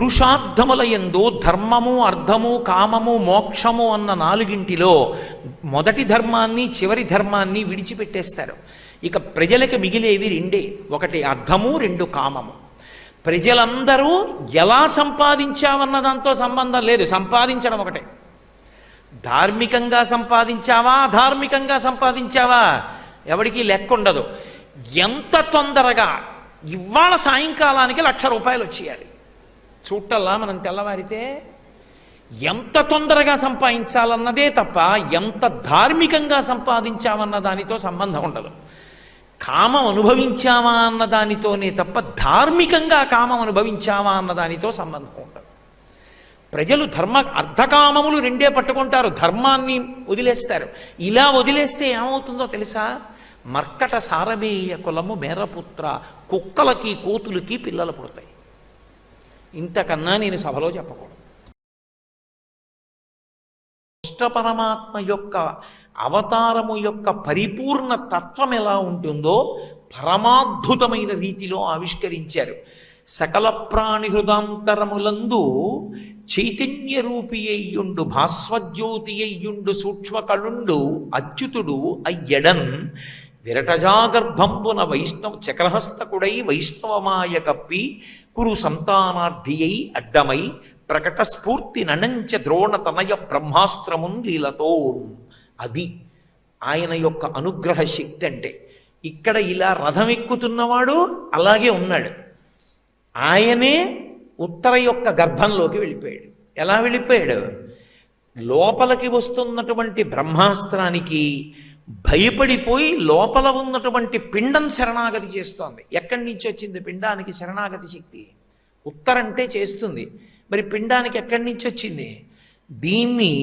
పురుషార్థములయందు ధర్మము, అర్థము, కామము, మోక్షము అన్న నాలుగింటిలో మొదటి ధర్మాన్ని, చివరి ధర్మాన్ని విడిచిపెట్టేస్తారు. ఇక ప్రజలకు మిగిలేవి రెండే, ఒకటి అర్థము, రెండు కామము. ప్రజలందరూ ఎలా సంపాదించావన్న దాంతో సంబంధం లేదు, సంపాదించడం ఒకటే. ధార్మికంగా సంపాదించావా, అధార్మికంగా సంపాదించావా, ఎవడికి లెక్క ఉండదు. ఎంత తొందరగా, ఇవాళ సాయంకాలానికి 1,00,000 రూపాయలు వచ్చేయాలి. చూట్టల్లా మనం తెల్లవారితే ఎంత తొందరగా సంపాదించాలన్నదే తప్ప ఎంత ధార్మికంగా సంపాదించామన్న దానితో సంబంధం ఉండదు. కామం అనుభవించావా అన్న దానితోనే తప్ప ధార్మికంగా కామం అనుభవించావా అన్న దానితో సంబంధం ఉండదు. ప్రజలు అర్ధకామములు రెండే పట్టుకుంటారు, ధర్మాన్ని వదిలేస్తారు. ఇలా వదిలేస్తే ఏమవుతుందో తెలుసా? మర్కట సారమేయ కులము మేరపుత్ర, కుక్కలకి కోతులకి పిల్లలు పుడతాయి. ఇంతకన్నా నేను సభలో చెప్పకూడదు. కృష్ణ పరమాత్మ యొక్క అవతారము యొక్క పరిపూర్ణ తత్వం ఎలా ఉంటుందో పరమాద్భుతమైన రీతిలో ఆవిష్కరించారు. సకల ప్రాణి హృదాంతరములందు చైతన్య రూపి అయ్యుండు, భాస్వజ్యోతి అయ్యుండు, సూక్ష్మకళుండు అచ్యుతుడు అయ్యడన్ విరటజాగర్భంబున వైష్ణవ చక్రహస్తకుడై వైష్ణవమాయ కప్పి కురు సంతానార్థి అయి అడ్డమై ప్రకట స్ఫూర్తి ననంచ ద్రోణ తనయ బ్రహ్మాస్త్రమున్ లీలతో. అది ఆయన యొక్క అనుగ్రహ శక్తి అంటే. ఇక్కడ ఇలా రథం ఎక్కుతున్నవాడు అలాగే ఉన్నాడు. ఆయనే ఉత్తర యొక్క గర్భంలోకి వెళ్ళిపోయాడు. ఎలా వెళ్ళిపోయాడు? లోపలికి వస్తున్నటువంటి బ్రహ్మాస్త్రానికి భయపడిపోయి లోపల ఉన్నటువంటి పిండం శరణాగతి చేస్తోంది. ఎక్కడి నుంచి వచ్చింది పిండానికి శరణాగతి శక్తి? ఉత్తరంటే చేస్తుంది, మరి పిండానికి ఎక్కడి నుంచి వచ్చింది? దీన్ని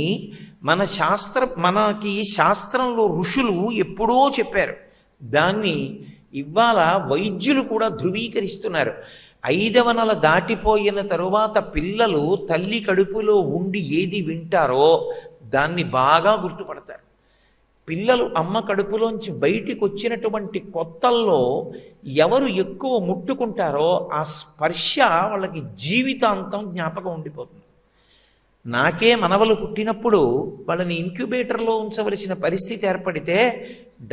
మనకి శాస్త్రంలో ఋషులు ఎప్పుడో చెప్పారు. దాన్ని ఇవాళ వైద్యులు కూడా ధృవీకరిస్తున్నారు. 5వ నెల దాటిపోయిన తరువాత పిల్లలు తల్లి కడుపులో ఉండి ఏది వింటారో దాన్ని బాగా గుర్తుపడతారు. పిల్లలు అమ్మ కడుపులోంచి బయటికి వచ్చినటువంటి కొత్తల్లో ఎవరు ఎక్కువ ముట్టుకుంటారో ఆ స్పర్శ వాళ్ళకి జీవితాంతం జ్ఞాపకం ఉండిపోతుంది. నాకే మనవలు పుట్టినప్పుడు వాళ్ళని ఇంక్యుబేటర్లో ఉంచవలసిన పరిస్థితి ఏర్పడితే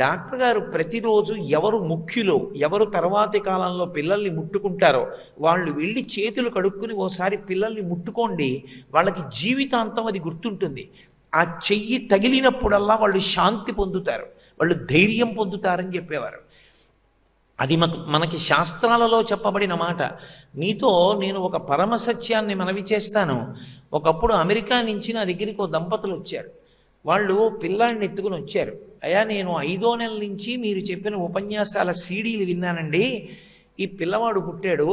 డాక్టర్ గారు ప్రతిరోజు ఎవరు ముఖ్యులో, ఎవరు తర్వాతి కాలంలో పిల్లల్ని ముట్టుకుంటారో వాళ్ళు వెళ్ళి చేతులు కడుక్కుని ఓసారి పిల్లల్ని ముట్టుకోండి, వాళ్ళకి జీవితాంతం అది గుర్తుంటుంది. ఆ చెయ్యి తగిలినప్పుడల్లా వాళ్ళు శాంతి పొందుతారు, వాళ్ళు ధైర్యం పొందుతారని చెప్పేవారు. అది మనకి శాస్త్రాలలో చెప్పబడిన మాట. మీతో నేను ఒక పరమసత్యాన్ని మనవి చేస్తాను. ఒకప్పుడు అమెరికా నుంచి నా దగ్గరికి ఒక దంపతులు వచ్చారు. వాళ్ళు పిల్లాడిని ఎత్తుకుని వచ్చారు. అయ్యా, నేను 5వ నెల నుంచి మీరు చెప్పిన ఉపన్యాసాల సీడీలు విన్నానండి. ఈ పిల్లవాడు పుట్టాడు,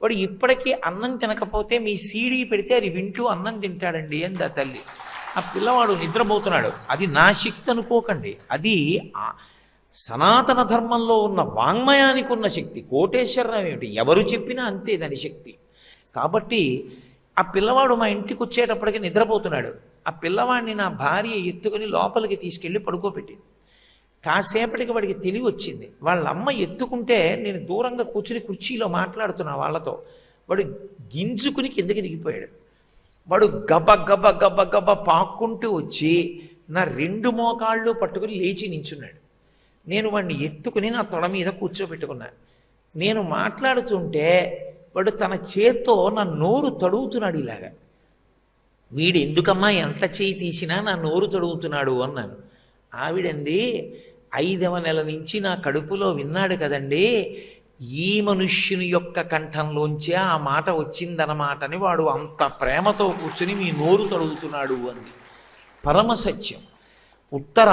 వాడు ఇప్పటికీ అన్నం తినకపోతే మీ సీడీ పెడితే అది వింటూ అన్నం తింటాడండి అంది ఆ తల్లి. ఆ పిల్లవాడు నిద్రపోతున్నాడు. అది నా శక్తి అనుకోకండి, అది సనాతన ధర్మంలో ఉన్న వాంగ్మయానికి ఉన్న శక్తి. కోటేశ్వరరావు ఏమిటి, ఎవరు చెప్పినా అంతే దాని శక్తి. కాబట్టి ఆ పిల్లవాడు మా ఇంటికి వచ్చేటప్పటికి నిద్రపోతున్నాడు. ఆ పిల్లవాడిని నా భార్య ఎత్తుకుని లోపలికి తీసుకెళ్ళి పడుకోబెట్టింది. కాసేపటికి వాడికి తెలివి వచ్చింది. వాళ్ళ అమ్మ ఎత్తుకుంటే నేను దూరంగా కూర్చుని కుర్చీలో మాట్లాడుతున్నా వాళ్ళతో. వాడు గింజుకుని కిందకి దిగిపోయాడు. వాడు గబ గబ గబ గబ పాక్కుంటూ వచ్చి నా 2 మోకాళ్ళు పట్టుకుని లేచి నించున్నాడు. నేను వాడిని ఎత్తుకుని నా తొడ మీద కూర్చోబెట్టుకున్నాను. నేను మాట్లాడుతుంటే వాడు తన చేత్తో నా నోరు తడుగుతున్నాడు ఇలాగా. వీడు ఎందుకమ్మా ఎంత చేయి తీసినా నా నోరు తడుగుతున్నాడు అన్నాను. ఆవిడంది, 5వ నెల నుంచి నా కడుపులో విన్నాడు కదండి, ఈ మనుష్యుని యొక్క కంఠంలోంచే ఆ మాట వచ్చిందన్నమాటని వాడు అంత ప్రేమతో కూర్చుని మీ నోరు తడుగుతున్నాడు అంది. పరమసత్యం. ఉత్తర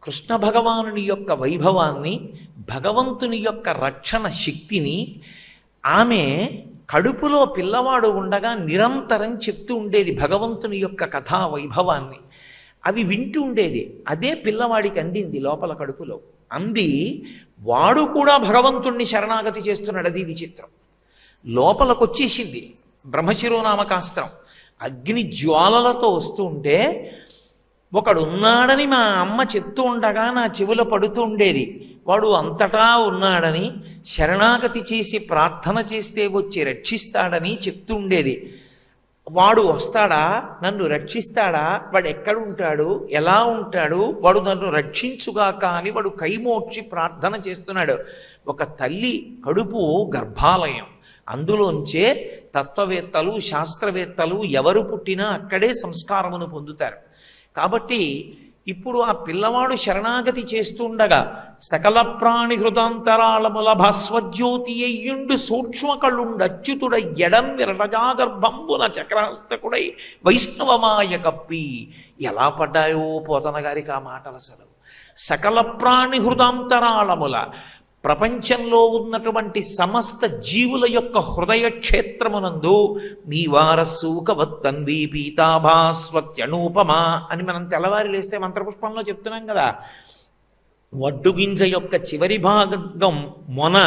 కృష్ణ భగవానుని యొక్క వైభవాన్ని, భగవంతుని యొక్క రక్షణ శక్తిని ఆమె కడుపులో పిల్లవాడు ఉండగా నిరంతరం చెప్తూ ఉండేది. భగవంతుని యొక్క కథా వైభవాన్ని అవి వింటూ ఉండేది. అదే పిల్లవాడికి అందింది లోపల కడుపులో. అంది వాడు కూడా భగవంతుణ్ణి శరణాగతి చేస్తున్నాడు. అది విచిత్రం. లోపలకు వచ్చేసింది బ్రహ్మశిరోనామకాస్త్రం. అగ్ని జ్వాలలతో వస్తూ ఉంటే ఒకడున్నాడని మా అమ్మ చెప్తూ ఉండగా నా చెవులో పడుతూ ఉండేది. వాడు అంతటా ఉన్నాడని, శరణాగతి చేసి ప్రార్థన చేస్తే వచ్చి రక్షిస్తాడని చెప్తూ ఉండేది. వాడు వస్తాడా, నన్ను రక్షిస్తాడా, వాడు ఎక్కడ ఉంటాడు, ఎలా ఉంటాడు, వాడు నన్ను రక్షించుగాక అని వాడు కైమోడ్చి ప్రార్థన చేస్తున్నాడు. ఒక తల్లి కడుపు గర్భాలయం, అందులోంచే తత్వవేత్తలు శాస్త్రవేత్తలు ఎవరు పుట్టినా అక్కడే సంస్కారమును పొందుతారు. కాబట్టి ఇప్పుడు ఆ పిల్లవాడు శరణాగతి చేస్తుండగా సకల ప్రాణి హృదాంతరాళముల భాస్వజ్యోతి అయ్యుండు సూక్ష్మ కళ్ళుండు అచ్యుతుడ ఎడం విరటజాగర్భంబున చక్రహస్తకుడై వైష్ణవమాయ కప్పి. ఎలా పడ్డాయో పోతన గారికి ఆ మాటలు అసలు. సకల ప్రాణి హృదాంతరాళముల, ప్రపంచంలో ఉన్నటువంటి సమస్త జీవుల యొక్క హృదయ క్షేత్రమునందు మీ వారస్సూకవత్తన్వీ పీతాభాస్వత్యనూపమా అని మనం తెల్లవారి లేస్తే మంత్రపుష్పంలో చెప్తున్నాం కదా. వడ్డుగింజ యొక్క చివరి భాగం మొన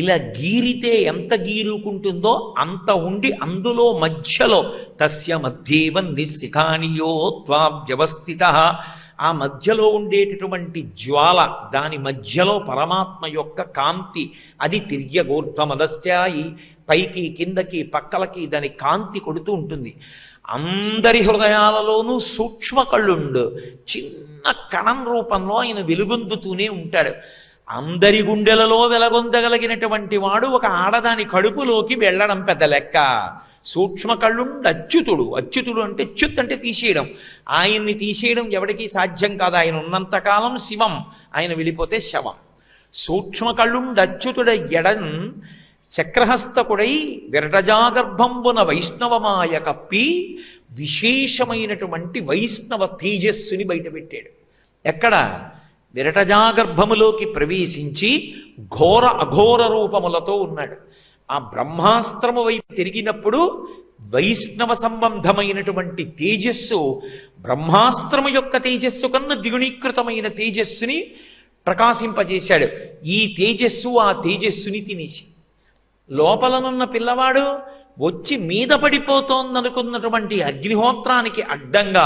ఇలా గీరితే ఎంత గీరుకుంటుందో అంత ఉండి అందులో మధ్యలో తస్య మధ్యేవ నిశిఖానియో త్వావ్యవస్థిత, ఆ మధ్యలో ఉండేటటువంటి జ్వాల, దాని మధ్యలో పరమాత్మ యొక్క కాంతి, అది తిర్యగోర్ధ్వమదశ్చాయి, పైకి కిందకి పక్కలకి దాని కాంతి కొడుతూ ఉంటుంది. అందరి హృదయాలలోనూ సూక్ష్మ కళ్ళుండు, చిన్న కణం రూపంలో ఆయన వెలుగొందుతూనే ఉంటాడు. అందరి గుండెలలో వెలగొందగలిగినటువంటి వాడు ఒక ఆడదాని కడుపులోకి వెళ్ళడం పెద్ద లెక్క. సూక్ష్మ కళ్ళుండు అచ్యుతుడు. అచ్యుతుడు అంటే చ్యుత్ అంటే తీసేయడం. ఆయన్ని తీసేయడం ఎవరికీ సాధ్యం కాదు. ఆయన ఉన్నంతకాలం శివం, ఆయన వెళ్ళిపోతే శవం. సూక్ష్మ కళ్ళుండు అచ్యుతుడ ఎడం చక్రహస్తకుడై విరటజాగర్భంబున వైష్ణవమాయ కప్పి విశేషమైనటువంటి వైష్ణవ తేజస్సుని బయటపెట్టాడు. ఎక్కడ? విరటజాగర్భములోకి ప్రవేశించి ఘోర అఘోర రూపములతో ఉన్నాడు. ఆ బ్రహ్మాస్త్రము వైపు తిరిగినప్పుడు వైష్ణవ సంబంధమైనటువంటి తేజస్సు, బ్రహ్మాస్త్రము యొక్క తేజస్సు కన్నా ద్విగుణీకృతమైన తేజస్సుని ప్రకాశింపజేశాడు. ఈ తేజస్సు ఆ తేజస్సుని తినేసి, లోపలనున్న పిల్లవాడు వచ్చి మీద పడిపోతోందనుకున్నటువంటి అగ్నిహోత్రానికి అడ్డంగా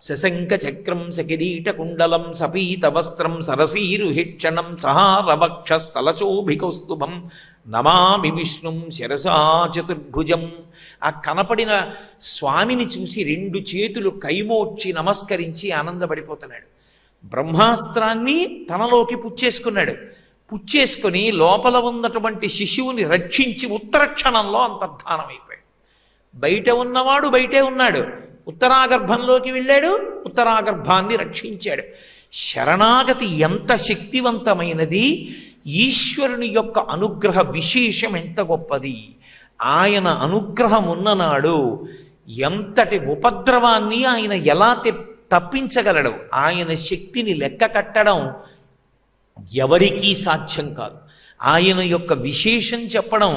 శశంక చక్రం సకిరీట కుండలం సపీత వస్త్రం సరసీరుహిక్షణం సహారవక్షస్థలశోభికౌస్తుభం నమామి విష్ణుం శిరసా చతుర్భుజం. ఆ కనపడిన స్వామిని చూసి రెండు చేతులు కైమోడ్చి నమస్కరించి ఆనందపడిపోతున్నాడు. బ్రహ్మాస్త్రాన్ని తనలోకి పుచ్చేసుకున్నాడు. పుచ్చేసుకుని లోపల ఉన్నటువంటి శిశువుని రక్షించి ఉత్తర క్షణంలో అంతర్ధానమైపోయాడు. బయట ఉన్నవాడు బయటే ఉన్నాడు, ఉత్తరాగర్భంలోకి వెళ్ళాడు, ఉత్తరాగర్భాన్ని రక్షించాడు. శరణాగతి ఎంత శక్తివంతమైనది, ఈశ్వరుని యొక్క అనుగ్రహ విశేషం ఎంత గొప్పది. ఆయన అనుగ్రహం ఉన్ననాడు ఎంతటి ఉపద్రవాన్ని ఆయన ఎలా తప్పించగలడు. ఆయన శక్తిని లెక్క కట్టడం ఎవరికీ సాధ్యం కాదు. ఆయన యొక్క విశేషం చెప్పడం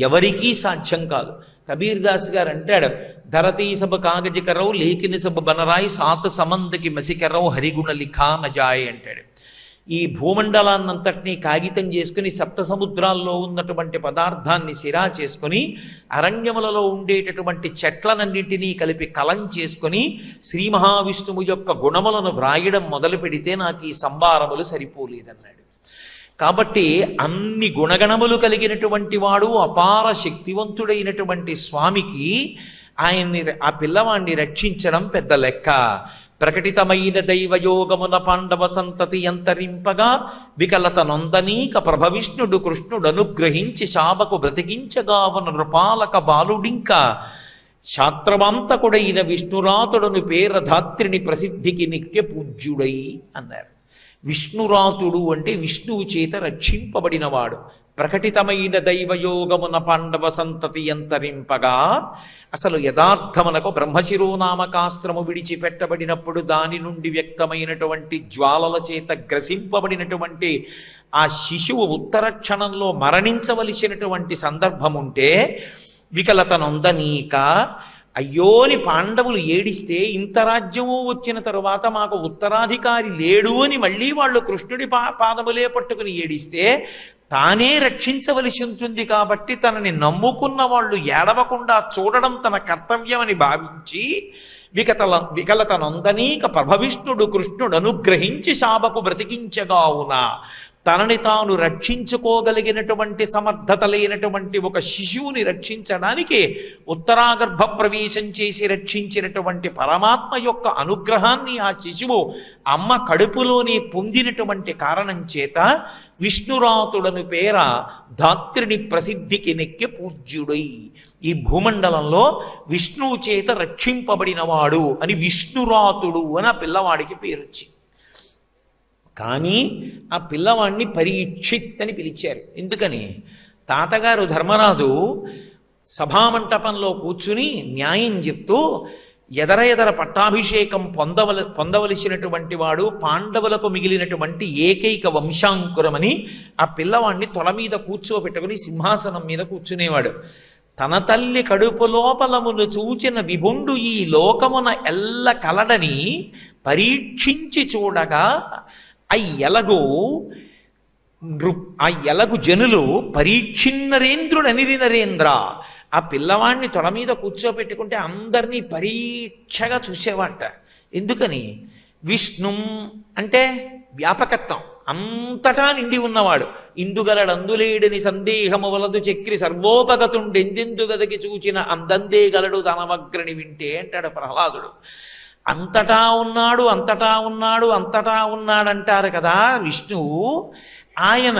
ఎవరికీ సాధ్యం కాదు. కబీర్ దాస్ గారు అంటాడు, ధరతీ సబ కాగజ కరవు లేకిని సబ బనరాయి సాత సమందకి మసికరవు హరిగుణ లిఖా నజాయ్ అంటాడు. ఈ భూమండలాన్నంతటినీ కాగితం చేసుకుని సప్త సముద్రాల్లో ఉన్నటువంటి పదార్థాన్ని సిరా చేసుకుని అరణ్యములలో ఉండేటటువంటి చెట్లనన్నింటినీ కలిపి కలం చేసుకుని శ్రీ మహావిష్ణువు యొక్క గుణములను వ్రాయడం మొదలు పెడితే నాకు ఈ సంభారములు సరిపోలేదన్నాడు. కాబట్టి అన్ని గుణగణములు కలిగినటువంటి వాడు అపార శక్తివంతుడైనటువంటి స్వామికి ఆయన్ని, ఆ పిల్లవాణ్ణి రక్షించడం పెద్ద లెక్క. ప్రకటితమైన దైవయోగమున పాండవ సంతతి అంతరింపగా వికలత నొందనీక ప్రభవిష్ణుడు కృష్ణుడు అనుగ్రహించి శాపకు బ్రతికించగావన నృపాలక బాలుడింక శాస్త్రవాంతకుడైన విష్ణురాతుడను పేరధాత్రిని ప్రసిద్ధికి నిత్య పూజ్యుడై అన్నారు. విష్ణురాతుడు అంటే విష్ణువు చేత రక్షింపబడినవాడు. ప్రకటితమైన దైవయోగమున పాండవ సంతతి అంతరింపగా, అసలు యథార్థమునకు బ్రహ్మశిరోనామకాస్త్రము విడిచిపెట్టబడినప్పుడు దాని నుండి వ్యక్తమైనటువంటి జ్వాలల చేత గ్రసింపబడినటువంటి ఆ శిశువు ఉత్తర క్షణంలో మరణించవలసినటువంటి సందర్భం ఉంటే వికలత నొందనీక, అయ్యోని పాండవులు ఏడిస్తే ఇంత రాజ్యము వచ్చిన తరువాత మాకు ఉత్తరాధికారి లేడు అని మళ్ళీ వాళ్ళు కృష్ణుడి పాదములే పట్టుకుని ఏడిస్తే తానే రక్షించవలసి ఉంటుంది. కాబట్టి తనని నమ్ముకున్న వాళ్ళు ఏడవకుండా చూడడం తన కర్తవ్యమని భావించి వికలత నొందనీక ప్రభవిష్ణుడు కృష్ణుడు అనుగ్రహించి శాపకు బ్రతికించగావున తనని తాను రక్షించుకోగలిగినటువంటి సమర్థత లేనటువంటి ఒక శిశువుని రక్షించడానికి ఉత్తరాగర్భ ప్రవేశం చేసి రక్షించినటువంటి పరమాత్మ యొక్క అనుగ్రహాన్ని ఆ శిశువు అమ్మ కడుపులోనే పొందినటువంటి కారణం చేత విష్ణురాతుడను పేర ధాత్రిని ప్రసిద్ధికి నెక్కి పూజ్యుడై ఈ భూమండలంలో విష్ణువు చేత రక్షింపబడినవాడు అని విష్ణురాతుడు అని ఆ పిల్లవాడికి పేరొచ్చింది. కానీ ఆ పిల్లవాడిని పరీక్షిత్ అని పిలిచారు. ఎందుకని? తాతగారు ధర్మరాజు సభామంటపంలో కూర్చుని న్యాయం చెప్తూ ఎదర పట్టాభిషేకం పొందవలసినటువంటి వాడు పాండవులకు మిగిలినటువంటి ఏకైక వంశాంకురమని ఆ పిల్లవాడిని తొడ మీద కూర్చోబెట్టుకుని సింహాసనం మీద కూర్చునేవాడు. తన తల్లి కడుపు లోపలమును చూచిన విభుండు ఈ లోకమున ఎల్ల కలడని పరీక్షించి చూడగా ఆ ఎలగు జనులు పరీక్షిన్నరేంద్రుడనిది నరేంద్ర. ఆ పిల్లవాడిని తొడ మీద కూర్చోబెట్టుకుంటే అందరినీ పరీక్షగా చూసేవాట. ఎందుకని? విష్ణుం అంటే వ్యాపకత్వం, అంతటా నిండి ఉన్నవాడు. ఇందుగలడందులేడని సందేహము వలదు చక్రి సర్వోపగతుండెందెందు గదకి చూచిన అందందే గలడు తనమగ్రని వింటే అంటాడు ప్రహ్లాదుడు. అంతటా ఉన్నాడు అంతటా ఉన్నాడు అంతటా ఉన్నాడంటారు కదా విష్ణువు. ఆయన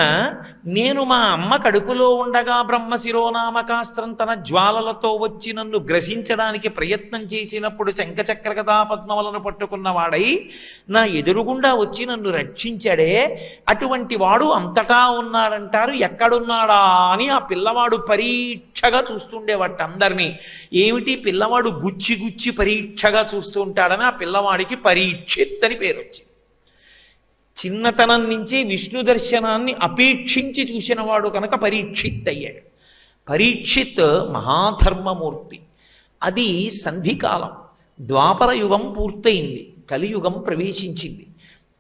నేను మా అమ్మ కడుపులో ఉండగా బ్రహ్మశిరోనామకాస్త్రం తన జ్వాలలతో వచ్చి నన్ను గ్రసించడానికి ప్రయత్నం చేసినప్పుడు శంఖచక్ర గదా పద్మవలను పట్టుకున్నవాడై నా ఎదురుగుండా వచ్చి నన్ను రక్షించాడే, అటువంటి వాడు అంతటా ఉన్నాడంటారు. ఎక్కడున్నాడా అని ఆ పిల్లవాడు పరీక్షగా చూస్తుండేవాట అందరినీ. ఏమిటి పిల్లవాడు గుచ్చి గుచ్చి పరీక్షగా చూస్తూ ఉంటాడని ఆ పిల్లవాడికి పరీక్షిత్ అని పేరు వచ్చింది. చిన్నతనం నుంచి విష్ణు దర్శనాన్ని అపేక్షించి చూసినవాడు కనుక పరీక్షిత్ అయ్యాడు. పరీక్షిత్ మహాధర్మమూర్తి. అది సంధికాలం. ద్వాపర యుగం పూర్తయింది, కలియుగం ప్రవేశించింది.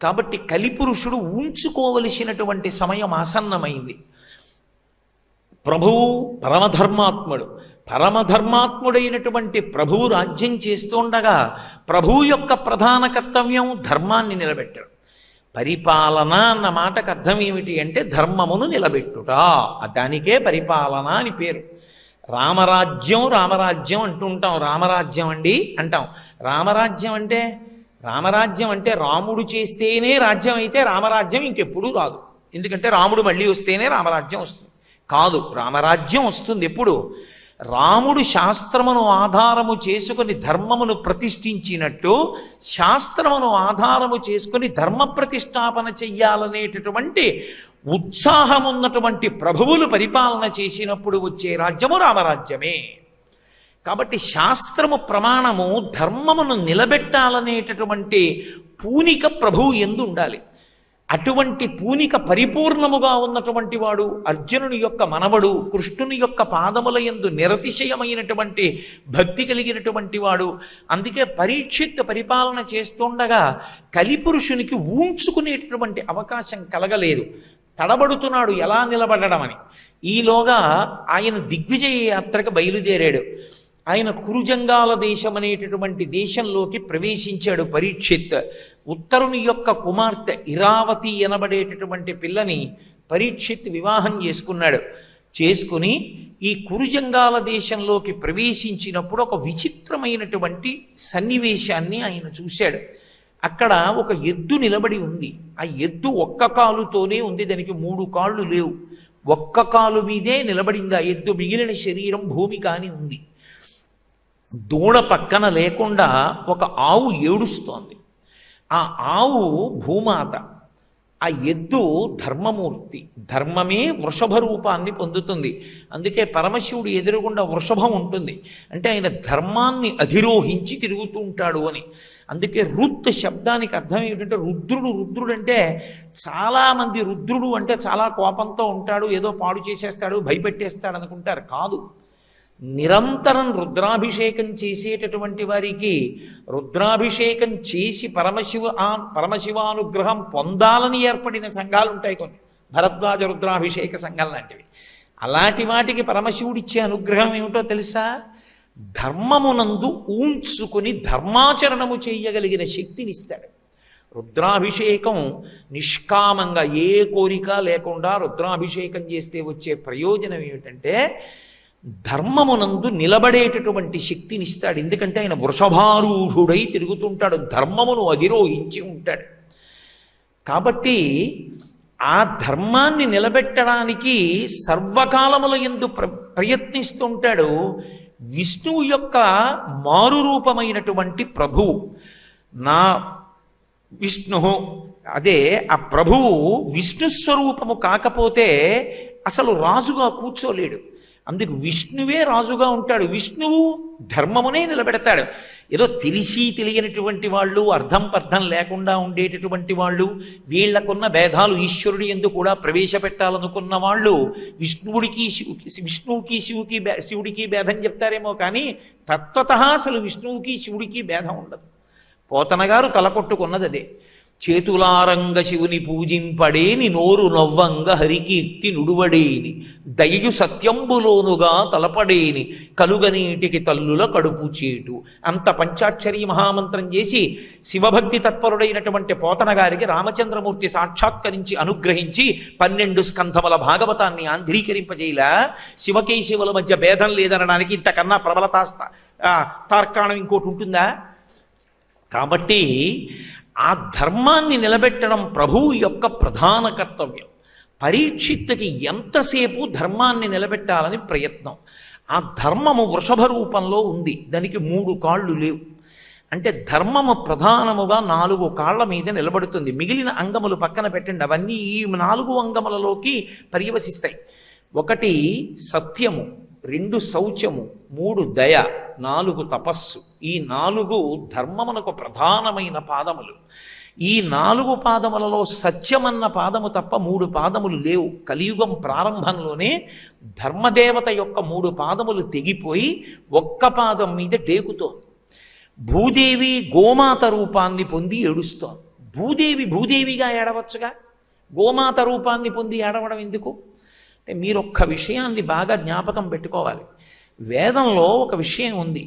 కాబట్టి కలిపురుషుడు ఉంచుకోవలసినటువంటి సమయం ఆసన్నమైంది. ప్రభువు పరమధర్మాత్ముడు. పరమధర్మాత్ముడైనటువంటి ప్రభువు రాజ్యం చేస్తుండగా ప్రభువు యొక్క ప్రధాన కర్తవ్యం ధర్మాన్ని నిలబెట్టడం. పరిపాలన అన్న మాటకు అర్థం ఏమిటి అంటే ధర్మమును నిలబెట్టుట. దానికే పరిపాలన అని పేరు. రామరాజ్యం రామరాజ్యం అంటూ ఉంటాం. రామరాజ్యం అండి అంటాం. రామరాజ్యం అంటే రాముడు చేస్తేనే రాజ్యం అయితే రామరాజ్యం ఇంకెప్పుడూ రాదు. ఎందుకంటే రాముడు మళ్ళీ వస్తేనే రామరాజ్యం వస్తుంది. కాదు, రామరాజ్యం వస్తుంది ఎప్పుడు? రాముడు శాస్త్రమును ఆధారము చేసుకుని ధర్మమును ప్రతిష్ఠించినట్టు శాస్త్రమును ఆధారము చేసుకుని ధర్మ ప్రతిష్టాపన చెయ్యాలనేటటువంటి ఉత్సాహం ఉన్నటువంటి ప్రభువులు పరిపాలన చేసినప్పుడు వచ్చే రాజ్యము రామరాజ్యమే. కాబట్టి శాస్త్రము ప్రమాణము ధర్మమును నిలబెట్టాలనేటటువంటి పూనిక ప్రభువు యందు ఉండాలి. అటువంటి పూనిక పరిపూర్ణముగా ఉన్నటువంటి వాడు అర్జునుని యొక్క మనవడు, కృష్ణుని యొక్క పాదముల యందు నిరతిశయమైనటువంటి భక్తి కలిగినటువంటి వాడు. అందుకే పరీక్షిత్ పరిపాలన చేస్తుండగా కలిపురుషునికి ఊంచుకునేటటువంటి అవకాశం కలగలేదు. తడబడుతున్నాడు ఎలా నిలబడమని. ఈలోగా ఆయన దిగ్విజయ యాత్రకు బయలుదేరాడు. ఆయన కురుజంగాల దేశం అనేటటువంటి దేశంలోకి ప్రవేశించాడు పరీక్షిత్. ఉత్తరుని యొక్క కుమార్తె ఇరావతి అనబడేటటువంటి పిల్లని పరీక్షిత్ వివాహం చేసుకుని ఈ కురుజంగాల దేశంలోకి ప్రవేశించినప్పుడు ఒక విచిత్రమైనటువంటి సన్నివేశాన్ని ఆయన చూశాడు. అక్కడ ఒక ఎద్దు నిలబడి ఉంది. ఆ ఎద్దు ఒక్క కాలుతోనే ఉంది, దానికి 3 కాళ్ళు లేవు. ఒక్క కాలు మీదే నిలబడింది ఆ ఎద్దు. మిగిలిన శరీరం భూమి కాని ఉంది. దూడ పక్కన లేకుండా ఒక ఆవు ఏడుస్తోంది. ఆ ఆవు భూమాత, ఆ ఎద్దు ధర్మమూర్తి. ధర్మమే వృషభ రూపాన్ని పొందుతుంది. అందుకే పరమశివుడు ఎదురుగుండా వృషభం ఉంటుంది. అంటే ఆయన ధర్మాన్ని అధిరోహించి తిరుగుతూ ఉంటాడు అని. అందుకే రుత్ శబ్దానికి అర్థం ఏమిటంటే రుద్రుడు అంటే చాలామంది రుద్రుడు అంటే చాలా కోపంతో ఉంటాడు, ఏదో పాడు చేసేస్తాడు, భయపెట్టేస్తాడు అనుకుంటారు. కాదు, నిరంతరం రుద్రాభిషేకం చేసేటటువంటి వారికి రుద్రాభిషేకం చేసి పరమశివానుగ్రహం పొందాలని ఏర్పడిన సంఘాలు ఉంటాయి కొన్ని, భరద్వాజ రుద్రాభిషేక సంఘం లాంటివి. అలాంటి వాటికి పరమశివుడిచ్చే అనుగ్రహం ఏమిటో తెలుసా? ధర్మమునందు ఊంచుకుని ధర్మాచరణము చేయగలిగిన శక్తినిస్తాడు. రుద్రాభిషేకం నిష్కామంగా ఏ కోరిక లేకుండా రుద్రాభిషేకం చేస్తే వచ్చే ప్రయోజనం ఏమిటంటే ధర్మమునందు నిలబడేటటువంటి శక్తినిస్తాడు. ఎందుకంటే ఆయన వృషభారూఢుడై తిరుగుతుంటాడు, ధర్మమును అధిరోహించి ఉంటాడు. కాబట్టి ఆ ధర్మాన్ని నిలబెట్టడానికి సర్వకాలముల యందు ప్రయత్నిస్తుంటాడు. విష్ణువు యొక్క మారు రూపమైనటువంటి ప్రభువు నా విష్ణు, అదే ఆ ప్రభువు విష్ణు స్వరూపము కాకపోతే అసలు రాజుగా కూర్చోలేడు. అందుకు విష్ణువే రాజుగా ఉంటాడు. విష్ణువు ధర్మమునే నిలబెడతాడు. ఏదో తెలిసి తెలియనటువంటి వాళ్ళు, అర్థం పర్థం లేకుండా ఉండేటటువంటి వాళ్ళు, వీళ్లకున్న భేదాలు ఈశ్వరుడి యందు కూడా ప్రవేశపెట్టాలనుకున్న వాళ్ళు విష్ణువుకి శివుడికి భేదం చెప్తారేమో కానీ తత్వతః అసలు విష్ణువుకి శివుడికి భేదం ఉండదు. పోతన గారు తలకొట్టుకున్నది అదే. చేతులారంగ శివుని పూజింపడేని నోరు నవ్వంగ హరికీర్తి నుడువడేని దయయు సత్యంబులోనుగా తలపడేని కలుగనీటికి తల్లుల కడుపు చేటు. అంత పంచాక్షరీ మహామంత్రం చేసి శివభక్తి తత్పరుడైనటువంటి పోతన గారికి రామచంద్రమూర్తి సాక్షాత్కరించి అనుగ్రహించి 12 స్కంధముల భాగవతాన్ని ఆంధ్రీకరింపజేయలా. శివకేశవుల మధ్య భేదం లేదనడానికి ఇంతకన్నా ప్రబలతాస్త తార్కాణం ఇంకోటి ఉంటుందా? కాబట్టి ఆ ధర్మాన్ని నిలబెట్టడం ప్రభువు యొక్క ప్రధాన కర్తవ్యం. పరీక్షిత్తుకి ఎంతసేపు ధర్మాన్ని నిలబెట్టాలని ప్రయత్నం. ఆ ధర్మము వృషభ రూపంలో ఉంది, దానికి 3 కాళ్ళు లేవు. అంటే ధర్మము ప్రధానముగా 4 కాళ్ల మీద నిలబడుతుంది. మిగిలిన అంగములు పక్కన పెట్టండి, అవన్నీ ఈ 4 అంగములలోకి పర్యవసిస్తాయి. 1 సత్యము, 2 శౌచము, 3 దయ, 4 తపస్సు. ఈ 4 ధర్మమునకు ప్రధానమైన పాదములు. ఈ 4 పాదములలో సత్యమన్న పాదము తప్ప 3 పాదములు లేవు. కలియుగం ప్రారంభంలోనే ధర్మదేవత యొక్క 3 పాదములు తెగిపోయి 1 పాదం మీద టేకుతోంది. భూదేవి గోమాత రూపాన్ని పొంది ఏడుస్తోంది. భూదేవిగా ఏడవచ్చుగా, గోమాత రూపాన్ని పొంది ఏడవడం ఎందుకు? అంటే మీరొక్క విషయాన్ని బాగా జ్ఞాపకం పెట్టుకోవాలి. వేదంలో ఒక విషయం ఉంది,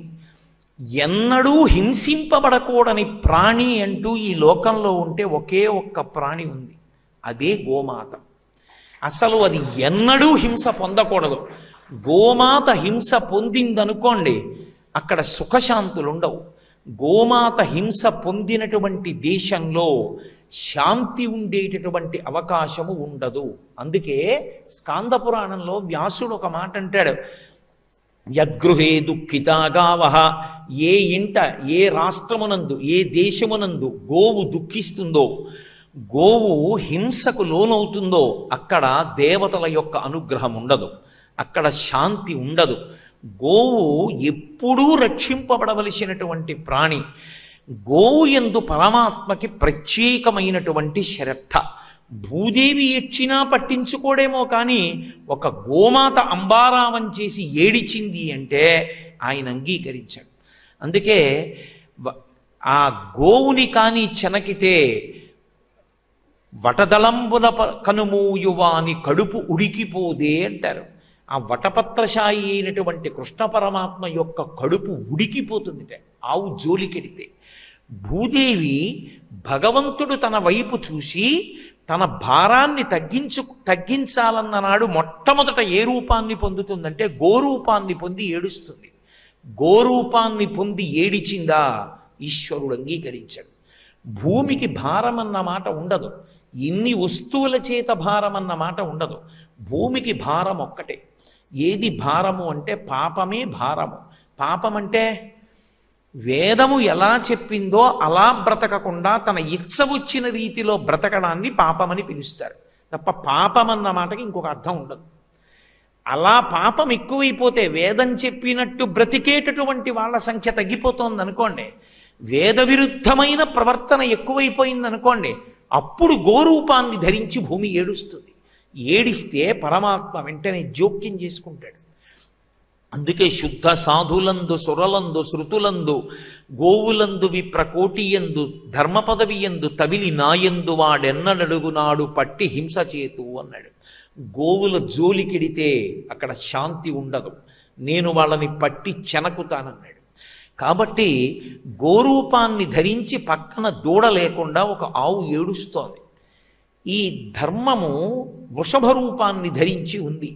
ఎన్నడూ హింసింపబడకూడని ప్రాణి అంటూ ఈ లోకంలో ఉంటే ఒకే ఒక్క ప్రాణి ఉంది, అదే గోమాత. అసలు అది ఎన్నడూ హింస పొందకూడదు. గోమాత హింస పొందిందనుకోండి, అక్కడ సుఖశాంతులు ఉండవు. గోమాత హింస పొందినటువంటి దేశంలో శాంతి ఉండేటటువంటి అవకాశము ఉండదు. అందుకే స్కాంద పురాణంలో వ్యాసుడు ఒక మాట అంటాడు, యగృహే దుఃఖితాగావహ. ఏ ఇంట, ఏ రాష్ట్రమునందు, ఏ దేశమునందు గోవు దుఃఖిస్తుందో, గోవు హింసకు లోనవుతుందో అక్కడ దేవతల యొక్క అనుగ్రహం ఉండదు, అక్కడ శాంతి ఉండదు. గోవు ఎప్పుడూ రక్షింపబడవలసినటువంటి ప్రాణి. గోవు యందు పరమాత్మకి ప్రత్యేకమైనటువంటి శ్రద్ధ. భూదేవి ఎచ్చినా పట్టించుకోడేమో కానీ ఒక గోమాత అంబారామం చేసి ఏడిచింది అంటే ఆయన అంగీకరించాడు. అందుకే ఆ గోవుని కానీ చెనకితే వటదళంబున కనుమూయువాని కడుపు ఉడికిపోదే అంటారు. ఆ వటపత్రశాయి అయినటువంటి కృష్ణ పరమాత్మ యొక్క కడుపు ఉడికిపోతుందిట ఆవు జోలికెడితే. భూదేవి భగవంతుడు తన వైపు చూసి తన భారాన్ని తగ్గించాలన్న నాడు మొట్టమొదట ఏ రూపాన్ని పొందుతుందంటే గోరూపాన్ని పొంది ఏడుస్తుంది. గోరూపాన్ని పొంది ఏడిచిందా ఈశ్వరుడు అంగీకరించాడు. భూమికి భారం అన్న మాట ఉండదు, ఇన్ని వస్తువుల చేత భారం అన్న మాట ఉండదు. భూమికి భారం ఒక్కటే. ఏది భారము అంటే పాపమే భారము. పాపం అంటే వేదము ఎలా చెప్పిందో అలా బ్రతకకుండా తన ఇచ్చ వచ్చిన రీతిలో బ్రతకడాన్ని పాపమని పిలుస్తారు తప్ప పాపం అన్న మాటకి ఇంకొక అర్థం ఉండదు. అలా పాపం ఎక్కువైపోతే వేదం చెప్పినట్టు బ్రతికేటటువంటి వాళ్ళ సంఖ్య తగ్గిపోతోంది అనుకోండి, వేద విరుద్ధమైన ప్రవర్తన ఎక్కువైపోయింది అనుకోండి, అప్పుడు గోరూపాన్ని ధరించి భూమి ఏడుస్తుంది. ఏడిస్తే పరమాత్మ వెంటనే జోక్యం చేసుకుంటాడు. అందుకే శుద్ధ సాధులందు సురలందు శృతులందు గోవులందు విప్రకోటియందు ధర్మ పదవియందు తవిలి నాయందు వాడెన్నడడుగునాడు పట్టి హింస చేతు అన్నాడు. గోవుల జోలికెడితే అక్కడ శాంతి ఉండదు, నేను వాళ్ళని పట్టి చెనకుతానన్నాడు. కాబట్టి గోరూపాన్ని ధరించి పక్కన దూడ లేకుండా ఒక ఆవు ఏడుస్తోంది. ఈ ధర్మము వృషభ రూపాన్ని ధరించి ఉంది.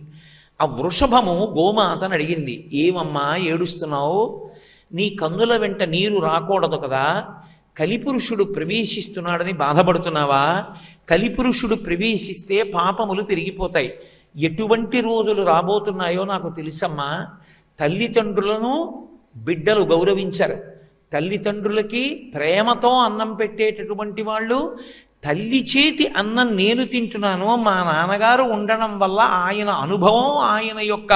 ఆ వృషభము గోమాతను అడిగింది, ఏమమ్మా ఏడుస్తున్నావు? నీ కన్నుల వెంట నీరు రాకూడదు కదా, కలిపురుషుడు ప్రవేశిస్తున్నాడని బాధపడుతున్నావా? కలిపురుషుడు ప్రవేశిస్తే పాపములు పెరిగిపోతాయి. ఎటువంటి రోజులు రాబోతున్నాయో నాకు తెలుసమ్మా. తల్లిదండ్రులను బిడ్డలు గౌరవించరు. తల్లిదండ్రులకి ప్రేమతో అన్నం పెట్టేటటువంటి వాళ్ళు, తల్లి చేతి అన్నం నేను తింటున్నాను, మా నాన్నగారు ఉండడం వల్ల ఆయన అనుభవం, ఆయన యొక్క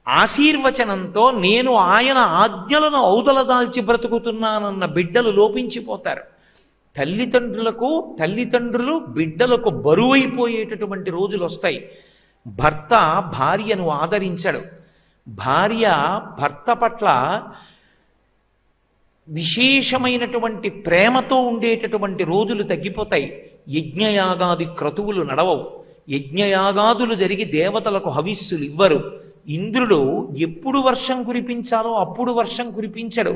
ఆశీర్వచనంతో నేను ఆయన ఆజ్ఞలను ఔదలదాల్చి బ్రతుకుతున్నానన్న బిడ్డలు లోపించిపోతారు. తల్లిదండ్రులు బిడ్డలకు బరువైపోయేటటువంటి రోజులు వస్తాయి. భర్త భార్యను ఆదరించడు. భార్య భర్త పట్ల విశేషమైనటువంటి ప్రేమతో ఉండేటటువంటి రోజులు తగ్గిపోతాయి. యజ్ఞయాగాది క్రతువులు నడవవు. యజ్ఞయాగాదులు జరిగి దేవతలకు హవిస్సులు ఇవ్వరు. ఇంద్రుడు ఎప్పుడు వర్షం కురిపించాలో అప్పుడు వర్షం కురిపించడు.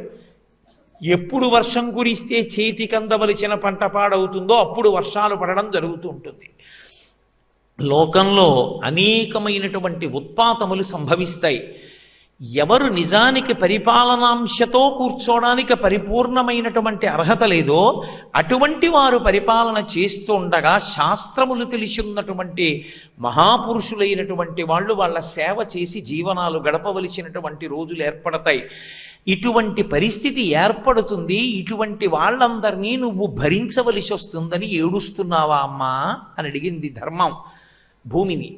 ఎప్పుడు వర్షం కురిస్తే చేతికందవలసిన పంట పాడవుతుందో అప్పుడు వర్షాలు పడడం జరుగుతూ ఉంటుంది. లోకంలో అనేకమైనటువంటి ఉత్పాతములు సంభవిస్తాయి. ఎవరు నిజానికి పరిపాలనాంశతో కూర్చోడానికి పరిపూర్ణమైనటువంటి అర్హత లేదో అటువంటి వారు పరిపాలన చేస్తూ ఉండగా శాస్త్రములు తెలిసి ఉన్నటువంటి మహాపురుషులైనటువంటి వాళ్ళు వాళ్ళ సేవ చేసి జీవనాలు గడపవలసినటువంటి రోజులు ఏర్పడతాయి. ఇటువంటి పరిస్థితి ఏర్పడుతుంది. ఇటువంటి వాళ్ళందరినీ నువ్వు భరించవలసి వస్తుందని ఏడుస్తున్నావా అమ్మా అని అడిగింది ధర్మం భూమిని.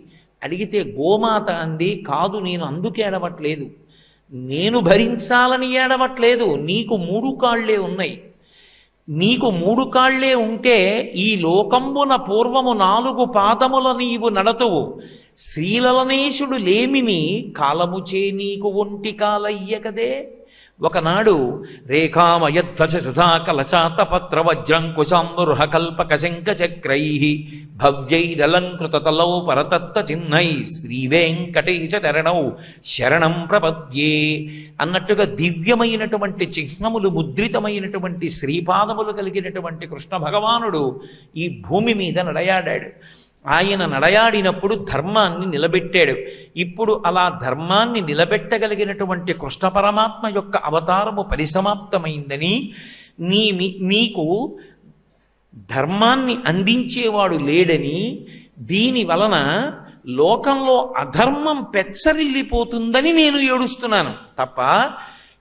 అడిగితే గోమాత అంది, కాదు, నేను అందుకు ఏడవట్లేదు, నేను భరించాలని ఏడవట్లేదు. నీకు 3 కాళ్లే ఉన్నాయి. నీకు 3 కాళ్లే ఉంటే ఈ లోకంబున పూర్వము 4 పాదముల నీవు నడతువు. శ్రీలలనేశుడు లేమిని కాలముచే నీకు ఒంటి కాలయ్యకదే. ఒకనాడు రేఖామయధ్వజ సుధాకలచాతపత్ర వజ్రంకుశాంబుర్హ కల్పక శంఖ చక్రై భవ్యైరలంకృత తలౌ పరతత్వ చిహ్నై శ్రీవేంకటేశ చరణౌ శరణం ప్రపద్యే అన్నట్టుగా దివ్యమైనటువంటి చిహ్నములు ముద్రితమైనటువంటి శ్రీపాదములు కలిగినటువంటి కృష్ణ భగవానుడు ఈ భూమి మీద నడయాడాడు. ఆయన నడయాడినప్పుడు ధర్మాన్ని నిలబెట్టాడు. ఇప్పుడు అలా ధర్మాన్ని నిలబెట్టగలిగినటువంటి కృష్ణ పరమాత్మ యొక్క అవతారము పరిసమాప్తమైందని, నీకు ధర్మాన్ని అందించేవాడు లేడని, దీని వలన లోకంలో అధర్మం పెచ్చరిల్లిపోతుందని నేను ఏడుస్తున్నాను తప్ప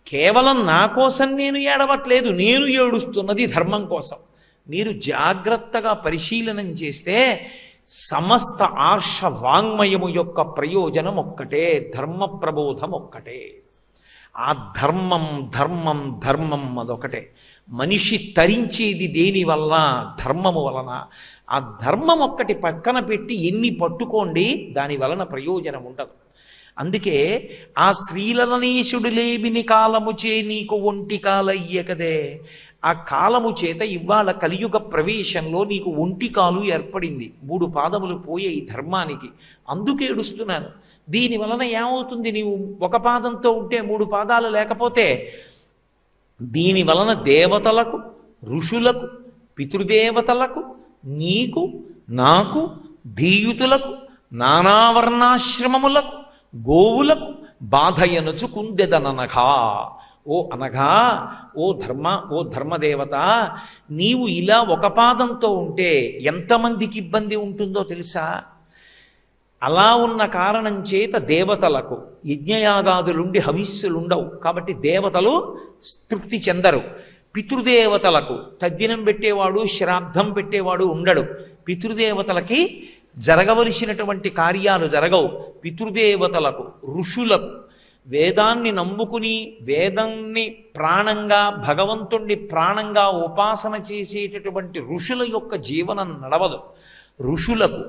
కేవలం నా కోసం నేను ఏడవట్లేదు. నేను ఏడుస్తున్నది ధర్మం కోసం. మీరు జాగ్రత్తగా పరిశీలనం చేస్తే సమస్త ఆర్ష వాంగ్మయము యొక్క ప్రయోజనం ఒక్కటే, ధర్మ ప్రబోధం ఒక్కటే. ఆ ధర్మం ధర్మం ధర్మం అదొకటే. మనిషి తరించేది దేని వలన? ధర్మము వలన. ఆ ధర్మం ఒక్కటి పక్కన పెట్టి ఎన్ని పట్టుకోండి, దాని వలన ప్రయోజనం ఉండదు. అందుకే ఆ శ్రీలలనేశుడు లేమిని కాలముచే నీకు ఒంటి కాలయ్యకదే. ఆ కాలము చేత ఇవాళ కలియుగ ప్రవేశంలో నీకు ఒంటి కాలు ఏర్పడింది. 3 పాదములు పోయే ఈ ధర్మానికి. అందుకే ఏడుస్తున్నాను. దీని వలన ఏమవుతుంది? నీవు ఒక పాదంతో ఉంటే 3 పాదాలు లేకపోతే దీని వలన దేవతలకు, ఋషులకు, పితృదేవతలకు, నీకు, నాకు, ధీయుతులకు, నానావర్ణాశ్రమములకు, గోవులకు బాధయనుచు కుందెదననఘా. ఓ అనఘా, ఓ ధర్మదేవత, నీవు ఇలా ఒక పాదంతో ఉంటే ఎంతమందికి ఇబ్బంది ఉంటుందో తెలుసా? అలా ఉన్న కారణం చేత దేవతలకు యజ్ఞయాగాదులుండి హవిస్సులుండవు. కాబట్టి దేవతలు తృప్తి చెందరు. పితృదేవతలకు తద్దినం పెట్టేవాడు, శ్రాద్ధం పెట్టేవాడు ఉండడు. పితృదేవతలకి జరగవలసినటువంటి కార్యాలు జరగవు. పితృదేవతలకు, ఋషులకు, వేదాన్ని నమ్ముకుని వేదాన్ని ప్రాణంగా, భగవంతుణ్ణి ప్రాణంగా ఉపాసన చేసేటటువంటి ఋషుల యొక్క జీవనం నడవదు. ఋషులకు,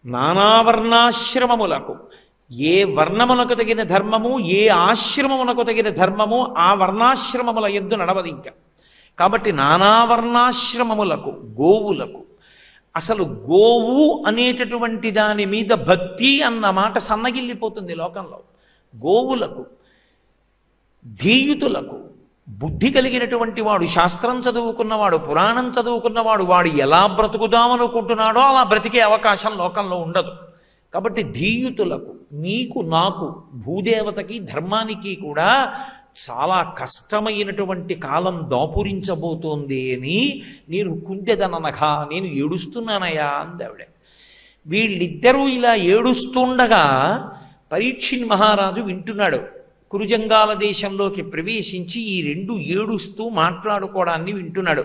నానావర్ణాశ్రమములకు, ఏ వర్ణములకు తగిన ధర్మము, ఏ ఆశ్రమమునకు తగిన ధర్మము ఆ వర్ణాశ్రమముల యందు నడవదు ఇంకా. కాబట్టి నానావర్ణాశ్రమములకు, గోవులకు, అసలు గోవు అనేటటువంటి దాని మీద భక్తి అన్న మాట సన్నగిల్లిపోతుంది లోకంలో. గోవులకు ధీయుతులకు, బుద్ధి కలిగినటువంటి వాడు, శాస్త్రం చదువుకున్నవాడు, పురాణం చదువుకున్నవాడు, వాడు ఎలా బ్రతుకుదామనుకుంటున్నాడో అలా బ్రతికే అవకాశం లోకంలో ఉండదు. కాబట్టి ధీయుతులకు, నీకు నాకు, భూదేవతకి ధర్మానికి కూడా చాలా కష్టమైనటువంటి కాలం దాపురించబోతోంది అని నేను కుంటెదననగా, నేను ఏడుస్తున్నానయా అందావిడ. వీళ్ళిద్దరూ ఇలా ఏడుస్తుండగా పరీక్షిత్ మహారాజు వింటున్నాడు. కురుజంగాల దేశంలోకి ప్రవేశించి ఈ రెండు ఏడుస్తూ మాట్లాడుకోవడాన్ని వింటున్నాడు.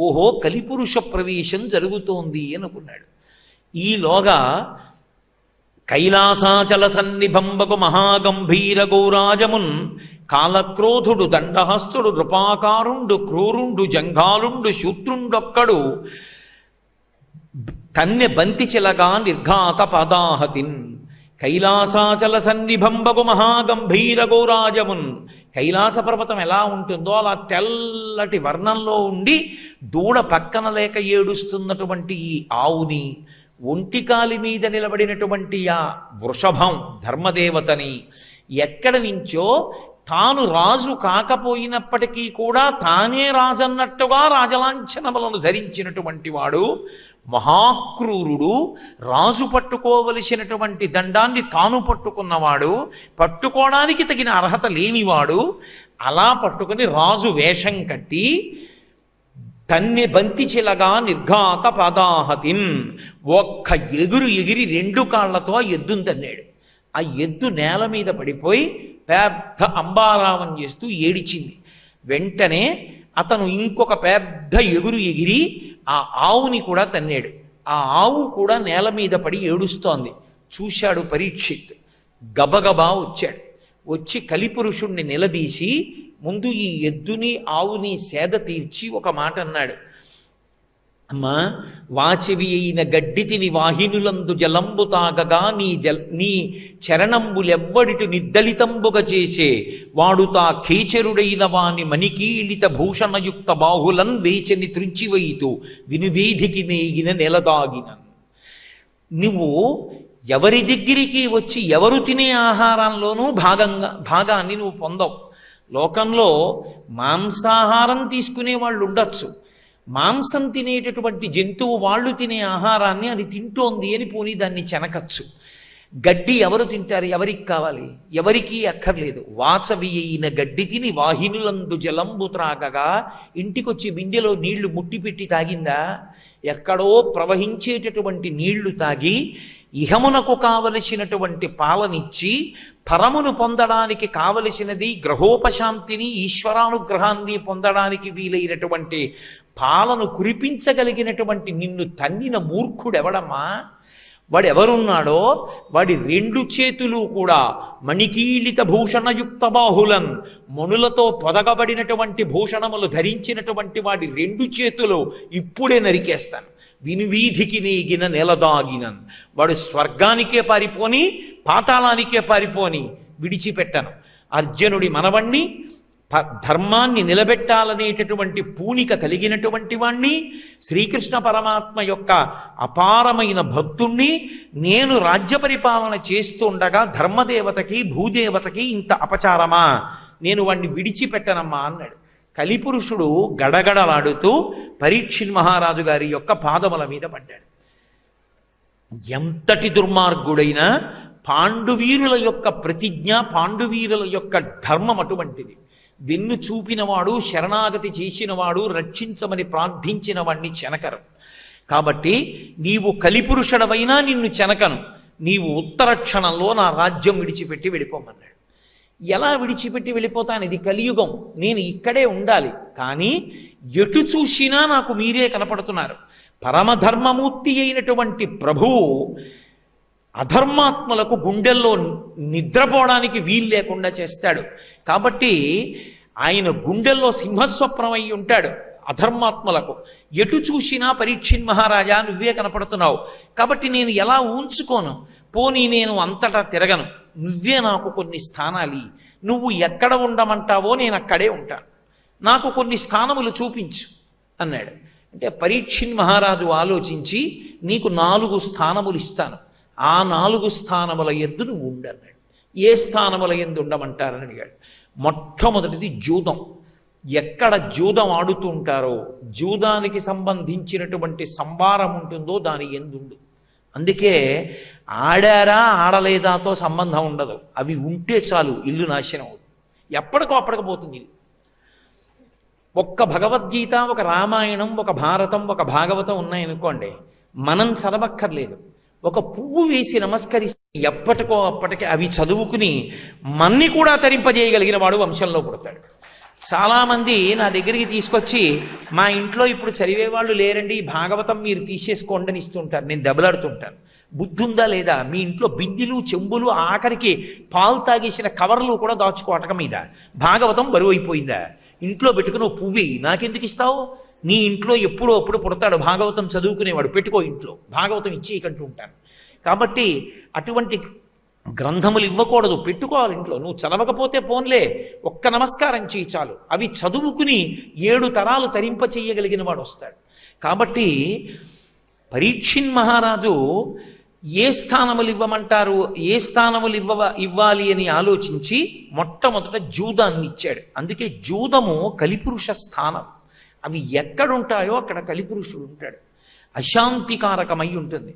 ఓహో, కలిపురుష ప్రవేశం జరుగుతోంది అనుకున్నాడు. ఈలోగా కైలాసాచల సన్నిభంబకు మహాగంభీర గౌరాజమున్ కాలక్రోధుడు దండహస్తుడు నృపాకారుండు క్రూరుండు జంఘాలుండు శూద్రుండొక్కడు తన్నె బంతి చిలగా నిర్ఘాత పదాహతిన్. కైలాసాచల సన్నిభంబకు మహాగంభీర గౌరాజమున్, కైలాస పర్వతం ఎలా ఉంటుందో అలా తెల్లటి వర్ణంలో ఉండి దూడ పక్కన లేక ఏడుస్తున్నటువంటి ఈ ఆవుని, ఒంటికాలి మీద నిలబడినటువంటి ఆ వృషభం ధర్మదేవతని, ఎక్కడి నుంచో తాను రాజు కాకపోయినప్పటికీ కూడా తానే రాజన్నట్టుగా రాజలాంఛనములను ధరించినటువంటి వాడు, మహాక్రూరుడు, రాజు పట్టుకోవలసినటువంటి దండాన్ని తాను పట్టుకున్నవాడు, పట్టుకోవడానికి తగిన అర్హత లేనివాడు, అలా పట్టుకుని రాజు వేషం కట్టి తన్ని బంతి చిలగా నిర్ఘాత పదాహతిన్, ఒక్క ఎగిరి రెండు కాళ్లతో ఆ ఎద్దును తన్నాడు. ఆ ఎద్దు నేల మీద పడిపోయి పెద్ద అంబారావం చేస్తూ ఏడిచింది. వెంటనే అతను ఇంకొక పెద్ద ఎగిరి ఆ ఆవుని కూడా తన్నాడు. ఆ ఆవు కూడా నేల మీద పడి ఏడుస్తోంది. చూశాడు పరీక్షిత్. గబగబా వచ్చాడు. వచ్చి కలిపురుషుణ్ణి నిలదీసి ముందు ఈ ఎద్దుని ఆవుని సేద తీర్చి ఒక మాట అన్నాడు. అమ్మా, వాచివి అయిన గడ్డితిని వాహినులందు జలంబు తాగగా నీ చరణంబులెవ్వడిటు నిర్దలితంబుగా చేసే వాడు తా ఖేచరుడైన వాని మణికీళిత భూషణయుక్త బాహులన్ వేచని త్రుంచివైతు వినువేధికి నేగిన నెలదాగిన. నువ్వు ఎవరి దగ్గరికి వచ్చి ఎవరు తినే ఆహారంలోనూ భాగాన్ని నువ్వు పొందవు. లోకంలో మాంసాహారం తీసుకునే వాళ్ళు ఉండొచ్చు. మాంసం తినేటటువంటి జంతువు వాళ్ళు తినే ఆహారాన్ని అది తింటోంది అని పోనీ దాన్ని చెనకచ్చు. గడ్డి ఎవరు తింటారు? ఎవరికి కావాలి? ఎవరికీ అక్కర్లేదు. వాచవి అయిన గడ్డి తిని వాహినులందు జలంబు త్రాగగా ఇంటికొచ్చి బిందెలో నీళ్లు ముట్టిపెట్టి తాగిందా? ఎక్కడో ప్రవహించేటటువంటి నీళ్లు తాగి ఇహమునకు కావలసినటువంటి పాలనిచ్చి పరమును పొందడానికి కావలసినది గ్రహోపశాంతిని ఈశ్వరానుగ్రహాన్ని పొందడానికి వీలైనటువంటి పాలను కురిపించగలిగినటువంటి నిన్ను తన్నిన మూర్ఖుడెవడమ్మా? వాడెవరున్నాడో వాడి రెండు చేతులు కూడా మణికీళిత భూషణయుక్త బాహులన్, మణులతో పొదగబడినటువంటి భూషణములు ధరించినటువంటి వాడి రెండు చేతులు ఇప్పుడే నరికేస్తాను. వినువీధికి నేగిన నెలదాగినన్, వాడు స్వర్గానికే పారిపోని పాతాళానికే పారిపోని విడిచిపెట్టను. అర్జునుడి మనవణ్ణి, ధర్మాన్ని నిలబెట్టాలనేటటువంటి పూనిక కలిగినటువంటి వాణ్ణి, శ్రీకృష్ణ పరమాత్మ యొక్క అపారమైన భక్తుణ్ణి, నేను రాజ్య పరిపాలన చేస్తుండగా ధర్మదేవతకి భూదేవతకి ఇంత అపచారమా? నేను వాణ్ణి విడిచిపెట్టనమ్మా అన్నాడు. కలిపురుషుడు గడగడలాడుతూ పరీక్షిత్ మహారాజు గారి యొక్క పాదముల మీద పడ్డాడు. ఎంతటి దుర్మార్గుడైనా పాండువీరుల యొక్క ప్రతిజ్ఞ, పాండువీరుల యొక్క ధర్మం అటువంటిది. వెన్ను చూపినవాడు, శరణాగతి చేసినవాడు, రక్షించమని ప్రార్థించిన వాణ్ణి చెనకరు. కాబట్టి నీవు కలిపురుషుడవైనా నిన్ను చెనకను, నీవు ఉత్తర క్షణంలో నా రాజ్యం విడిచిపెట్టి వెళ్ళిపోమన్నాడు. ఎలా విడిచిపెట్టి వెళ్ళిపోతాను? ఇది కలియుగం, నేను ఇక్కడే ఉండాలి. కానీ ఎటు చూసినా నాకు మీరే కనపడుతున్నారు. పరమధర్మమూర్తి అయినటువంటి ప్రభువు అధర్మాత్మలకు గుండెల్లో నిద్రపోవడానికి వీలు లేకుండా చేస్తాడు. కాబట్టి ఆయన గుండెల్లో సింహస్వప్నం అయి ఉంటాడు అధర్మాత్మలకు. ఎటు చూసినా పరీక్షిత్ మహారాజా నువ్వే కనపడుతున్నావు. కాబట్టి నేను ఎలా ఉంచుకోను? పోనీ నేను అంతటా తిరగను, నువ్వే నాకు కొన్ని స్థానాలు, నువ్వు ఎక్కడ ఉండమంటావో నేను అక్కడే ఉంటాను, నాకు కొన్ని స్థానములు చూపించు అన్నాడు. అంటే పరీక్షిత్ మహారాజు ఆలోచించి, నీకు 4 స్థానములు ఇస్తాను, ఆ 4 స్థానముల యందు నువ్వు ఉండన్నాడు. ఏ స్థానముల యందు ఉండమంటారని అడిగాడు. మొట్టమొదటిది జూదం. ఎక్కడ జూదం ఆడుతూ ఉంటారో, జూదానికి సంబంధించినటువంటి సంభారం ఉంటుందో దాని ఎందుండు. అందుకే ఆడారా ఆడలేదాతో సంబంధం ఉండదు, అవి ఉంటే చాలు ఇల్లు నాశనం అవుతుంది, ఎప్పటికో అప్పటికపోతుంది ఇది. ఒక్క భగవద్గీత, ఒక రామాయణం, ఒక భారతం, ఒక భాగవతం ఉన్నాయనుకోండి, మనం చదవక్కర్లేదు, ఒక పువ్వు వేసి నమస్కరిస్తే ఎప్పటికో అప్పటికి అవి చదువుకుని మన్ని కూడా తరింపజేయగలిగిన వాడు వంశంలో పుడతాడు. చాలామంది నా దగ్గరికి తీసుకొచ్చి, మా ఇంట్లో ఇప్పుడు చదివేవాళ్ళు లేరండి, ఈ భాగవతం మీరు తీసేసుకోండి అని ఇస్తుంటారు. నేను దెబ్బలాడుతుంటాను, బుద్ధి ఉందా లేదా? మీ ఇంట్లో బిందెలు, చెంబులు, ఆఖరికి పాలు తాగేసిన కవర్లు కూడా దాచుకోవటం మీద భాగవతం బరువు అయిపోయిందా? ఇంట్లో పెట్టుకుని ఓ పువ్వి నాకెందుకు ఇస్తావు? నీ ఇంట్లో ఎప్పుడో అప్పుడు పుడతాడు భాగవతం చదువుకునేవాడు, పెట్టుకో ఇంట్లో, భాగవతం ఇచ్చేయకంటూ ఉంటాను. కాబట్టి అటువంటి గ్రంథములు ఇవ్వకూడదు, పెట్టుకోవాలి ఇంట్లో. నువ్వు చదవకపోతే పోన్లే, ఒక్క నమస్కారం చేయి చాలు, అవి చదువుకుని 7 తరాలు తరింప చెయ్యగలిగిన వాడు వస్తాడు. కాబట్టి పరీక్షిన్ మహారాజు ఏ స్థానములు ఇవ్వమంటారు, ఏ స్థానములు ఇవ్వాలి అని ఆలోచించి మొట్టమొదట జూదాన్ని ఇచ్చాడు. అందుకే జూదము కలిపురుష స్థానం. అవి ఎక్కడుంటాయో అక్కడ కలిపురుషుడు ఉంటాడు, అశాంతికారకమై ఉంటుంది.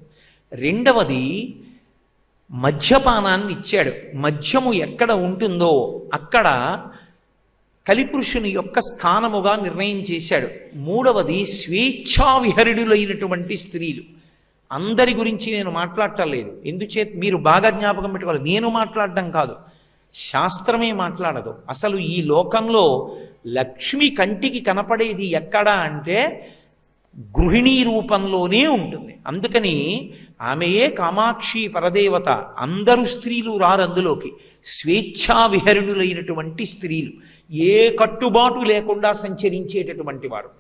రెండవది మద్యపానాన్ని ఇచ్చాడు. మద్యము ఎక్కడ ఉంటుందో అక్కడ కలిపురుషుని యొక్క స్థానముగా నిర్ణయం చేశాడు. మూడవది స్వేచ్ఛావిహరుడులైనటువంటి స్త్రీలు. అందరి గురించి నేను మాట్లాడటం లేదు, ఎందుచేత మీరు బాగా జ్ఞాపకం పెట్టుకోవాలి, నేను మాట్లాడడం కాదు, శాస్త్రమే మాట్లాడదు. అసలు ఈ లోకంలో లక్ష్మి కంటికి కనపడేది ఎక్కడా అంటే గృహిణీ రూపంలోనే ఉంటుంది. అందుకని ఆమెయే కామాక్షి పరదేవత. అందరూ స్త్రీలు రారు అందులోకి, స్వేచ్ఛా విహరుణులైనటువంటి స్త్రీలు, ఏ కట్టుబాటు లేకుండా సంచరించేటటువంటి వారు.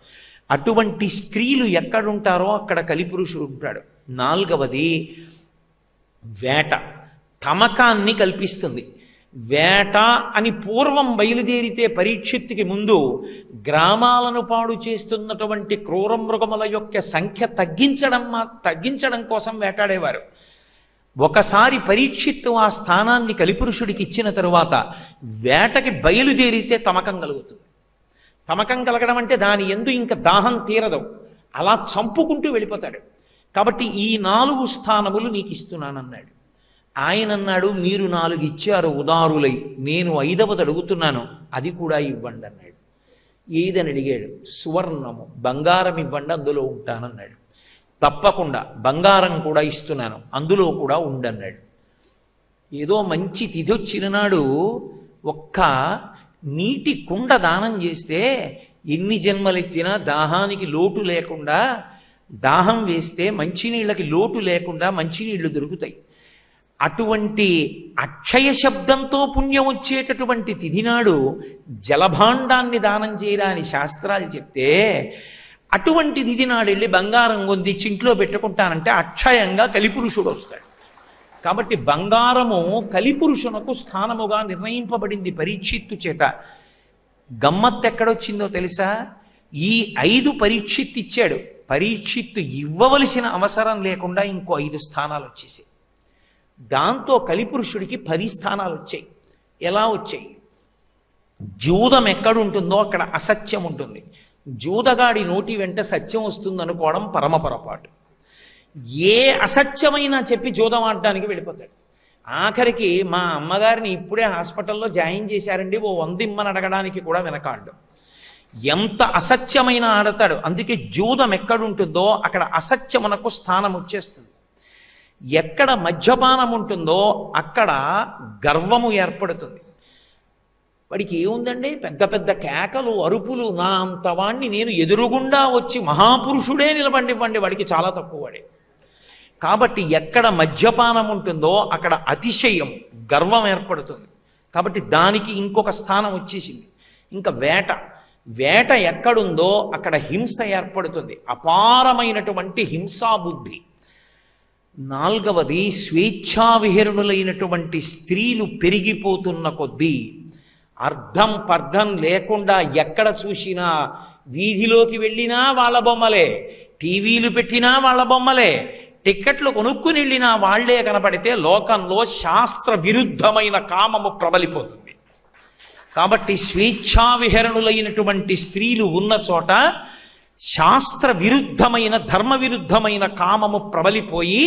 అటువంటి స్త్రీలు ఎక్కడుంటారో అక్కడ కలిపురుషుడు ఉంటాడు. నాలుగవది వేట, తమకాన్ని కల్పిస్తుంది. వేట అని పూర్వం బయలుదేరితే పరీక్షిత్తుకి ముందు గ్రామాలను పాడు చేస్తున్నటువంటి క్రూర మృగముల యొక్క సంఖ్య తగ్గించడం కోసం వేటాడేవారు. ఒకసారి పరీక్షిత్తు ఆ స్థానాన్ని కలిపురుషుడికి ఇచ్చిన తరువాత వేటకి బయలుదేరితే తమకం కలుగుతుంది. తమకం కలగడం అంటే దాని యందు ఇంకా దాహం తీరదు, అలా చంపుకుంటూ వెళ్ళిపోతాడు. కాబట్టి ఈ 4 స్థానములు నీకు ఇస్తున్నానన్నాడు. ఆయన అన్నాడు, మీరు 4 ఇచ్చారు ఉదారులై, నేను 5వది అడుగుతున్నాను, అది కూడా ఇవ్వండి అన్నాడు. ఏదని అడిగాడు? సువర్ణము, బంగారం ఇవ్వండి, అందులో ఉంటానన్నాడు. తప్పకుండా బంగారం కూడా ఇస్తున్నాను, అందులో కూడా ఉండన్నాడు. ఏదో మంచి తిథి వచ్చిన నాడు ఒక్క నీటి కుండ దానం చేస్తే ఎన్ని జన్మలెత్తినా దాహానికి లోటు లేకుండా, దాహం వేస్తే మంచినీళ్ళకి లోటు లేకుండా మంచినీళ్లు దొరుకుతాయి. అటువంటి అక్షయ శబ్దంతో పుణ్యం వచ్చేటటువంటి తిథినాడు జలభాండాన్ని దానం చేయరా అని శాస్త్రాలు చెప్తే, అటువంటి తిథినాడు వెళ్ళి బంగారం కొంది చింట్లో పెట్టుకుంటానంటే అక్షయంగా కలిపురుషుడు వస్తాడు. కాబట్టి బంగారము కలిపురుషునకు స్థానముగా నిర్ణయింపబడింది పరీక్షిత్తు చేత. గమ్మత్తు ఎక్కడొచ్చిందో తెలుసా? ఈ 5 పరీక్షిత్తు ఇచ్చాడు, పరీక్షిత్తు ఇవ్వవలసిన అవసరం లేకుండా ఇంకో 5 స్థానాలు వచ్చేసాయి. దాంతో కలిపురుషుడికి 10 స్థానాలు వచ్చాయి. ఎలా వచ్చాయి? జూదం ఎక్కడుంటుందో అక్కడ అసత్యం ఉంటుంది. జూదగాడి నోటి వెంట సత్యం వస్తుంది అనుకోవడం పరమ పొరపాటు. ఏ అసత్యమైనా చెప్పి జూదం ఆడడానికి వెళ్ళిపోతాడు. ఆఖరికి మా అమ్మగారిని ఇప్పుడే హాస్పిటల్లో జాయిన్ చేశారండి, ఓ 100 ఇమ్మని అడగడానికి కూడా వెనకాడు. ఎంత అసత్యమైన ఆడతాడు. అందుకే జూదం ఎక్కడుంటుందో అక్కడ అసత్యమునకు స్థానం వచ్చేస్తుంది. ఎక్కడ మద్యపానం ఉంటుందో అక్కడ గర్వము ఏర్పడుతుంది. వాడికి ఏముందండి, పెద్ద పెద్ద కేకలు, అరుపులు, నా అంతవాణ్ణి నేను ఎదురుగుండా వచ్చి మహాపురుషుడే నిలబడివ్వండి, వాడికి చాలా తక్కువ వాడే. కాబట్టి ఎక్కడ మద్యపానం ఉంటుందో అక్కడ అతిశయం, గర్వం ఏర్పడుతుంది. కాబట్టి దానికి ఇంకొక స్థానం వచ్చేసింది. ఇంకా వేట ఎక్కడుందో అక్కడ హింస ఏర్పడుతుంది, అపారమైనటువంటి హింసాబుద్ధి. నాలుగవది స్వేచ్ఛావిహరణులైనటువంటి స్త్రీలు పెరిగిపోతున్న కొద్దీ అర్థం పర్థం లేకుండా ఎక్కడ చూసినా, వీధిలోకి వెళ్ళినా వాళ్ళ బొమ్మలే, టీవీలు పెట్టినా వాళ్ళ బొమ్మలే, టిక్కెట్లు కొనుక్కుని వెళ్ళినా వాళ్లే కనపడితే లోకంలో శాస్త్ర విరుద్ధమైన కామము ప్రబలిపోతుంది. కాబట్టి స్వేచ్ఛా విహరణులైనటువంటి స్త్రీలు ఉన్న చోట శాస్త్ర విరుద్ధమైన ధర్మ విరుద్ధమైన కామము ప్రబలిపోయి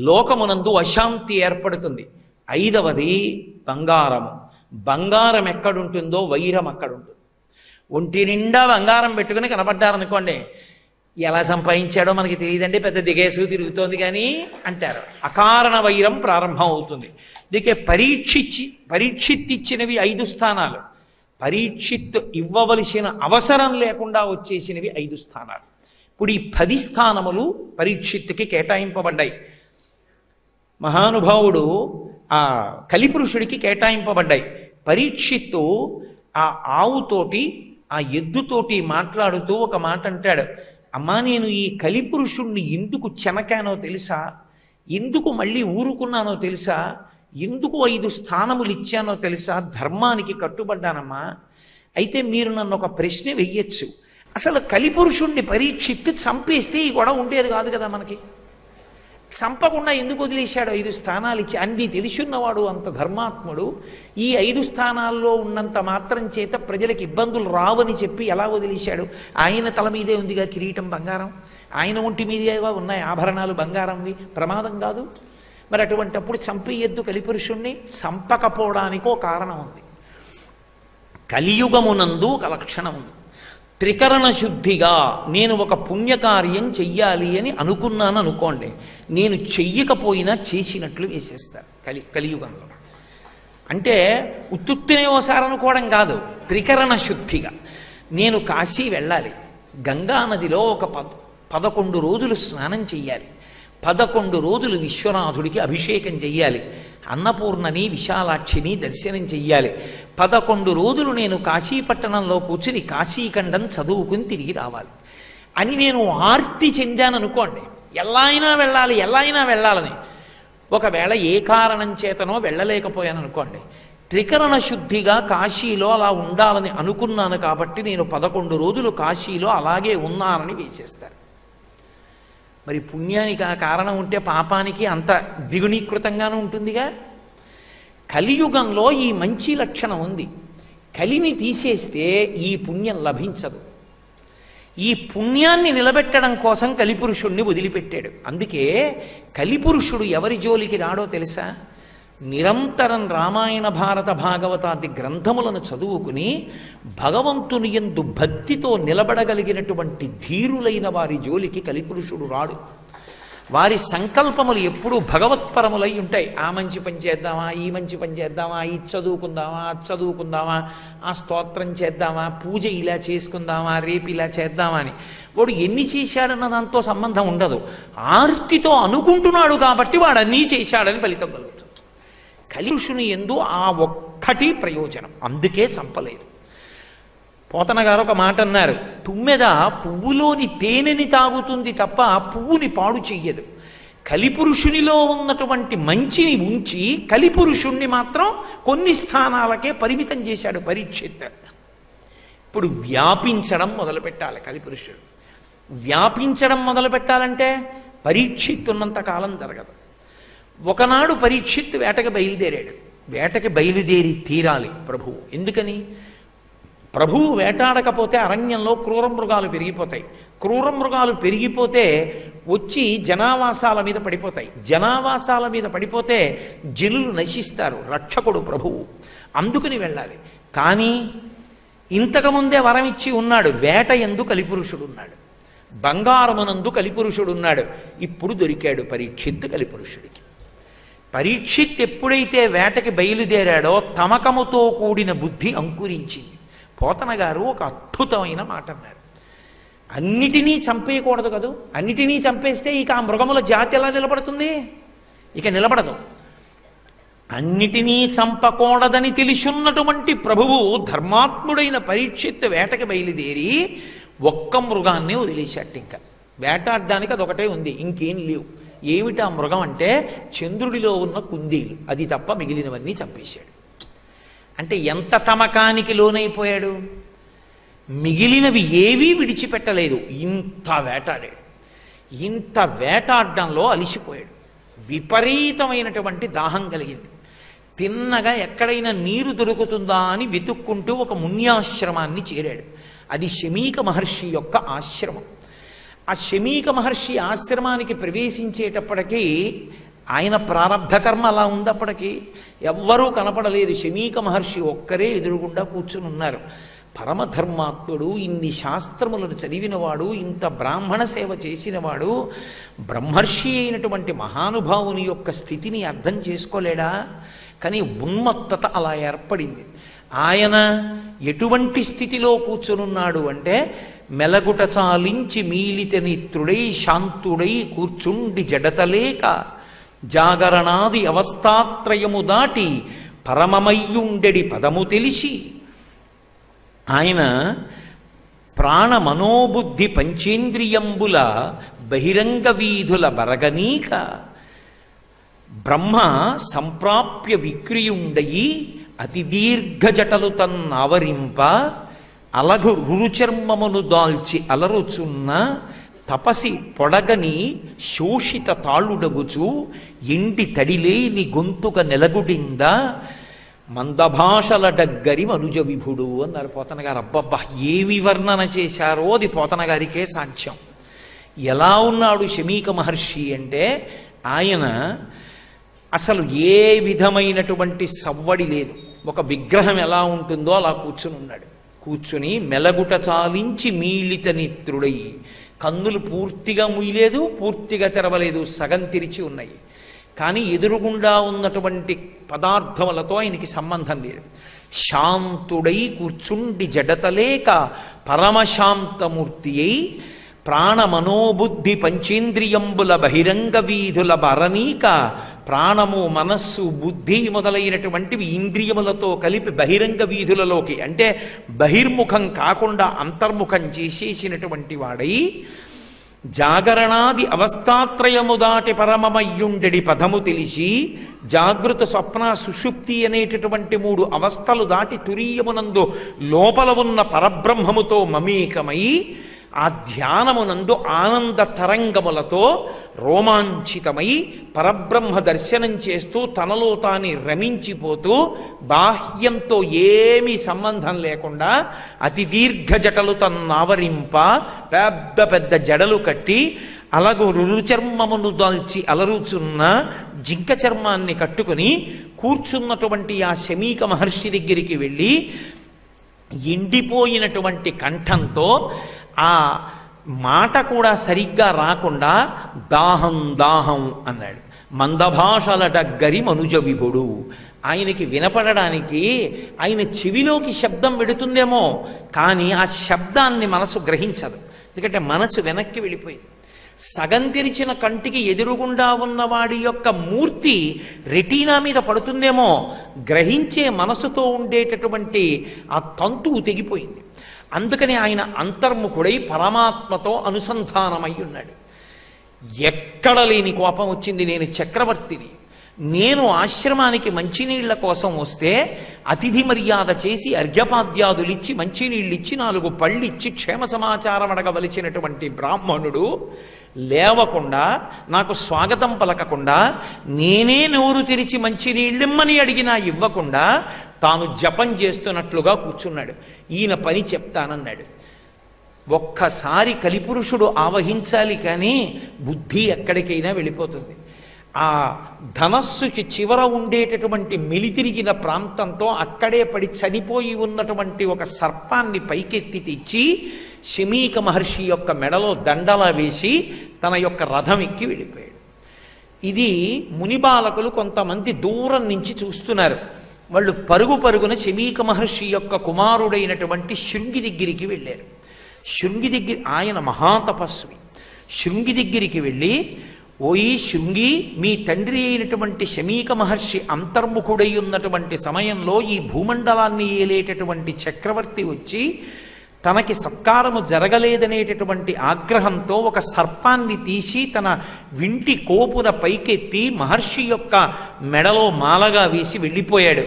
లోకమునందు అశాంతి ఏర్పడుతుంది. 5వది బంగారము. బంగారం ఎక్కడుంటుందో వైరం అక్కడుంటుంది. ఒంటి నిండా బంగారం పెట్టుకుని కనపడ్డారనుకోండి, ఎలా సంపాదించాడో మనకి తెలియదండి, పెద్ద దిగేసు తిరుగుతోంది కానీ అంటారు. అకారణ వైరం ప్రారంభం అవుతుంది. దీకే పరీక్షిత్తిచ్చినవి 5 స్థానాలు, పరీక్షిత్ ఇవ్వవలసిన అవసరం లేకుండా వచ్చేసినవి 5 స్థానాలు. ఇప్పుడు ఈ 10 స్థానములు పరీక్షిత్తుకి కేటాయింపబడ్డాయి. మహానుభావుడు ఆ కలిపురుషుడికి కేటాయింపబడ్డాయి. పరీక్షిత్తు ఆ ఆవుతోటి ఆ ఎద్దుతోటి మాట్లాడుతూ ఒక మాట అంటాడు, అమ్మా నేను ఈ కలిపురుషుణ్ణి ఎందుకు చెనకానో తెలుసా, ఎందుకు మళ్ళీ ఊరుకున్నానో తెలుసా, ఎందుకు 5 స్థానములు ఇచ్చానో తెలుసా, ధర్మానికి కట్టుబడ్డానమ్మా. అయితే మీరు నన్ను ఒక ప్రశ్న వెయ్యొచ్చు, అసలు కలిపురుషుణ్ణి పరీక్షిత్తు చంపేస్తే ఈ గొడవ ఉండేది కాదు కదా మనకి. చంపకుండా ఎందుకు వదిలేశాడు 5 స్థానాలు ఇచ్చి? అన్ని తెలుసున్నవాడు, అంత ధర్మాత్ముడు, ఈ 5 స్థానాల్లో ఉన్నంత మాత్రం చేత ప్రజలకు ఇబ్బందులు రావని చెప్పి ఎలా వదిలేశాడు? ఆయన తల మీదే ఉందిగా కిరీటం బంగారం, ఆయన ఒంటి మీదేగా ఉన్నాయి ఆభరణాలు బంగారంవి, ప్రమాదం కాదు? మరి అటువంటప్పుడు చంపేయద్దు కలిపురుషుణ్ణి. చంపకపోవడానికో కారణం ఉంది. కలియుగమునందు ఒక లక్షణం ఉంది. త్రికరణ శుద్ధిగా నేను ఒక పుణ్యకార్యం చెయ్యాలి అని అనుకున్నాను అనుకోండి, నేను చెయ్యకపోయినా చేసినట్లు వేసేస్తారు కలియుగంలో. అంటే ఉత్తుత్తినే ఓసారి అనుకోవడం కాదు, త్రికరణ శుద్ధిగా. నేను కాశీ వెళ్ళాలి, గంగా నదిలో ఒక 11 రోజులు స్నానం చెయ్యాలి, 11 రోజులు విశ్వనాథుడికి అభిషేకం చెయ్యాలి, అన్నపూర్ణని విశాలాక్షిని దర్శనం చెయ్యాలి, 11 రోజులు నేను కాశీపట్టణంలో కూర్చుని కాశీఖండం చదువుకుని తిరిగి రావాలి అని నేను ఆర్తి చెందాను అనుకోండి, ఎలా అయినా వెళ్ళాలి ఎలా అయినా వెళ్ళాలని. ఒకవేళ ఏ కారణం చేతనో వెళ్ళలేకపోయాను అనుకోండి, త్రికరణ శుద్ధిగా కాశీలో అలా ఉండాలని అనుకున్నాను కాబట్టి నేను 11 రోజులు కాశీలో అలాగే ఉన్నానని వేసేస్తారు. మరి పుణ్యానికి ఆ కారణం ఉంటే పాపానికి అంత ద్విగుణీకృతంగానూ ఉంటుందిగా. కలియుగంలో ఈ మంచి లక్షణం ఉంది. కలిని తీసేస్తే ఈ పుణ్యం లభించదు. ఈ పుణ్యాన్ని నిలబెట్టడం కోసం కలిపురుషుణ్ణి వదిలిపెట్టాడు. అందుకే కలిపురుషుడు ఎవరి జోలికి రాడో తెలుసా? నిరంతరం రామాయణ భారత భాగవతాది గ్రంథములను చదువుకుని భగవంతుని యందు భక్తితో నిలబడగలిగినటువంటి ధీరులైన వారి జోలికి కలిపురుషుడు రాడు. వారి సంకల్పములు ఎప్పుడూ భగవత్పరములై ఉంటాయి. ఆ మంచి పని చేద్దామా, ఈ మంచి పని చేద్దామా, ఇది చదువుకుందామా, అది చదువుకుందామా, ఆ స్తోత్రం చేద్దామా, పూజ ఇలా చేసుకుందామా, రేపు ఇలా చేద్దామా అని. వాడు ఎన్ని చేశాడన్న దాంతో సంబంధం ఉండదు. ఆర్తితో అనుకుంటున్నాడు కాబట్టి వాడు అన్నీ చేశాడని ఫలితం కలుగుతుంది. కలిపురుషుని యందు ఆ ఒక్కటి ప్రయోజనం, అందుకే చంపలేదు. పోతన గారు ఒక మాట అన్నారు, తుమ్మెద పువ్వులోని తేనెని తాగుతుంది తప్ప పువ్వుని పాడు చెయ్యదు. కలిపురుషునిలో ఉన్నటువంటి మంచిని ఉంచి కలిపురుషుణ్ణి మాత్రం కొన్ని స్థానాలకే పరిమితం చేశాడు పరీక్షిత్. ఇప్పుడు వ్యాపించడం మొదలుపెట్టాలి కలిపురుషుడు. వ్యాపించడం మొదలు పెట్టాలంటే పరీక్షిత్ ఉన్నంత కాలం జరగదు. ఒకనాడు పరీక్షిత్ వేటకి బయలుదేరాడు. వేటకి బయలుదేరి తీరాలి ప్రభువు. ఎందుకని? ప్రభువు వేటాడకపోతే అరణ్యంలో క్రూర మృగాలు పెరిగిపోతాయి. క్రూర మృగాలు పెరిగిపోతే వచ్చి జనావాసాల మీద పడిపోతాయి. జనావాసాల మీద పడిపోతే జనులు నశిస్తారు. రక్షకుడు ప్రభువు, అందుకుని వెళ్ళాలి. కానీ ఇంతకుముందే వరం ఇచ్చి ఉన్నాడు, వేట యందు కలిపురుషుడు ఉన్నాడు, బంగారమునందు కలిపురుషుడు ఉన్నాడు. ఇప్పుడు దొరికాడు పరీక్షిత్ కలిపురుషుడికి. పరీక్షిత్ ఎప్పుడైతే వేటకి బయలుదేరాడో తమకముతో కూడిన బుద్ధి అంకురించింది. పోతన గారు ఒక అద్భుతమైన మాట అన్నారు, అన్నిటినీ చంపేయకూడదు కదూ, అన్నిటినీ చంపేస్తే ఇక ఆ మృగముల జాతి ఎలా నిలబడుతుంది? ఇక నిలబడదు. అన్నిటినీ చంపకూడదని తెలిసున్నటువంటి ప్రభువు ధర్మాత్ముడైన పరీక్షిత్ వేటకి బయలుదేరి ఒక్క మృగాన్ని వదిలేశాడు. ఇంకా వేటాడడానికి అదొకటే ఉంది, ఇంకేం లేవు. ఏమిటా మృగం అంటే చంద్రుడిలో ఉన్న కుందేలు, అది తప్ప మిగిలినవన్నీ చంపేశాడు. అంటే ఎంత తమకానికి లోనైపోయాడు! మిగిలినవి ఏవీ విడిచిపెట్టలేదు. ఇంత వేటాడాడు. ఇంత వేటాడడంలో అలిసిపోయాడు. విపరీతమైనటువంటి దాహం కలిగింది. తిన్నగా ఎక్కడైనా నీరు దొరుకుతుందా అని వెతుక్కుంటూ ఒక మున్యాశ్రమాన్ని చేరాడు. అది శమీక మహర్షి యొక్క ఆశ్రమం. ఆ శమీక మహర్షి ఆశ్రమానికి ప్రవేశించేటప్పటికీ ఆయన ప్రారబ్ధ కర్మ అలా ఉందప్పటికీ ఎవ్వరూ కనపడలేదు. శమీక మహర్షి ఒక్కరే ఎదురుగుండా కూర్చుని ఉన్నారు. పరమధర్మాత్ముడు, ఇన్ని శాస్త్రములను చదివినవాడు, ఇంత బ్రాహ్మణ సేవ చేసినవాడు, బ్రహ్మర్షి అయినటువంటి మహానుభావుని యొక్క స్థితిని అర్థం చేసుకోలేడా? కానీ ఉన్మత్తత అలా ఏర్పడింది. ఆయన ఎటువంటి స్థితిలో కూర్చునున్నాడు అంటే, మెలగుట చాలించి మీలిత నిత్రుడై శాంతుడై కూర్చుండి జడతలేక జాగరణాది అవస్థాత్రయము దాటి పరమమయ్యుండెడి పదము తెలిసి, ఆయన ప్రాణ మనోబుద్ధి పంచేంద్రియంబుల బహిరంగ వీధుల బరగనీక బ్రహ్మ సంప్రాప్య విక్రియుండయి అతి దీర్ఘ జటలు తన్నావరింప అలగు రురుచర్మమును దాల్చి అలరుచున్న తపసి పొడగని శోషిత తాళుడగుచు ఎండి తడిలేని గొంతుక నెలగుడింద మందభాషల డగ్గరి మనుజ విభుడు అన్నారు పోతన గారు. అబ్బబ్బా, ఏమి వర్ణన చేశారో అది పోతన గారికే సాధ్యం. ఎలా ఉన్నాడు శమీక మహర్షి అంటే, ఆయన అసలు ఏ విధమైనటువంటి సవ్వడి లేదు. ఒక విగ్రహం ఎలా ఉంటుందో అలా కూర్చుని ఉన్నాడు. కూర్చుని మెలగుట చాలించి మీలిత నిత్రుడై, కన్నులు పూర్తిగా ముయ్యలేదు, పూర్తిగా తెరవలేదు, సగం తెరిచి ఉన్నాయి. కానీ ఎదురుగుండా ఉన్నటువంటి పదార్థములతో ఆయనకి సంబంధం లేదు. శాంతుడై కూర్చుండి జడతలేక పరమశాంతమూర్తి అయి ప్రాణ మనోబుద్ధి పంచేంద్రియంబుల బహిరంగ వీధుల బరనీక, ప్రాణము మనస్సు బుద్ధి మొదలైనటువంటివి ఇంద్రియములతో కలిపి బహిరంగ వీధులలోకి, అంటే బహిర్ముఖం కాకుండా అంతర్ముఖం చేసేసినటువంటి వాడై జాగరణాది అవస్థాత్రయము దాటి పరమమయ్యుండెడి పదము తెలిసి, జాగృత స్వప్న సుషుప్తి అనేటటువంటి 3 అవస్థలు దాటి తురీయమునందు లోపల ఉన్న పరబ్రహ్మముతో మమేకమై ఆ ధ్యానమునందు ఆనంద తరంగములతో రోమాంచితమై పరబ్రహ్మ దర్శనం చేస్తూ తనలో తాని రమించిపోతూ బాహ్యంతో ఏమీ సంబంధం లేకుండా అతి దీర్ఘ జటలు తన్నావరింప, పెద్ద పెద్ద జడలు కట్టి అలాగూ రురుచర్మమును దాల్చి అలరుచున్న జింక చర్మాన్ని కట్టుకుని కూర్చున్నటువంటి ఆ శమీక మహర్షి దగ్గరికి వెళ్ళి ఎండిపోయినటువంటి కంఠంతో, ఆ మాట కూడా సరిగ్గా రాకుండా దాహం దాహం అన్నాడు. మందభాషల డగ్గరి మనుజ విభుడు. ఆయనకి వినపడడానికి ఆయన చెవిలోకి శబ్దం పెడుతుందేమో, కానీ ఆ శబ్దాన్ని మనసు గ్రహించదు. ఎందుకంటే మనసు వెనక్కి వెళ్ళిపోయింది. సగం తెరిచిన కంటికి ఎదురుగుండా ఉన్నవాడి యొక్క మూర్తి రెటీనా మీద పడుతుందేమో, గ్రహించే మనసుతో ఉండేటటువంటి ఆ తంతువు తెగిపోయింది. అందుకని ఆయన అంతర్ముఖుడై పరమాత్మతో అనుసంధానమై ఉన్నాడు. ఎక్కడ లేని కోపం వచ్చింది. నేను చక్రవర్తిని, నేను ఆశ్రమానికి మంచినీళ్ల కోసం వస్తే అతిథి మర్యాద చేసి అర్ఘ్యపాద్యాదులిచ్చి మంచినీళ్ళిచ్చి 4 పళ్ళిచ్చి క్షేమ సమాచారం అడగవలసినటువంటి బ్రాహ్మణుడు లేవకుండా, నాకు స్వాగతం పలకకుండా, నేనే నోరు తెరిచి మంచినీళ్ళిమ్మని అడిగినా ఇవ్వకుండా తాను జపం చేస్తున్నట్లుగా కూర్చున్నాడు. ఈయన పని చెప్తానన్నాడు. ఒక్కసారి కలిపురుషుడు ఆవహించాలి, కానీ బుద్ధి ఎక్కడికైనా వెళ్ళిపోతుంది. ఆ ధనస్సుకి చివర ఉండేటటువంటి మెలితిరిగిన ప్రాంతంతో అక్కడే పడి చనిపోయి ఉన్నటువంటి ఒక సర్పాన్ని పైకెత్తి తెచ్చి శమీక మహర్షి యొక్క మెడలో దండలా వేసి తన యొక్క రథం ఎక్కి వెళ్ళిపోయాడు. ఇది మునిబాలకులు కొంతమంది దూరం నుంచి చూస్తున్నారు. వాళ్ళు పరుగు పరుగున శమీక మహర్షి యొక్క కుమారుడైనటువంటి శృంగి దగ్గరికి వెళ్ళారు. శృంగి దగ్గర, ఆయన మహాతపస్వి. శృంగి దగ్గరికి వెళ్ళి, ఓయి శృంగి, మీ తండ్రి అయినటువంటి శమీక మహర్షి అంతర్ముఖుడై ఉన్నటువంటి సమయంలో ఈ భూమండలాన్ని ఏలేటటువంటి చక్రవర్తి వచ్చి తనకి సత్కారము జరగలేదనేటటువంటి ఆగ్రహంతో ఒక సర్పాన్ని తీసి తన వింటి కోపున పైకెత్తి మహర్షి యొక్క మెడలో మాలగా వేసి వెళ్ళిపోయాడు.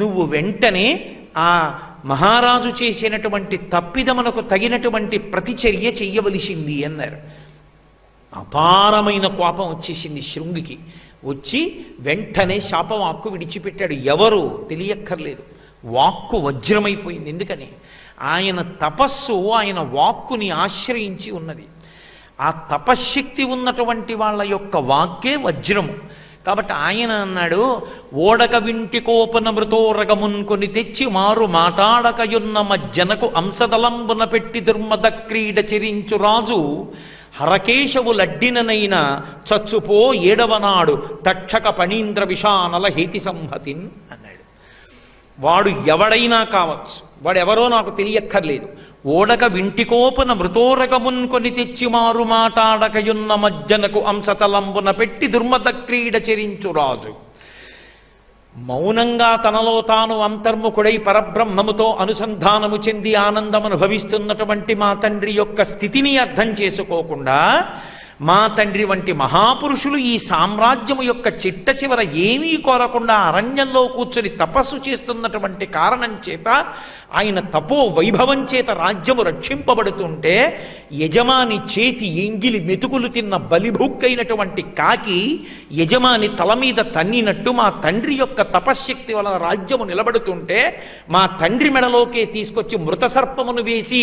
నువ్వు వెంటనే ఆ మహారాజు చేసినటువంటి తప్పిదమునకు తగినటువంటి ప్రతిచర్య చెయ్యవలసింది అన్నారు. అపారమైన కోపం వచ్చేసింది శృంగికి. వచ్చి వెంటనే శాపవాక్కు విడిచిపెట్టాడు. ఎవరు తెలియక్కర్లేదు. వాక్కు వజ్రమైపోయింది. ఎందుకని? ఆయన తపస్సు ఆయన వాక్కుని ఆశ్రయించి ఉన్నది. ఆ తపశ్శక్తి ఉన్నటువంటి వాళ్ళ యొక్క వాక్కే వజ్రము. కాబట్టి ఆయన అన్నాడు, ఓడక వింటి కోపన మృతోరగమున్ కొని తెచ్చి మారు మాటాడకయున్న మజ్జనకు అంశదలంబున పెట్టి దుర్మద క్రీడ చెరించు రాజు హరకేశవు లడ్డిననైన చచ్చుపో ఏడవనాడు తక్షక పణీంద్ర విషానల హేతి సంహతిన్ అన్నాడు. వాడు ఎవడైనా కావచ్చు, వాడెవరో నాకు తెలియక్కర్లేదు. ఓడక వింటికోపున మృతోరగమున్ కొని తెచ్చి మారు మాటాడకయున్న మజ్జనకు అంశతలంబున పెట్టి దుర్మద క్రీడ చెరించు రాజు. మౌనంగా తనలో తాను అంతర్ముఖుడై పరబ్రహ్మముతో అనుసంధానము చెంది ఆనందమనుభవిస్తున్నటువంటి మా తండ్రి యొక్క స్థితిని అర్థం చేసుకోకుండా, మా తండ్రి వంటి మహాపురుషులు ఈ సామ్రాజ్యము యొక్క చిట్ట చివర ఏమీ కోరకుండా అరణ్యంలో కూర్చొని తపస్సు చేస్తున్నటువంటి కారణం చేత, ఆయన తపో వైభవం చేత రాజ్యము రక్షింపబడుతుంటే, యజమాని చేతి ఎంగిలి మెతుకులు తిన్న బలిభుక్కైనటువంటి కాకి యజమాని తల మీద తన్నినట్టు మా తండ్రి యొక్క తపశ్శక్తి వలన రాజ్యము నిలబడుతుంటే, మా తండ్రి మెడలోకే తీసుకొచ్చి మృత సర్పమును వేసి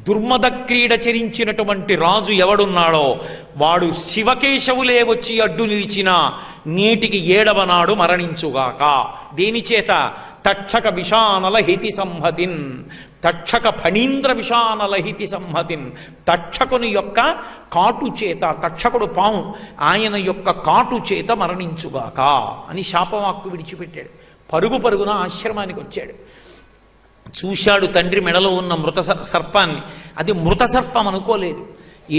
దుర్మద క్రీడ చెరించినటువంటి రాజు ఎవడున్నాడో వాడు శివకేశవులే వచ్చి అడ్డు నిలిచిన నేటికి 7వ నాడు మరణించుగాక. దేనిచేత? తక్షక విషానల హితి సంహతిన్, తక్షక ఫణీంద్ర విషానల హితి సంహతిన్. తక్షకుని యొక్క కాటు చేత, తక్షకుడు పాము, ఆయన యొక్క కాటు చేత మరణించుగాక అని శాపవాక్కు విడిచిపెట్టాడు. పరుగు పరుగున ఆశ్రమానికి వచ్చాడు. చూశాడు తండ్రి మెడలో ఉన్న మృత సర్పాన్ని. అది మృత సర్పం అనుకోలేదు.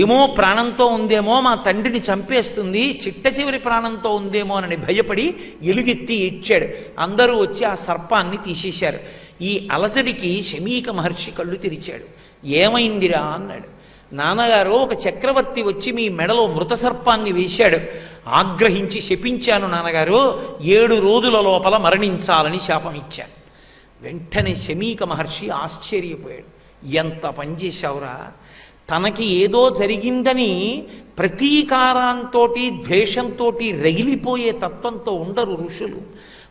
ఏమో ప్రాణంతో ఉందేమో, మా తండ్రిని చంపేస్తుంది, చిట్ట చివరి ప్రాణంతో ఉందేమో అని భయపడి ఎలుగెత్తి ఇచ్చాడు. అందరూ వచ్చి ఆ సర్పాన్ని తీసేశారు. ఈ అలజడికి శమీక మహర్షి కళ్ళు తెరిచాడు. ఏమైందిరా అన్నాడు. నాన్నగారు, ఒక చక్రవర్తి వచ్చి మీ మెడలో మృత సర్పాన్ని వేశాడు. ఆగ్రహించి శపించాను నాన్నగారు, 7 రోజుల లోపల మరణించాలని శాపం ఇచ్చాను. వెంటనే శమీక మహర్షి ఆశ్చర్యపోయాడు. ఎంత పనిచేశావురా! తనకి ఏదో జరిగిందని ప్రతీకారంతో ద్వేషంతో రగిలిపోయే తత్వంతో ఉండరు ఋషులు.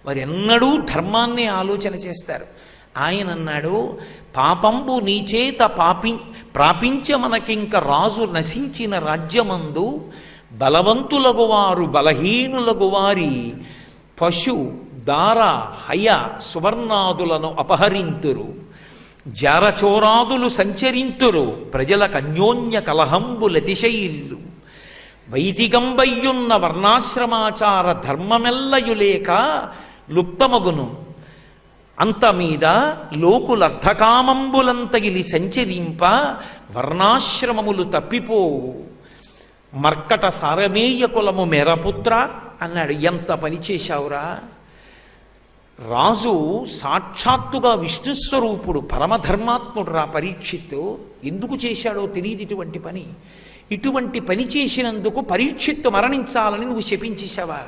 వారెన్నడూ ధర్మాన్ని ఆలోచన చేస్తారు. ఆయన అన్నాడు, పాపంబు నీచేత ప్రాపించ మనకింక రాజు నశించిన రాజ్యమందు బలవంతులగు వారు బలహీనులగు వారి పశు దార హయ సువర్ణాదులను అపహరింతురు, జారచోరాదులు సంచరింతురు, ప్రజలకు అన్యోన్య కలహంబులతిశయిల్లు, వైదికంబయ్యున్న వర్ణాశ్రమాచార ధర్మమెల్లయులేక లుప్తమగును, అంత మీద లోకులర్థకామంబులంతగిలి సంచరింప వర్ణాశ్రమములు తప్పిపోవు, మర్కట సారమేయ కులము మెరపుత్ర అన్నాడు. ఎంత పని చేశావురా! రాజు సాక్షాత్తుగా విష్ణుస్వరూపుడు, పరమధర్మాత్ముడు రా పరీక్షిత్తు. ఎందుకు చేశాడో తెలియదు ఇటువంటి పని. ఇటువంటి పని చేసినందుకు పరీక్షిత్తు మరణించాలని నువ్వు శపించేశావా?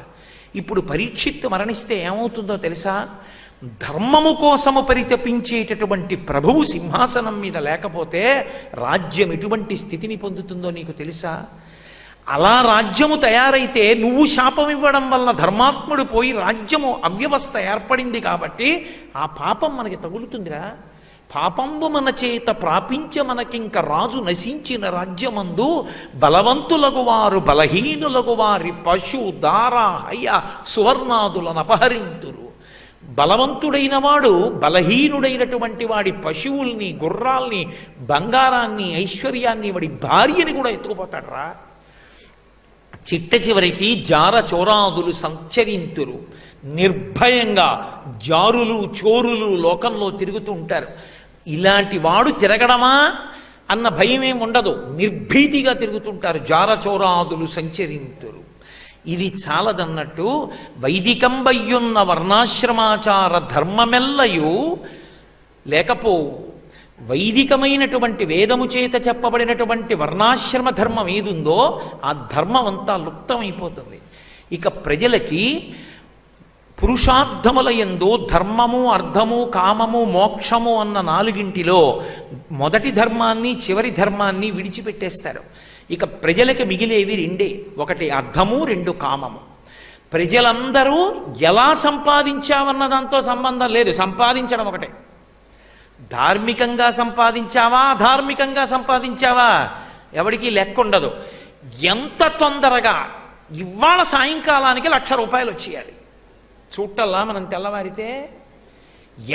ఇప్పుడు పరీక్షిత్తు మరణిస్తే ఏమవుతుందో తెలుసా? ధర్మము కోసము పరితపించేటటువంటి ప్రభువు సింహాసనం మీద లేకపోతే రాజ్యం ఎటువంటి స్థితిని పొందుతుందో నీకు తెలుసా? అలా రాజ్యము తయారైతే నువ్వు శాపం ఇవ్వడం వల్ల ధర్మాత్ముడు పోయి రాజ్యము అవ్యవస్థ ఏర్పడింది కాబట్టి ఆ పాపం మనకి తగులుతుందిరా. పాపంబు మన చేత ప్రాపించ మనకింక రాజు నశించిన రాజ్యమందు బలవంతులగు వారు బలహీనులగు వారి పశు దార హయ సువర్ణాదులను అపహరింతురు. బలవంతుడైన వాడు బలహీనుడైనటువంటి వాడి పశువుల్ని, గుర్రాల్ని, బంగారాన్ని, ఐశ్వర్యాన్ని, వాడి భార్యని కూడా ఎత్తుకుపోతాడు రా. చిట్ట చివరికి జార చోరాదులు సంచరింతురు. నిర్భయంగా జారులు చోరులు లోకంలో తిరుగుతూ ఉంటారు. ఇలాంటి వాడు తిరగడమా అన్న భయమేం ఉండదు, నిర్భీతిగా తిరుగుతుంటారు. జార చోరాదులు సంచరింతురు. ఇది చాలదన్నట్టు వైదికంబయ్యున్న వర్ణాశ్రమాచార ధర్మమెల్లయు లేకపోవు. వైదికమైనటువంటి వేదము చేత చెప్పబడినటువంటి వర్ణాశ్రమ ధర్మం ఏదుందో ఆ ధర్మం అంతా లుప్తమైపోతుంది. ఇక ప్రజలకి పురుషార్థముల యందు ధర్మము, అర్థము, కామము, మోక్షము అన్న 4గింటిలో మొదటి ధర్మాన్ని, చివరి ధర్మాన్ని విడిచిపెట్టేస్తారు. ఇక ప్రజలకి మిగిలేవి 2, ఒకటి అర్థము, 2 కామము. ప్రజలందరూ ఎలా సంపాదించావన్న దాంతో సంబంధం లేదు, సంపాదించడం ఒకటే. ధార్మికంగా సంపాదించావా అధార్మికంగా సంపాదించావా ఎవరికి లెక్క ఉండదు. ఎంత తొందరగా ఇవాళ సాయంకాలానికి 1,00,000 రూపాయలు వచ్చేయాలి. చూట్టల్లా మనం తెల్లవారితే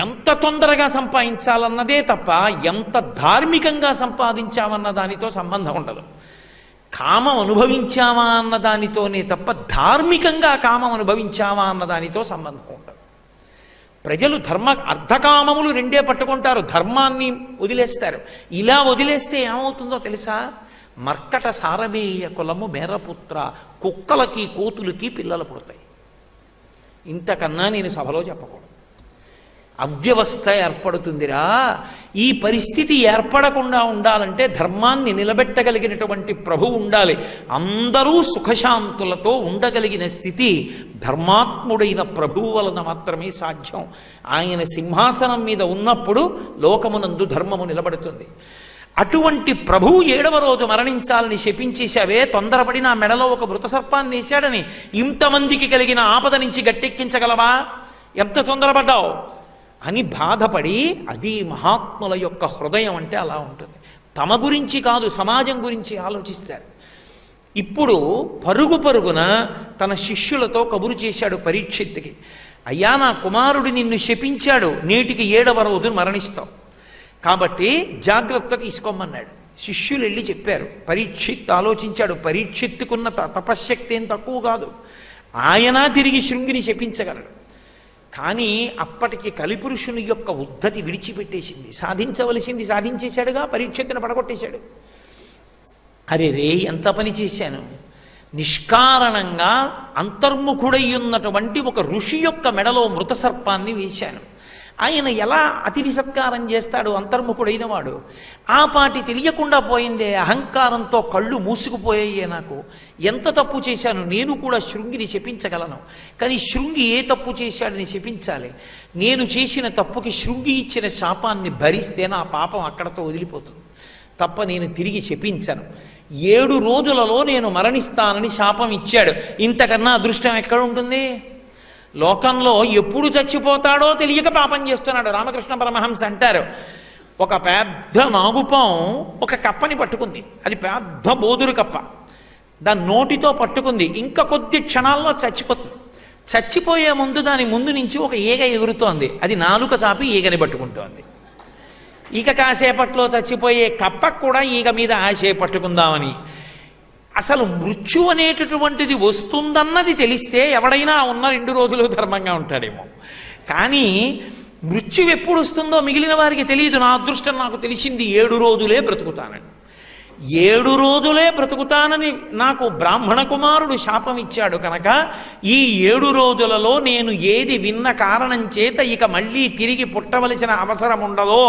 ఎంత తొందరగా సంపాదించాలన్నదే తప్ప ఎంత ధార్మికంగా సంపాదించామన్న దానితో సంబంధం ఉండదు. కామం అనుభవించావా అన్న దానితోనే తప్ప ధార్మికంగా కామం అనుభవించావా అన్న దానితో సంబంధం ఉండదు. ప్రజలు అర్ధకామములు రెండే పట్టుకుంటారు, ధర్మాన్ని వదిలేస్తారు. ఇలా వదిలేస్తే ఏమవుతుందో తెలుసా? మర్కట సారమేయ కులము మేరపుత్ర, కుక్కలకి కోతులకి పిల్లలు పుడతాయి. ఇంతకన్నా నేను సభలో చెప్పకూడదు. అవ్యవస్థ ఏర్పడుతుందిరా. ఈ పరిస్థితి ఏర్పడకుండా ఉండాలంటే ధర్మాన్ని నిలబెట్టగలిగినటువంటి ప్రభువు ఉండాలి. అందరూ సుఖశాంతులతో ఉండగలిగిన స్థితి ధర్మాత్ముడైన ప్రభువు వలన మాత్రమే సాధ్యం. ఆయన సింహాసనం మీద ఉన్నప్పుడు లోకమునందు ధర్మము నిలబడుతుంది. అటువంటి ప్రభువు 7వ రోజు మరణించాలని శపించేశావే, తొందరపడి నా మెడలో ఒక మృతసర్పాన్ని వేశాడని ఇంతమందికి కలిగిన ఆపద నుంచి గట్టెక్కించగలవా? ఎంత తొందరపడ్డావు అని బాధపడి, అది మహాత్ముల యొక్క హృదయం అంటే అలా ఉంటుంది. తమ గురించి కాదు, సమాజం గురించి ఆలోచిస్తారు. ఇప్పుడు పరుగు పరుగున తన శిష్యులతో కబురు చేశాడు పరీక్షిత్తుకి. అయ్యా, నా కుమారుడు నిన్ను శపించాడు, నేటికి 7వ రోజు మరణిస్తావు, కాబట్టి జాగ్రత్త తీసుకోమన్నాడు. శిష్యులు వెళ్ళి చెప్పారు. పరీక్షిత్ ఆలోచించాడు. పరీక్షిత్తుకున్న తపశ్శక్తి ఏం తక్కువ కాదు. ఆయన తిరిగి శృంగిని శపించగలడు. కానీ అప్పటికి కలిపురుషుని యొక్క ఉద్ధతి విడిచిపెట్టేసింది. సాధించవలసింది సాధించేశాడుగా, పరీక్షిత్తును పడగొట్టేశాడు. అరే రే, ఎంత పని చేశాను! నిష్కారణంగా అంతర్ముఖుడై ఉన్నటువంటి ఒక ఋషి యొక్క మెడలో మృత సర్పాన్ని వేశాను. ఆయన ఎలా అతిథి సత్కారం చేస్తాడు అంతర్ముఖుడైన వాడు? ఆ పాటి తెలియకుండా పోయిందే, అహంకారంతో కళ్ళు మూసుకుపోయాయే. నాకు ఎంత తప్పు చేశాను! నేను కూడా శృంగిని శపించగలను, కానీ శృంగి ఏ తప్పు చేశాడని శపించాలి? నేను చేసిన తప్పుకి శృంగి ఇచ్చిన శాపాన్ని భరిస్తే నా పాపం అక్కడతో వదిలిపోతుంది తప్ప నేను తిరిగి శపించను. 7 రోజులలో నేను మరణిస్తానని శాపం ఇచ్చాడు. ఇంతకన్నా అదృష్టం ఎక్కడ ఉంటుంది? లోకంలో ఎప్పుడు చచ్చిపోతాడో తెలియక పాపం చేస్తున్నాడు. రామకృష్ణ పరమహంస అంటారు, ఒక పెద్ద నాగుపాం ఒక కప్పని పట్టుకుంది. అది పెద్ద బోదురు కప్ప. దాని నోటితో పట్టుకుంది. ఇంకా కొద్ది క్షణాల్లో చచ్చిపోతుంది. చచ్చిపోయే ముందు దాని ముందు నుంచి ఒక ఈగ ఎగురుతోంది. అది నాలుక చాపి ఈగని పట్టుకుంటోంది. ఈగ కాసేపట్లో చచ్చిపోయే కప్పకు కూడా ఈగ మీద ఆశే పట్టుకుందామని. అసలు మృత్యు అనేటటువంటిది వస్తుందన్నది తెలిస్తే ఎవడైనా ఉన్న 2 రోజులు ధర్మంగా ఉంటాడేమో. కానీ మృత్యు ఎప్పుడు వస్తుందో మిగిలిన వారికి తెలియదు. నా అదృష్టం నాకు తెలిసింది 7 రోజులే బ్రతుకుతానని. 7 రోజులే బ్రతుకుతానని నాకు బ్రాహ్మణ కుమారుడు శాపం ఇచ్చాడు కనుక ఈ 7 రోజులలో నేను ఏది విన్న కారణం చేత ఇక మళ్ళీ తిరిగి పుట్టవలసిన అవసరం ఉండదో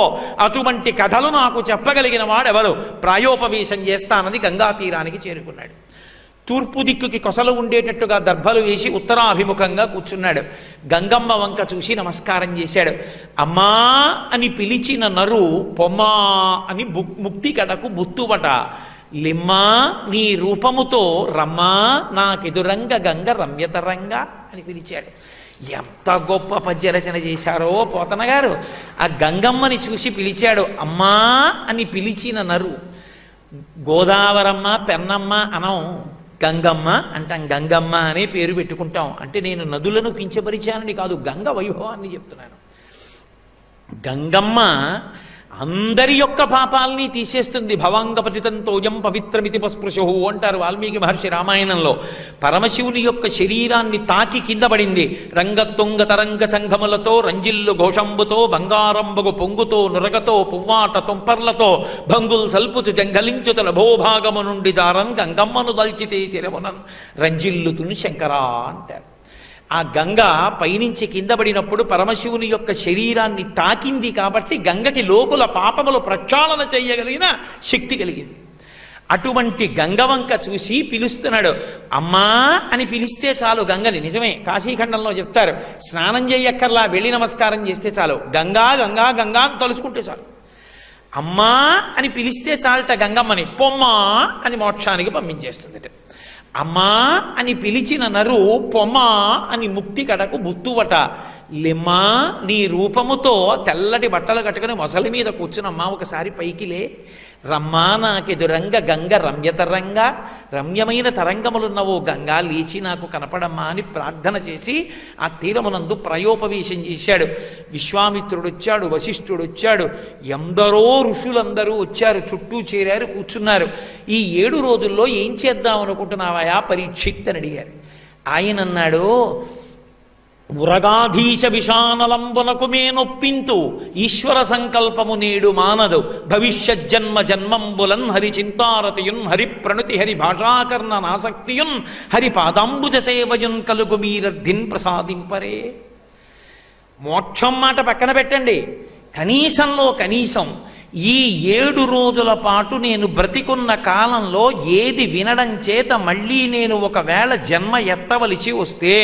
అటువంటి కథలు నాకు చెప్పగలిగిన వాడెవరు? ప్రాయోపవేశం చేస్తానని గంగా తీరానికి చేరుకున్నాడు. తూర్పు దిక్కుకి కొసలు ఉండేటట్టుగా దర్భలు వేసి ఉత్తరాభిముఖంగా కూర్చున్నాడు. గంగమ్మ వంక చూసి నమస్కారం చేశాడు. అమ్మా అని పిలిచిన నరు పొమ్మా అని ముక్తి కడకు బుత్తువట. లిమ్మా నీ రూపముతో రమ్మా నాకెదురంగ గంగ రమ్యతరంగా అని పిలిచాడు. ఎంత గొప్ప పద్యరచన చేశారో పోతన గారు. ఆ గంగమ్మని చూసి పిలిచాడు. అమ్మా అని పిలిచిన నరు. గోదావరమ్మ పెన్నమ్మ అనం, గంగమ్మ అంటాం. గంగమ్మ అనే పేరు పెట్టుకుంటాం. అంటే నేను నదులను కించపరిచానని కాదు, గంగ వైభవాన్ని చెప్తున్నాను. గంగమ్మ అందరి యొక్క పాపాలని తీసేస్తుంది. భవాంగపతితంతోయం పవిత్రమితి పస్పృశు అంటారు వాల్మీకి మహర్షి రామాయణంలో. పరమశివుని యొక్క శరీరాన్ని తాకి కింద పడింది. రంగతుంగ తరంగ సంఘములతో రంజిల్లు ఘోషంబుతో బంగారంబగు పొంగుతో నురగతో పువ్వాట తుంపర్లతో భంగుల్ సల్పుచు జంఘలించుత నభోభాగము నుండి దారన్ గంగమ్మను దల్చితే చిరమునన్ రంజిల్లుతుని శంకరా అంటారు. ఆ గంగ పైనుంచి కింద పడినప్పుడు పరమశివుని యొక్క శరీరాన్ని తాకింది కాబట్టి గంగకి లోకుల పాపములు ప్రక్షాళన చేయగలిగిన శక్తి కలిగింది. అటువంటి గంగవంక చూసి పిలుస్తున్నాడు. అమ్మా అని పిలిస్తే చాలు గంగని. నిజమే, కాశీఖండంలో చెప్తారు, స్నానం చేయక్కర్లా, వెళ్ళి నమస్కారం చేస్తే చాలు. గంగా గంగా గంగా అని తలుచుకుంటే చాలు. అమ్మా అని పిలిస్తే చాలట గంగమ్మని. పొమ్మా అని మోక్షానికి పంపించేస్తుందట. అమ్మా అని పిలిచిన నరు పొమ్మా అని ముక్తి కడకు బుత్తువట. లిమ్మా నీ రూపముతో తెల్లటి బట్టలు కట్టుకుని మొసలి మీద కూర్చునమ్మా ఒకసారి పైకిలే. రమ్మా నాకెదురంగ గంగ రమ్యతరంగా, రమ్యమైన తరంగములున్నవో గంగా లేచి నాకు కనపడమ్మా అని ప్రార్థన చేసి ఆ తీరమునందు ప్రయోపవేశం చేశాడు. విశ్వామిత్రుడు వచ్చాడు, వశిష్ఠుడు వచ్చాడు, ఎందరో ఋషులందరూ వచ్చారు, చుట్టూ చేరారు, కూర్చున్నారు. ఈ 7 రోజుల్లో ఏం చేద్దాం అనుకుంటున్నావయా పరీక్షిత్ అని అడిగారు. ఆయన అన్నాడు, ఉరగాధీశ విషానలంబునకు మే నొప్పింతు ఈశ్వర సంకల్పము నేడు మానదు. భవిష్యజ్జన్మ జన్మంబులన్ హరి చింతారతియున్ హరి ప్రణుతి హరి భాషాకర్ణ నాసక్తియున్ హరి పాదాంబుజ సేవయున్ కలుగు మీరర్థిన్ ప్రసాదింపరే. మోక్షం మాట పక్కన పెట్టండి, కనీసంలో కనీసం ఈ 7 రోజుల పాటు నేను బ్రతికున్న కాలంలో ఏది వినడం చేత మళ్ళీ నేను ఒకవేళ జన్మ ఎత్తవలసి వస్తే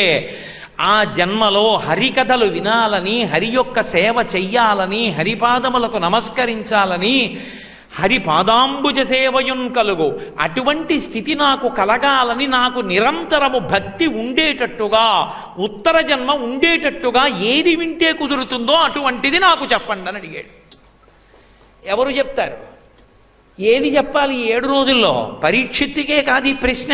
ఆ జన్మలో హరికథలు వినాలని, హరి యొక్క సేవ చెయ్యాలని, హరిపాదములకు నమస్కరించాలని, హరిపాదాంబుజ సేవయున్ కలుగు అటువంటి స్థితి నాకు కలగాలని, నాకు నిరంతరము భక్తి ఉండేటట్టుగా, ఉత్తర జన్మ ఉండేటట్టుగా ఏది వింటే కుదురుతుందో అటువంటిది నాకు చెప్పండి అని అడిగాడు. ఎవరు చెప్తారు? ఏది చెప్పాలి ఈ 7 రోజుల్లో? పరీక్షిత్తుకే కాదు ఈ ప్రశ్న,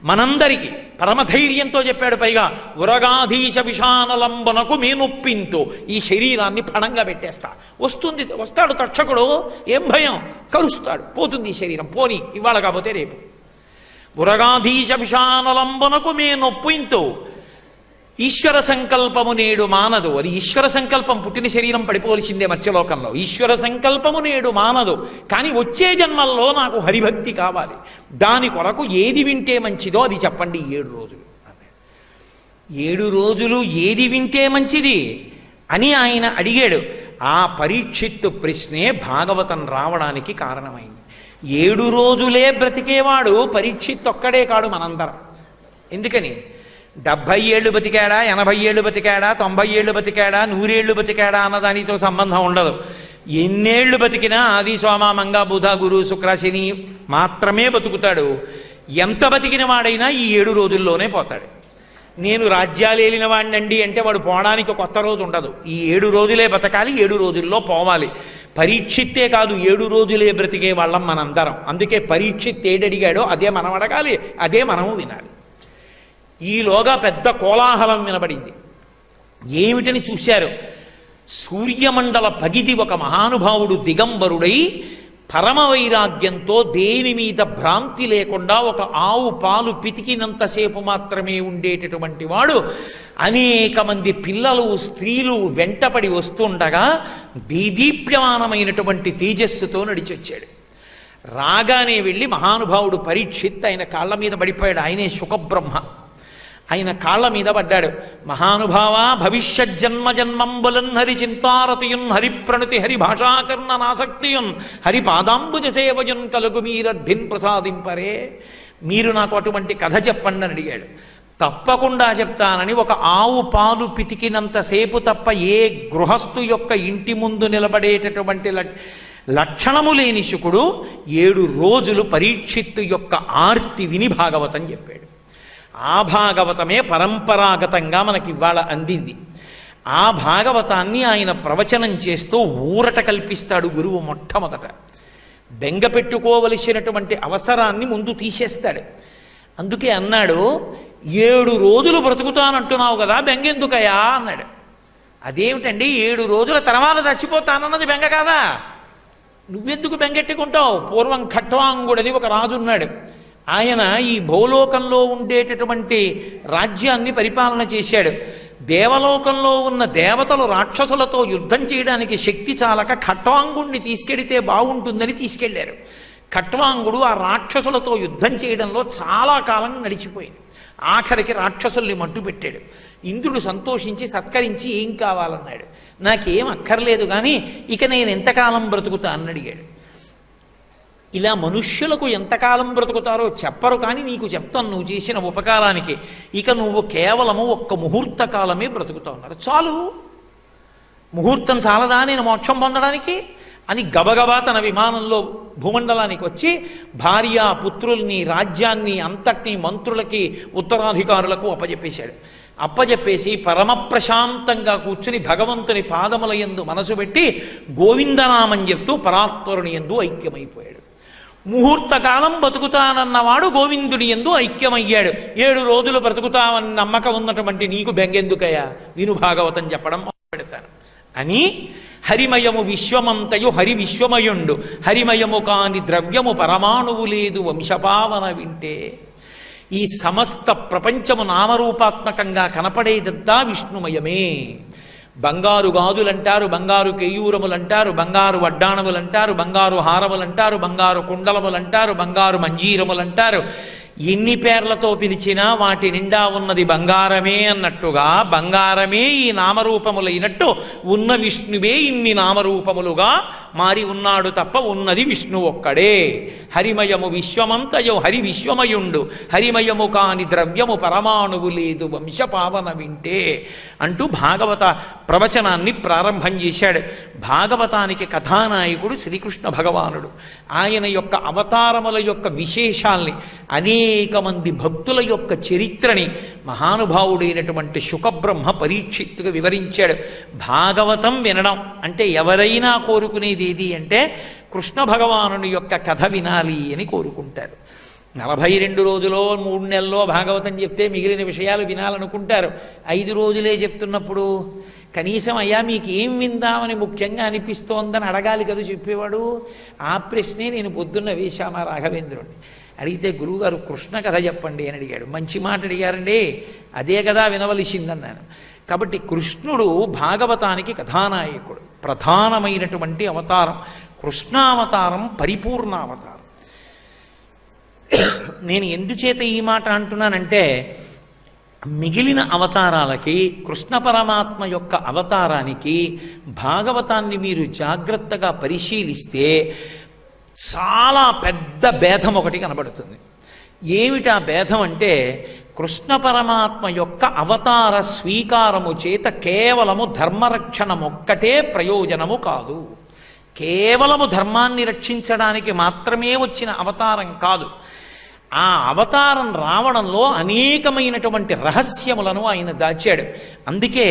మనందరికీ పరమధైర్యంతో చెప్పాడు. పైగా ఉరగాధీశ విషానలంబనకు మే నొప్పింతు, ఈ శరీరాన్ని పణంగా పెట్టేస్తా. వస్తాడు తక్షకుడు, ఏం భయం, కరుస్తాడు, పోతుంది ఈ శరీరం, పోని ఇవాళ కాకపోతే రేపు. ఉరగాధీశ విషానలంబనకు మే నొప్పింతు ఈశ్వర సంకల్పము నేడు మానదు. అది ఈశ్వర సంకల్పం, పుట్టిన శరీరం పడిపోవలసిందే మత్స్యలోకంలో. ఈశ్వర సంకల్పము నేడు మానదు, కానీ వచ్చే జన్మల్లో నాకు హరిభక్తి కావాలి. దాని కొరకు ఏది వింటే మంచిదో అది చెప్పండి. 7 రోజులు 7 రోజులు ఏది వింటే మంచిది అని ఆయన అడిగాడు. ఆ పరీక్షిత్తు ప్రశ్నే భాగవతం రావడానికి కారణమైంది. 7 రోజులే బ్రతికేవాడు పరీక్షిత్ ఒక్కడే కాడు, మనందరం. ఎందుకని? 70 ఏళ్ళు బతికాడా, 80 ఏళ్ళు బతికాడా, 90 ఏళ్ళు బతికాడా, 100 ఏళ్ళు బతికాడా అన్నదానితో సంబంధం ఉండదు. ఎన్నేళ్లు బతికినా ఆది సోమ మంగ బుధ గురు శుక్ర శని మాత్రమే బతుకుతాడు. ఎంత బతికిన వాడైనా ఈ 7 రోజుల్లోనే పోతాడు. నేను రాజ్యాలు ఏలిన వాడినండి అంటే వాడు పోవడానికి కొత్త రోజు ఉండదు. ఈ 7 రోజులే బతకాలి, 7 రోజుల్లో పోవాలి. పరీక్షిత్తే కాదు, 7 రోజులే బ్రతికే వాళ్ళం మనందరం. అందుకే పరీక్షిత్ ఏడడిగాడో అదే మనం అడగాలి, అదే మనము వినాలి. ఈలోగా పెద్ద కోలాహలం వినబడింది. ఏమిటని చూశారు? సూర్యమండల పగిది ఒక మహానుభావుడు దిగంబరుడై పరమ వైరాగ్యంతో దేని మీద భ్రాంతి లేకుండా ఒక ఆవు పాలు పితికినంతసేపు మాత్రమే ఉండేటటువంటి వాడు అనేక మంది పిల్లలు స్త్రీలు వెంటపడి వస్తుండగా దీదీప్యమానమైనటువంటి తేజస్సుతో నడిచొచ్చాడు. రాగానే వెళ్ళి మహానుభావుడు పరీక్షిత్ ఆయన కాళ్ళ మీద పడిపోయాడు. ఆయనే శుకబ్రహ్మ. ఆయన కాళ్ళ మీద పడ్డాడు. మహానుభావా, భవిష్యజ్జన్మ జన్మంబులన్ హరి చింతారతియున్ హరి ప్రణుతి హరి భాషాకర్ణ నాసక్తియున్ హరి పాదాంబుజ సేవయున్ కలుగు మీరర్థిన్ ప్రసాదింపరే. మీరు నాకు అటువంటి కథ చెప్పండి అని అడిగాడు. తప్పకుండా చెప్తానని ఒక ఆవు పాలు పితికినంతసేపు తప్ప ఏ గృహస్థు యొక్క ఇంటి ముందు నిలబడేటటువంటి లక్షణము లేని శుకుడు 7 రోజులు పరీక్షిత్తు యొక్క ఆర్తి విని భాగవతం చెప్పాడు. ఆ భాగవతమే పరంపరాగతంగా మనకి ఇవాళ అందింది. ఆ భాగవతాన్ని ఆయన ప్రవచనం చేస్తూ ఊరట కల్పిస్తాడు గురువు. మొట్టమొదట బెంగ పెట్టుకోవలసినటువంటి అవసరాన్ని ముందు తీసేస్తాడు. అందుకే అన్నాడు, 7 రోజులు బ్రతుకుతానంటున్నావు కదా, బెంగెందుకయా అన్నాడు. అదేమిటండి, 7 రోజుల తర్వాత చచ్చిపోతానన్నది బెంగ కాదా? నువ్వెందుకు బెంగెట్టుకుంటావు? పూర్వం ఖట్వాంగుడని ఒక రాజున్నాడు. ఆయన ఈ భూలోకంలో ఉండేటటువంటి రాజ్యాన్ని పరిపాలన చేశాడు. దేవలోకంలో ఉన్న దేవతలు రాక్షసులతో యుద్ధం చేయడానికి శక్తి చాలక ఖట్వాంగుడిని తీసుకెడితే బాగుంటుందని తీసుకెళ్లారు. ఖట్వాంగుడు ఆ రాక్షసులతో యుద్ధం చేయడంలో చాలా కాలం నడిచిపోయింది. ఆఖరికి రాక్షసుల్ని మట్టు పెట్టాడు. ఇంద్రుడు సంతోషించి సత్కరించి ఏం కావాలన్నాడు. నాకేం అక్కర్లేదు, కానీ ఇక నేను ఎంతకాలం బ్రతుకుతా అని అడిగాడు. ఇలా మనుష్యులకు ఎంతకాలం బ్రతుకుతారో చెప్పరు, కానీ నీకు చెప్తాను నువ్వు చేసిన ఉపకారానికి. ఇక నువ్వు కేవలము 1 ముహూర్త కాలమే బ్రతుకుతావు అన్నారు. చాలు, ముహూర్తం చాలదా నేను మోక్షం పొందడానికి? అని గబగబా తన విమానంలో భూమండలానికి వచ్చి భార్య పుత్రుల్ని రాజ్యాన్ని అంతటినీ మంత్రులకి ఉత్తరాధికారులకు అప్పజెప్పేశాడు. అప్పజెప్పేసి పరమ ప్రశాంతంగా కూర్చుని భగవంతుని పాదముల యందు మనసు పెట్టి గోవిందనామం చెప్తూ పరాత్పరుని యందు ఐక్యమైపోయాడు. ముహూర్తకాలం బతుకుతానన్నవాడు గోవిందుని యందు ఐక్యమయ్యాడు. 7 రోజులు బ్రతుకుతామని నమ్మకం ఉన్నటువంటి నీకు బెంగెందుకయ్యా, విను భాగవతం చెప్పడం పెడతాను అని హరిమయము విశ్వమంతయు హరి విశ్వమయుండు హరిమయము కాని ద్రవ్యము పరమాణువు లేదు వంశపావన వింటే. ఈ సమస్త ప్రపంచము నామరూపాత్మకంగా కనపడేదంతా విష్ణుమయమే. బంగారు గాజులంటారు, బంగారు కేయూరములంటారు, బంగారు వడ్డాణములంటారు, బంగారు హారములంటారు, బంగారు కుండలములంటారు, బంగారు మంజీరములంటారు. ఎన్ని పేర్లతో పిలిచినా వాటి నిండా ఉన్నది బంగారమే అన్నట్టుగా బంగారమే ఈ నామరూపములైనట్టు ఉన్న విష్ణువే ఇన్ని నామరూపములుగా మారి ఉన్నాడు తప్ప ఉన్నది విష్ణు ఒక్కడే. హరిమయము విశ్వమంతయో హరి విశ్వమయుండు హరిమయము కాని ద్రవ్యము పరమాణువు లేదు వంశపావన వింటే అంటూ భాగవత ప్రవచనాన్ని ప్రారంభం చేశాడు. భాగవతానికి కథానాయకుడు శ్రీకృష్ణ భగవానుడు. ఆయన యొక్క అవతారముల యొక్క విశేషాల్ని అనేక మంది భక్తుల యొక్క చరిత్రని మహానుభావుడైనటువంటి శుకబ్రహ్మ పరీక్షిత్తుగా వివరించాడు. భాగవతం వినడం అంటే ఎవరైనా కోరుకునేది ఏది అంటే కృష్ణ భగవానుని యొక్క కథ వినాలి అని కోరుకుంటారు. 42 రోజులో 3 నెలల్లో భాగవతం చెప్తే మిగిలిన విషయాలు వినాలనుకుంటారు. 5 రోజులే చెప్తున్నప్పుడు కనీసం అయ్యా మీకు ఏం విందామని ముఖ్యంగా అనిపిస్తోందని అడగాలి కదా చెప్పేవాడు. ఆ ప్రశ్నే నేను పొద్దున్న వేశామా రాఘవేంద్రుడిని అడిగితే, గురువుగారు కృష్ణ కథ చెప్పండి అని అడిగాడు. మంచి మాట అడిగారండి, అదే కదా వినవలసిందన్నాను. కాబట్టి కృష్ణుడు భాగవతానికి కథానాయకుడు, ప్రధానమైనటువంటి అవతారం. కృష్ణావతారం పరిపూర్ణావతారం. నేను ఎందుచేత ఈ మాట అంటున్నానంటే మిగిలిన అవతారాలకి కృష్ణ పరమాత్మ యొక్క అవతారానికి భాగవతాన్ని మీరు జాగ్రత్తగా పరిశీలిస్తే చాలా పెద్ద భేదం ఒకటి కనబడుతుంది. ఏమిటా భేదం అంటే కృష్ణ పరమాత్మ యొక్క అవతార స్వీకారము చేత కేవలము ధర్మరక్షణమొక్కటే ప్రయోజనము కాదు. కేవలము ధర్మాన్ని రక్షించడానికి మాత్రమే వచ్చిన అవతారం కాదు. ఆ అవతారం రావడంలో అనేకమైనటువంటి రహస్యములను ఆయన దాచాడు. అందుకే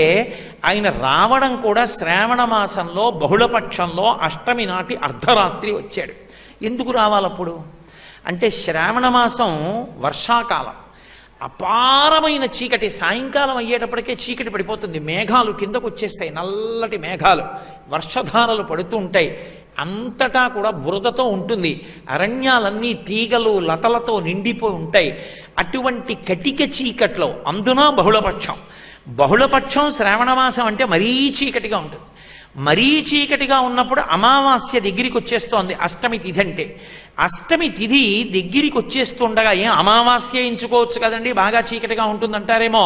ఆయన రావడం కూడా శ్రావణ మాసంలో బహుళపక్షంలో అష్టమి నాటి అర్ధరాత్రి వచ్చాడు. ఎందుకు రావాలప్పుడు అంటే శ్రావణ మాసం వర్షాకాలం, అపారమైన చీకటి. సాయంకాలం అయ్యేటప్పటికే చీకటి పడిపోతుంది, మేఘాలు కిందకు వచ్చేస్తాయి, నల్లటి మేఘాలు, వర్షధారలు పడుతూ ఉంటాయి. అంతటా కూడా బురదతో ఉంటుంది, అరణ్యాలన్నీ తీగలు లతలతో నిండిపోయి ఉంటాయి. అటువంటి కటిక చీకట్లో అందున బహుళపక్షం శ్రావణమాసం అంటే మరీ చీకటిగా ఉంటుంది. మరీ చీకటిగా ఉన్నప్పుడు అమావాస్య దగ్గరికి వచ్చేస్తోంది అష్టమి తిథి అంటే. అష్టమి తిథి దగ్గరికి వచ్చేస్తుండగా ఏం అమావాస్య ఎంచుకోవచ్చు కదండి, బాగా చీకటిగా ఉంటుందంటారేమో.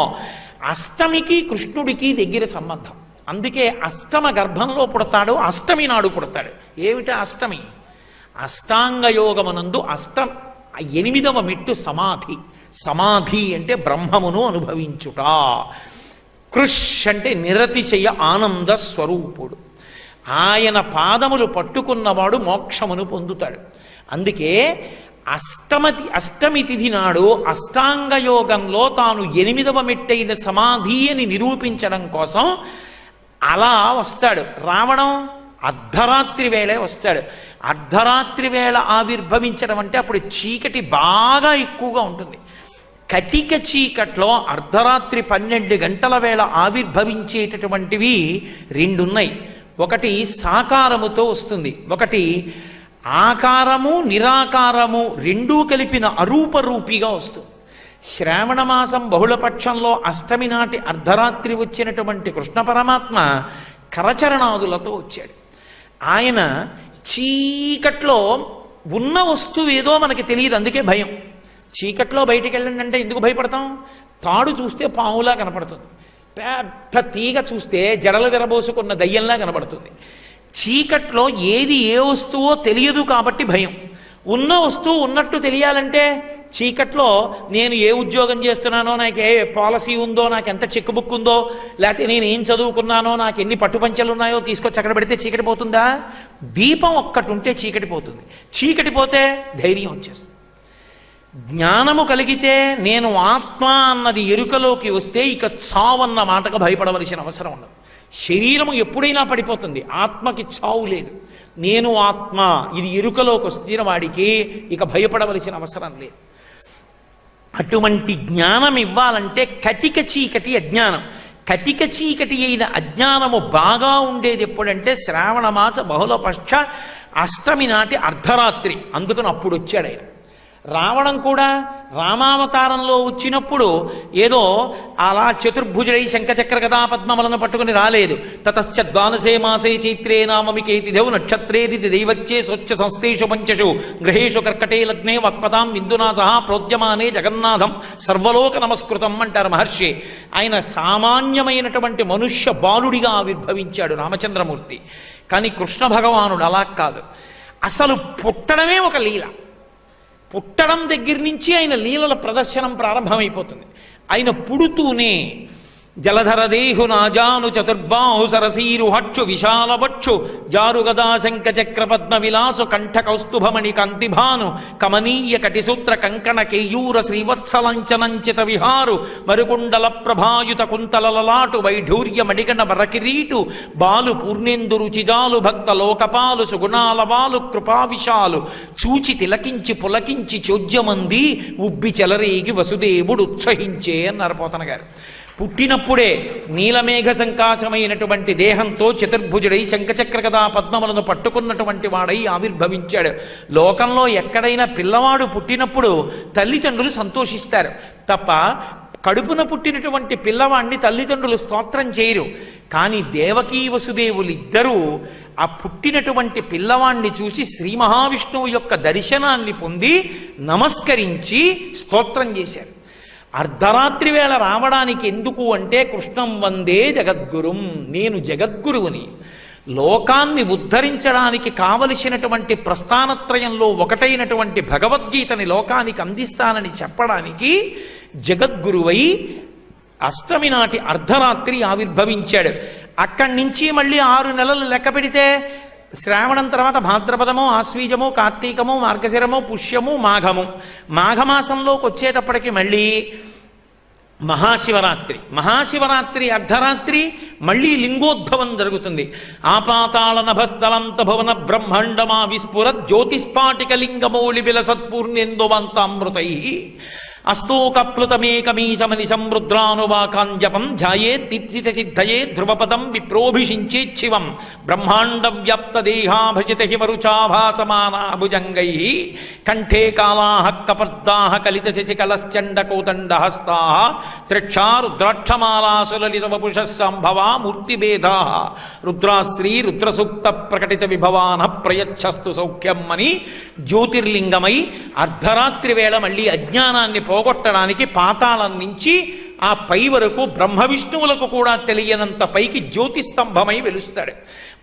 అష్టమికి కృష్ణుడికి దగ్గర సంబంధం. అందుకే అష్టమ గర్భంలో పుడతాడు, అష్టమి నాడు పుడతాడు. ఏమిటా అష్టమి? అష్టాంగయోగమునందు 8వ మెట్టు సమాధి. సమాధి అంటే బ్రహ్మమును అనుభవించుట. కృష్ అంటే నిరతిశయ ఆనంద స్వరూపుడు. ఆయన పాదములు పట్టుకున్నవాడు మోక్షమును పొందుతాడు. అందుకే అష్టమి తిథి నాడు అష్టాంగయోగంలో తాను 8వ మెట్టైన సమాధి అని నిరూపించడం కోసం అలా వస్తాడు. రావడం అర్ధరాత్రి వేళ వస్తాడు. అర్ధరాత్రి వేళ ఆవిర్భవించడం అంటే అప్పుడు చీకటి బాగా ఎక్కువగా ఉంటుంది. కటిక చీకట్లో అర్ధరాత్రి 12 గంటల వేళ ఆవిర్భవించేటటువంటివి 2 ఉన్నాయి. ఒకటి సాకారముతో వస్తుంది, ఒకటి ఆకారము నిరాకారము రెండూ కలిపిన అరూపరూపిగా వస్తుంది. శ్రావణ మాసం బహుళపక్షంలో అష్టమి నాటి అర్ధరాత్రి వచ్చినటువంటి కృష్ణ పరమాత్మ కరచరణాదులతో వచ్చాడు. ఆయన చీకట్లో ఉన్న వస్తువు ఏదో మనకి తెలియదు, అందుకే భయం. చీకట్లో బయటికి వెళ్ళండి అంటే ఎందుకు భయపడతాం? తాడు చూస్తే పాములా కనపడుతుంది, పెద్ద తీగ చూస్తే జడలు విరబోసుకున్న దయ్యంలా కనపడుతుంది. చీకట్లో ఏది ఏ వస్తువో తెలియదు కాబట్టి భయం. ఉన్న వస్తువు ఉన్నట్టు తెలియాలంటే చీకట్లో నేను ఏ ఉద్యోగం చేస్తున్నానో, నాకు ఏ పాలసీ ఉందో, నాకు ఎంత చెక్ బుక్ ఉందో, లేకపోతే నేను ఏం చదువుకున్నానో, నాకు ఎన్ని పట్టుపంచలు ఉన్నాయో తీసుకొచ్చి అక్కడ పెడితే చీకటి పోతుందా? దీపం ఒక్కటి ఉంటే చీకటి పోతుంది. చీకటి పోతే ధైర్యం వచ్చేస్తుంది. జ్ఞానము కలిగితే నేను ఆత్మ అన్నది ఎరుకలోకి వస్తే ఇక చావన్న మాటకు భయపడవలసిన అవసరం ఉండదు. శరీరము ఎప్పుడైనా పడిపోతుంది, ఆత్మకి చావు లేదు. నేను ఆత్మ ఇది ఎరుకలోకి వస్తున్న వాడికి ఇక భయపడవలసిన అవసరం లేదు. అటువంటి జ్ఞానం ఇవ్వాలంటే కటిక చీకటి అజ్ఞానం. కటిక చీకటి అయిన అజ్ఞానము బాగా ఉండేది ఎప్పుడంటే శ్రావణ మాస బహుళపక్ష అష్టమి నాటి అర్ధరాత్రి. అందుకని అప్పుడు వచ్చాడు ఆయన. రావడం కూడా రామావతారంలో వచ్చినప్పుడు ఏదో అలా చతుర్భుజుడై శంఖచక్ర గదా పద్మములను పట్టుకుని రాలేదు. తతశ్చ ద్వాదశే మాసే చైత్రే నామమికేతి దేవు నక్షత్రేది దైవచ్చే స్వచ్ఛ సంస్థేషు పంచషు గ్రహేషు కర్కటే లగ్నే వక్పతాం విందునా సహా ప్రోద్యమానే జగన్నాథం సర్వలోక నమస్కృతం అంటారు మహర్షి. ఆయన సామాన్యమైనటువంటి మనుష్య బాలుడిగా ఆవిర్భవించాడు రామచంద్రమూర్తి. కానీ కృష్ణ భగవానుడు అలా కాదు. అసలు పుట్టడమే ఒక లీల. పుట్టడం దగ్గర నుంచి ఆయన లీలల ప్రదర్శనం ప్రారంభమైపోతుంది. ఆయన పుడుతూనే జలధర దేహు నాజాను చతుర్బాహు సరసీరు హక్షు విశాలవక్షు జారుగదా శంఖ చక్ర పద్మ విలాసు కంఠ కౌస్తుభమణి కాంతిభాను కమనీయ కటిసూత్ర కంకణ కేయూర శ్రీవత్సలంచనంచిత విహారు మరుకుండల ప్రభాయుత కుంతలలాటు వైఢూర్య మడిగణ వరకిరీటు బాలు పూర్ణేందు రుచిజాలు భక్త లోకపాలు సుగుణాల వాలు కృపావిశాలు చూచి తిలకించి పులకించి చోద్యమంది ఉబ్బి చెలరేగి వసుదేవుడు ఉత్సహించే అన్నారు పోతన గారు. పుట్టినప్పుడే నీలమేఘ సంకాశమైనటువంటి దేహంతో చతుర్భుజుడై శంఖచక్ర గదా పద్మములను పట్టుకున్నటువంటి వాడై ఆవిర్భవించాడు. లోకంలో ఎక్కడైనా పిల్లవాడు పుట్టినప్పుడు తల్లిదండ్రులు సంతోషిస్తారు తప్ప కడుపున పుట్టినటువంటి పిల్లవాడిని తల్లిదండ్రులు స్తోత్రం చేయరు. కానీ దేవకీ వసుదేవులు ఇద్దరూ ఆ పుట్టినటువంటి పిల్లవాణ్ణి చూసి శ్రీ మహావిష్ణువు యొక్క దర్శనాన్ని పొంది నమస్కరించి స్తోత్రం చేశారు. అర్ధరాత్రి వేళ రావడానికి ఎందుకు అంటే కృష్ణం వందే జగద్గురుం, నేను జగద్గురువుని, లోకాన్ని ఉద్ధరించడానికి కావలసినటువంటి ప్రస్థానత్రయంలో ఒకటైనటువంటి భగవద్గీతని లోకానికి అందిస్తానని చెప్పడానికి జగద్గురువై అష్టమి నాటి అర్ధరాత్రి ఆవిర్భవించాడు. అక్కడి నుంచి మళ్ళీ 6 నెలలు లెక్క పెడితే శ్రావణం తర్వాత భాద్రపదము, ఆశ్వీజము, కార్తీకము, మార్గశిరము, పుష్యము, మాఘము. మాఘమాసంలోకి వచ్చేటప్పటికి మళ్ళీ మహాశివరాత్రి. మహాశివరాత్రి అర్ధరాత్రి మళ్ళీ లింగోద్భవం జరుగుతుంది. ఆపాతాళ నభస్థలంత భువన బ్రహ్మాండమా విస్ఫురత్ జ్యోతిస్పాటిక లింగమౌళి బిలసత్పూర్ణేందువంతామృతై అస్తోకప్లుతమేకమీశమని సంరుద్రానువాకాంజపం ధ్యాయే దీప్సిత సిద్ధయే ధ్రువపదం విప్రోభిషించేచ్చివం బ్రహ్మాండ వ్యాప్త దేహాభజిత హిమరుచాభాసమానా భుజంగై కంఠే కాళాః కపర్దాః కలిత శశికలశ్చండ కోదండహస్తాః త్రిక్షా రుద్రాక్షమాలాసులలిత వపుషః సంభవా మూర్తిభేదాః రుద్రాశ్రీ రుద్రసూక్త ప్రకటిత విభవానః ప్రయచ్చస్తు సౌఖ్యం అని జ్యోతిర్లింగమై అర్ధరాత్రి వేళ మళ్ళీ అజ్ఞానాన్ని పోగొట్టడానికి పాతాళం నుంచి ఆ పై వరకు బ్రహ్మ విష్ణువులకు కూడా తెలియనంత పైకి జ్యోతిస్తంభమై వెలుస్తాడు.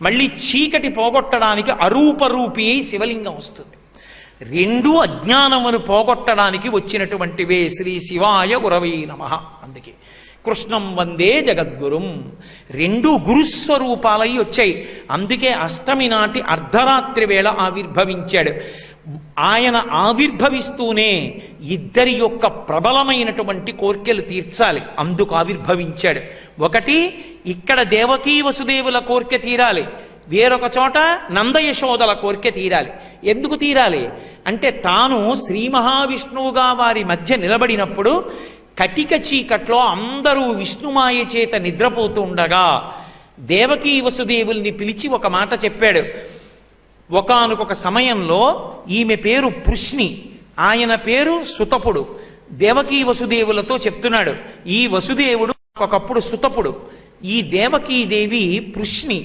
మళ్ళీ చీకటి పోగొట్టడానికి అరూపరూపి అయి శివలింగం వస్తుంది. రెండు అజ్ఞానమును పోగొట్టడానికి వచ్చినటువంటివే శ్రీ శివాయ గురవే నమః. అందుకే కృష్ణం వందే జగద్గురుం. రెండు గురుస్వరూపాలై వచ్చాయి. అందుకే అష్టమి నాటి అర్ధరాత్రి వేళ ఆవిర్భవించాడు. ఆయన ఆవిర్భవిస్తూనే ఇద్దరి యొక్క ప్రబలమైనటువంటి కోర్కెలు తీర్చాలి, అందుకు ఆవిర్భవించాడు. ఒకటి ఇక్కడ దేవకీ వసుదేవుల కోర్కె తీరాలి, వేరొక చోట నందయశోదల కోర్కె తీరాలి. ఎందుకు తీరాలి అంటే తాను శ్రీ మహావిష్ణువుగా వారి మధ్య నిలబడినప్పుడు కటిక చీకట్లో అందరూ విష్ణుమాయ చేత నిద్రపోతూ ఉండగా దేవకీ వసుదేవుల్ని పిలిచి ఒక మాట చెప్పాడు. ఒకానొక సమయంలో ఈమె పేరు పృష్ణి, ఆయన పేరు సుతపుడు. దేవకీ వసుదేవులతో చెప్తున్నాడు, ఈ వసుదేవుడు ఒకప్పుడు సుతపుడు, ఈ దేవకీదేవి పృష్ణి,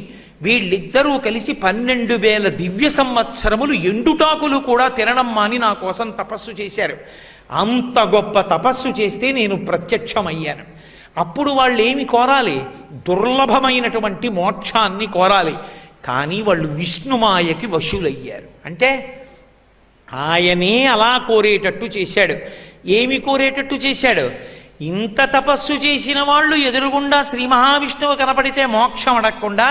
వీళ్ళిద్దరూ కలిసి 12,000 దివ్య సంవత్సరములు ఎండుటాకులు కూడా తినడం మాని నా కోసం తపస్సు చేశారు. అంత గొప్ప తపస్సు చేస్తే నేను ప్రత్యక్షమయ్యాను. అప్పుడు వాళ్ళు ఏమి కోరాలి? దుర్లభమైనటువంటి మోక్షాన్ని కోరాలి. కానీ వాళ్ళు విష్ణుమాయకి వశులయ్యారు. అంటే ఆయనే అలా కోరేటట్టు చేశాడు. ఏమి కోరేటట్టు చేశాడు? ఇంత తపస్సు చేసిన వాళ్ళు ఎదురుగుండా శ్రీ మహావిష్ణువు కనపడితే మోక్షం అడగకుండా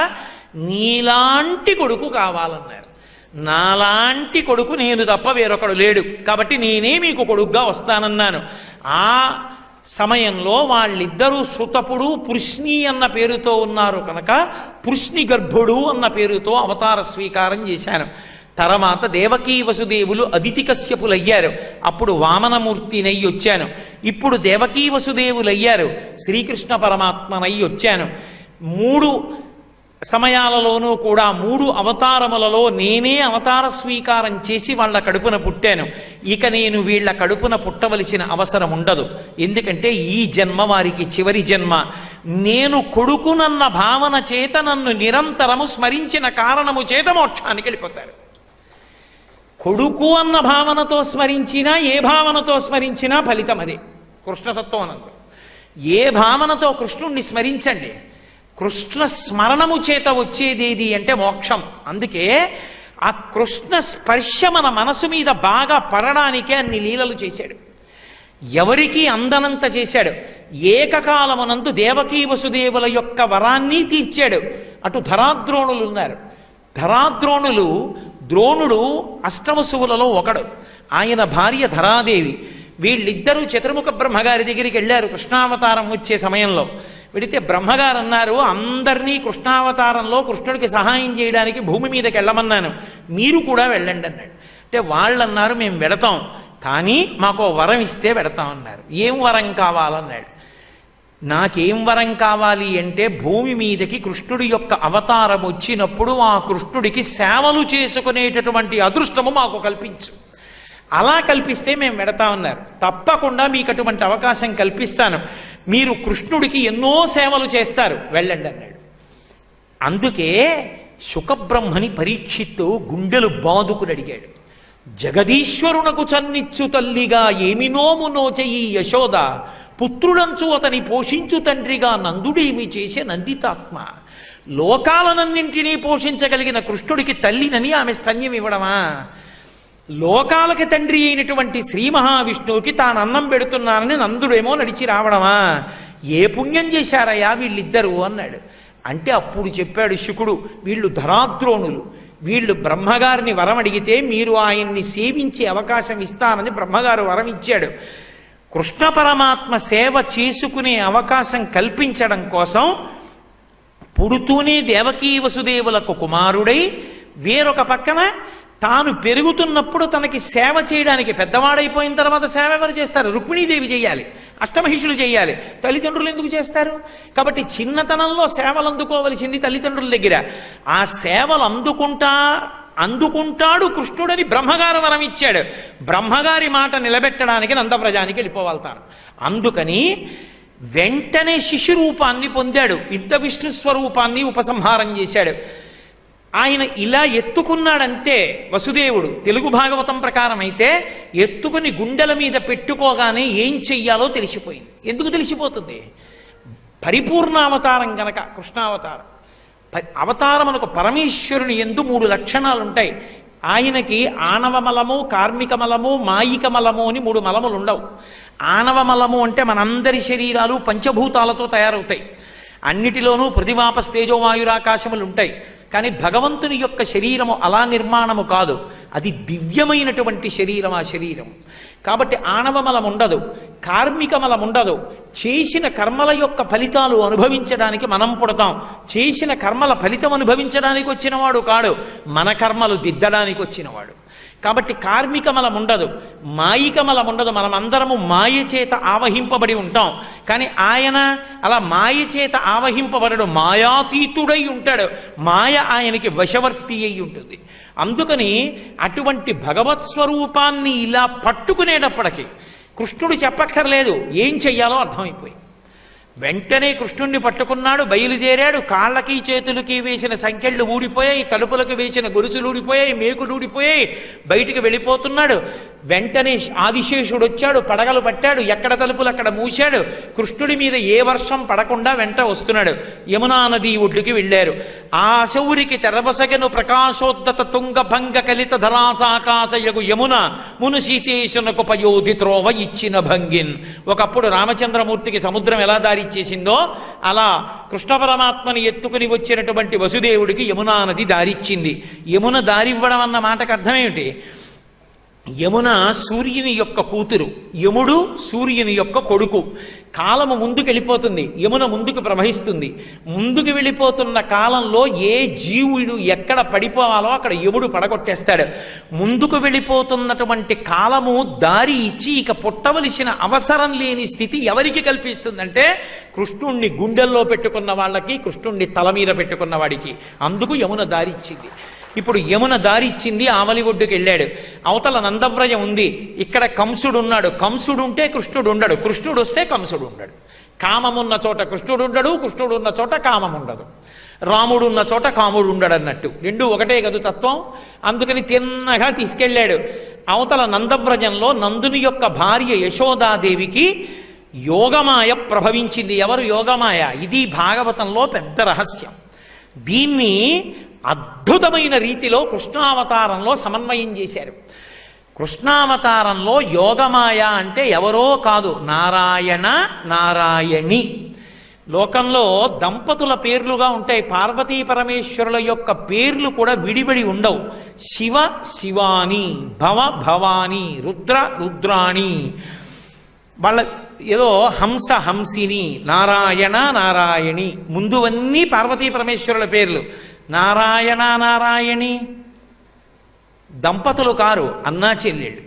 నీలాంటి కొడుకు కావాలన్నారు. నాలాంటి కొడుకు నేను తప్ప వేరొకడు లేడు, కాబట్టి నేనే మీకు కొడుకుగా వస్తానన్నాను. ఆ సమయంలో వాళ్ళిద్దరూ సుతపుడు పృష్ణి అన్న పేరుతో ఉన్నారు కనుక పృష్ణి గర్భుడు అన్న పేరుతో అవతార స్వీకారం చేశాను. తర్వాత దేవకీ వసుదేవులు అదితి కశ్యపులయ్యారు, అప్పుడు వామనమూర్తినై వచ్చాను. ఇప్పుడు దేవకీ వసుదేవులయ్యారు, శ్రీకృష్ణ పరమాత్మనై వచ్చాను. 3 సమయాలలోనూ కూడా 3 అవతారములలో నేనే అవతార స్వీకారం చేసి వాళ్ళ కడుపున పుట్టాను. ఇక నేను వీళ్ళ కడుపున పుట్టవలసిన అవసరం ఉండదు, ఎందుకంటే ఈ జన్మ వారికి చివరి జన్మ. నేను కొడుకునన్న భావన చేత నన్ను నిరంతరము స్మరించిన కారణము చేత మోక్షానికి వెళ్ళిపోతారు. కొడుకు అన్న భావనతో స్మరించినా, ఏ భావనతో స్మరించినా ఫలితం అదే. కృష్ణతత్వం అనంతం. ఏ భావనతో కృష్ణుణ్ణి స్మరించండి, కృష్ణ స్మరణము చేత వచ్చేదేది అంటే మోక్షం. అందుకే ఆ కృష్ణ స్పర్శ మన మనసు మీద బాగా పడడానికే అన్ని లీలలు చేశాడు. ఎవరికీ అందనంత చేశాడు. ఏకకాలమునందు దేవకీ వసుదేవుల యొక్క వరాన్ని తీర్చాడు. అటు ధరాద్రోణులు ఉన్నారు. ధరాద్రోణులు, ద్రోణుడు అష్టవసువులలో ఒకడు, ఆయన భార్య ధరాదేవి. వీళ్ళిద్దరూ చతుర్ముఖ బ్రహ్మగారి దగ్గరికి వెళ్ళారు కృష్ణావతారం వచ్చే సమయంలో. వెడితే బ్రహ్మగారు అన్నారు, అందరినీ కృష్ణావతారంలో కృష్ణుడికి సహాయం చేయడానికి భూమి మీదకి వెళ్ళమన్నాను, మీరు కూడా వెళ్ళండి అన్నాడు. అంటే వాళ్ళు అన్నారు, మేము వెడతాం, కానీ మాకు వరం ఇస్తే వెడతాం అన్నారు. ఏం వరం కావాలన్నాడు. నాకేం వరం కావాలి అంటే భూమి మీదకి కృష్ణుడి యొక్క అవతారం వచ్చినప్పుడు ఆ కృష్ణుడికి సేవలు చేసుకునేటటువంటి అదృష్టము మాకు కల్పించు, అలా కల్పిస్తే మేము వెడతామన్నారు. తప్పకుండా మీకు అటువంటి అవకాశం కల్పిస్తాను, మీరు కృష్ణుడికి ఎన్నో సేవలు చేస్తారు, వెళ్ళండి అన్నాడు. అందుకే శుకబ్రహ్మని పరీక్షిత్తు గుండెలు బాదుకుని అడిగాడు, జగదీశ్వరునకు చన్నిచ్చు తల్లిగా ఏమి నోము నోచయి యశోద, పుత్రుడంచు అతని పోషించు తండ్రిగా నందుడేమి చేసే నందితాత్మ. లోకాలనన్నింటినీ పోషించగలిగిన కృష్ణుడికి తల్లినని ఆమె స్తన్యం ఇవ్వడమా? లోకాలకి తండ్రి అయినటువంటి శ్రీ మహావిష్ణువుకి తాను అన్నం పెడుతున్నానని నందుడేమో నడిచి రావడమా? ఏ పుణ్యం చేశారయ్యా వీళ్ళిద్దరూ అన్నాడు. అంటే అప్పుడు చెప్పాడు శుకుడు, వీళ్ళు ధరాద్రోణులు, వీళ్ళు బ్రహ్మగారిని వరం అడిగితే మీరు ఆయన్ని సేవించే అవకాశం ఇస్తానని బ్రహ్మగారు వరం ఇచ్చాడు. కృష్ణ పరమాత్మ సేవ చేసుకునే అవకాశం కల్పించడం కోసం పుడుతూనే దేవకీ వసుదేవులకు కుమారుడై, వేరొక పక్కన తాను పెరుగుతున్నప్పుడు తనకి సేవ చేయడానికి, పెద్దవాడైపోయిన తర్వాత సేవ ఎవరు చేస్తారు? రుక్మిణీదేవి చేయాలి, అష్టమహిషులు చేయాలి, తల్లిదండ్రులు ఎందుకు చేస్తారు? కాబట్టి చిన్నతనంలో సేవలు అందుకోవలసింది తల్లిదండ్రుల దగ్గర. ఆ సేవలు అందుకుంటాడు కృష్ణుడని బ్రహ్మగారు వరం ఇచ్చాడు. బ్రహ్మగారి మాట నిలబెట్టడానికి నందవ్రజానికి వెళ్ళిపోవాలి తాను. అందుకని వెంటనే శిశు రూపాన్ని పొందాడు, ఇంత విష్ణు స్వరూపాన్ని ఉపసంహారం చేశాడు. ఆయన ఇలా ఎత్తుకున్నాడంతే వసుదేవుడు. తెలుగు భాగవతం ప్రకారం అయితే ఎత్తుకుని గుండెల మీద పెట్టుకోగానే ఏం చెయ్యాలో తెలిసిపోయింది. ఎందుకు తెలిసిపోతుంది? పరిపూర్ణావతారం గనక కృష్ణావతారం. అవతారమునకు పరమేశ్వరుని యందు 3 లక్షణాలు ఉంటాయి. ఆయనకి ఆణవమలము, కార్మికమలము, మాయికమలము అని 3 మలములు ఉండవు. ఆణవమలము అంటే మనందరి శరీరాలు పంచభూతాలతో తయారవుతాయి, అన్నిటిలోనూ పృథివాపస్ తేజోవాయురాకాశములు ఉంటాయి. కానీ భగవంతుని యొక్క శరీరము అలా నిర్మాణము కాదు, అది దివ్యమైనటువంటి శరీరం ఆ శరీరం. కాబట్టి ఆణవమలం ఉండదు, కార్మికమలం ఉండదు. చేసిన కర్మల యొక్క ఫలితాలు అనుభవించడానికి మనం పుడతాం, చేసిన కర్మల ఫలితం అనుభవించడానికి వచ్చినవాడు కాడు, మన కర్మలు దిద్దడానికి వచ్చినవాడు. కాబట్టి కార్మికమలం ఉండదు, మాయికమలం ఉండదు. మనం అందరము మాయ చేత ఆవహింపబడి ఉంటాం, కానీ ఆయన అలా మాయ చేత ఆవహింపబడడు, మాయాతీతుడై ఉంటాడు. మాయ ఆయనకి వశవర్తి అయి ఉంటుంది. అందుకని అటువంటి భగవత్ స్వరూపాన్ని ఇలా పట్టుకునేటప్పటికీ కృష్ణుడు చెప్పక్కర్లేదు, ఏం చెయ్యాలో అర్థమైపోయింది. వెంటనే కృష్ణుణ్ణి పట్టుకున్నాడు, బయలుదేరాడు. కాళ్ళకి చేతులకి వేసిన సంకెళ్ళు ఊడిపోయాయి, తలుపులకు వేసిన గొలుసులు ఊడిపోయాయి, మేకులు ఊడిపోయాయి. బయటికి వెళ్ళిపోతున్నాడు. వెంటనే ఆదిశేషుడు వచ్చాడు, పడగలు పట్టాడు, ఎక్కడ తలుపులు అక్కడ మూశాడు. కృష్ణుడి మీద ఏ వర్షం పడకుండా వెంట వస్తున్నాడు. యమునా నది ఒడ్డుకి వెళ్ళారు. ఆ శౌరికి తెరవసగను ప్రకాశోద్దత తుంగ భంగ కలిత ధరాసాకాశయగు యమున మును సీతేశునకు పయోధి త్రోవ ఇచ్చిన భంగిన్. ఒకప్పుడు రామచంద్రమూర్తికి సముద్రం ఎలా దారిచ్చేసిందో అలా కృష్ణ పరమాత్మని ఎత్తుకుని వచ్చినటువంటి వసుదేవుడికి యమునా నది దారిచ్చింది. యమున దారివ్వడం అన్న మాటకు అర్థమేమిటి? యమున సూర్యుని యొక్క కూతురు, యముడు సూర్యుని యొక్క కొడుకు. కాలము ముందుకు వెళ్ళిపోతుంది, యమున ముందుకు ప్రవహిస్తుంది. ముందుకు వెళ్ళిపోతున్న కాలంలో ఏ జీవుడు ఎక్కడ పడిపోవాలో అక్కడ యముడు పడగొట్టేస్తాడు. ముందుకు వెళ్ళిపోతున్నటువంటి కాలము దారి ఇచ్చి ఇక పుట్టవలసిన అవసరం లేని స్థితి ఎవరికి కల్పిస్తుందంటే కృష్ణుణ్ణి గుండెల్లో పెట్టుకున్న వాళ్ళకి, కృష్ణుణ్ణి తల మీద పెట్టుకున్న వాడికి. అందుకు యమున దారి ఇచ్చింది. ఇప్పుడు యమున దారి ఇచ్చింది, ఆవలి ఒడ్డుకి వెళ్ళాడు. అవతల నందవ్రజం ఉంది, ఇక్కడ కంసుడు ఉన్నాడు. కంసుడు ఉంటే కృష్ణుడు ఉండడు, కృష్ణుడు వస్తే కంసుడు ఉండడు. కామమున్న చోట కృష్ణుడు ఉండడు, కృష్ణుడు ఉన్న చోట కామం ఉండదు. రాముడు ఉన్న చోట కాముడు ఉండడు అన్నట్టు. రెండు ఒకటే కదు తత్వం. అందుకని తిన్నగా తీసుకెళ్ళాడు. అవతల నందవ్రజంలో నందుని యొక్క భార్య యశోదాదేవికి యోగమాయ ప్రభవించింది. ఎవరు యోగమాయ? ఇది భాగవతంలో పెద్ద రహస్యం. దీన్ని అద్భుతమైన రీతిలో కృష్ణావతారంలో సమన్వయం చేశారు. కృష్ణావతారంలో యోగమాయ అంటే ఎవరో కాదు, నారాయణ నారాయణి. లోకంలో దంపతుల పేర్లుగా ఉంటాయి, పార్వతీ పరమేశ్వరుల యొక్క పేర్లు కూడా విడివిడి ఉండవు. శివ శివాని, భవ భవాని, రుద్ర రుద్రాణి. వాళ్ళ ఏదో హంస హంసిని, నారాయణ నారాయణి, ముందువన్నీ పార్వతీ పరమేశ్వరుల పేర్లు. నారాయణ నారాయణి దంపతులు కారు, అన్నా చెల్లెళ్ళు.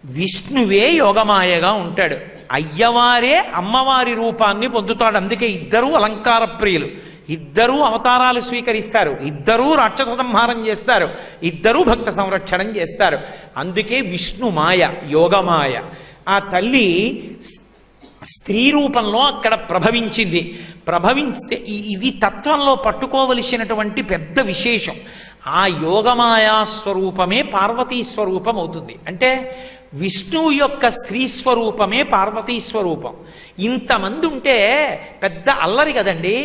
విష్ణువే యోగమాయగా ఉంటాడు. అయ్యవారే అమ్మవారి రూపాన్ని పొందుతాడు. అందుకే ఇద్దరూ అలంకార ప్రియులు, ఇద్దరూ అవతారాలు స్వీకరిస్తారు, ఇద్దరూ రాక్షస సంహారం చేస్తారు, ఇద్దరూ భక్త సంరక్షణం చేస్తారు. అందుకే విష్ణు మాయ, యోగమాయ. ఆ తల్లి స్త్రీ రూపంలో అక్కడ ప్రభవించింది. ప్రభవించితే ఇది తత్వంలో పట్టుకోవలసినటువంటి పెద్ద విశేషం. ఆ యోగమాయా స్వరూపమే పార్వతీ స్వరూపం అవుతుంది. అంటే విష్ణువు యొక్క స్త్రీ స్వరూపమే పార్వతీ స్వరూపం. ఇంతమంది ఉంటే పెద్ద అల్లరి కదండి.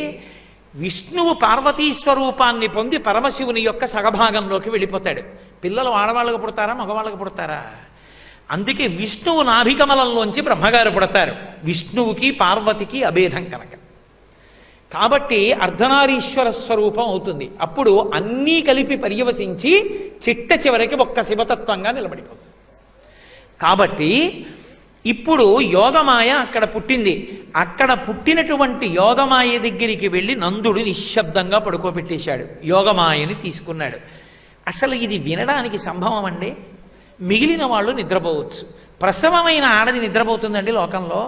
విష్ణువు పార్వతీ స్వరూపాన్ని పొంది పరమశివుని యొక్క సగభాగంలోకి వెళ్ళిపోతాడు. పిల్లలు ఆడవాళ్ళకు పుడతారా, మగవాళ్ళకు పుడతారా? అందుకే విష్ణువు నాభికమలంలోంచి బ్రహ్మగారు పుడతారు. విష్ణువుకి పార్వతికి అభేదం కనుక. కాబట్టి అర్ధనారీశ్వర స్వరూపం అవుతుంది. అప్పుడు అన్నీ కలిపి పర్యవసించి చిట్ట చివరికి ఒక్క శివతత్వంగా నిలబడిపోతుంది. కాబట్టి ఇప్పుడు యోగమాయ అక్కడ పుట్టింది. అక్కడ పుట్టినటువంటి యోగమాయ దగ్గరికి వెళ్ళి నందుడు నిశ్శబ్దంగా పడుకోబెట్టేశాడు. యోగమాయని తీసుకున్నాడు. అసలు ఇది వినడానికి సంభవం అండి. మిగిలిన వాళ్ళు నిద్రపోవచ్చు, ప్రసవమైన ఆడది నిద్రపోతుందండి లోకంలో.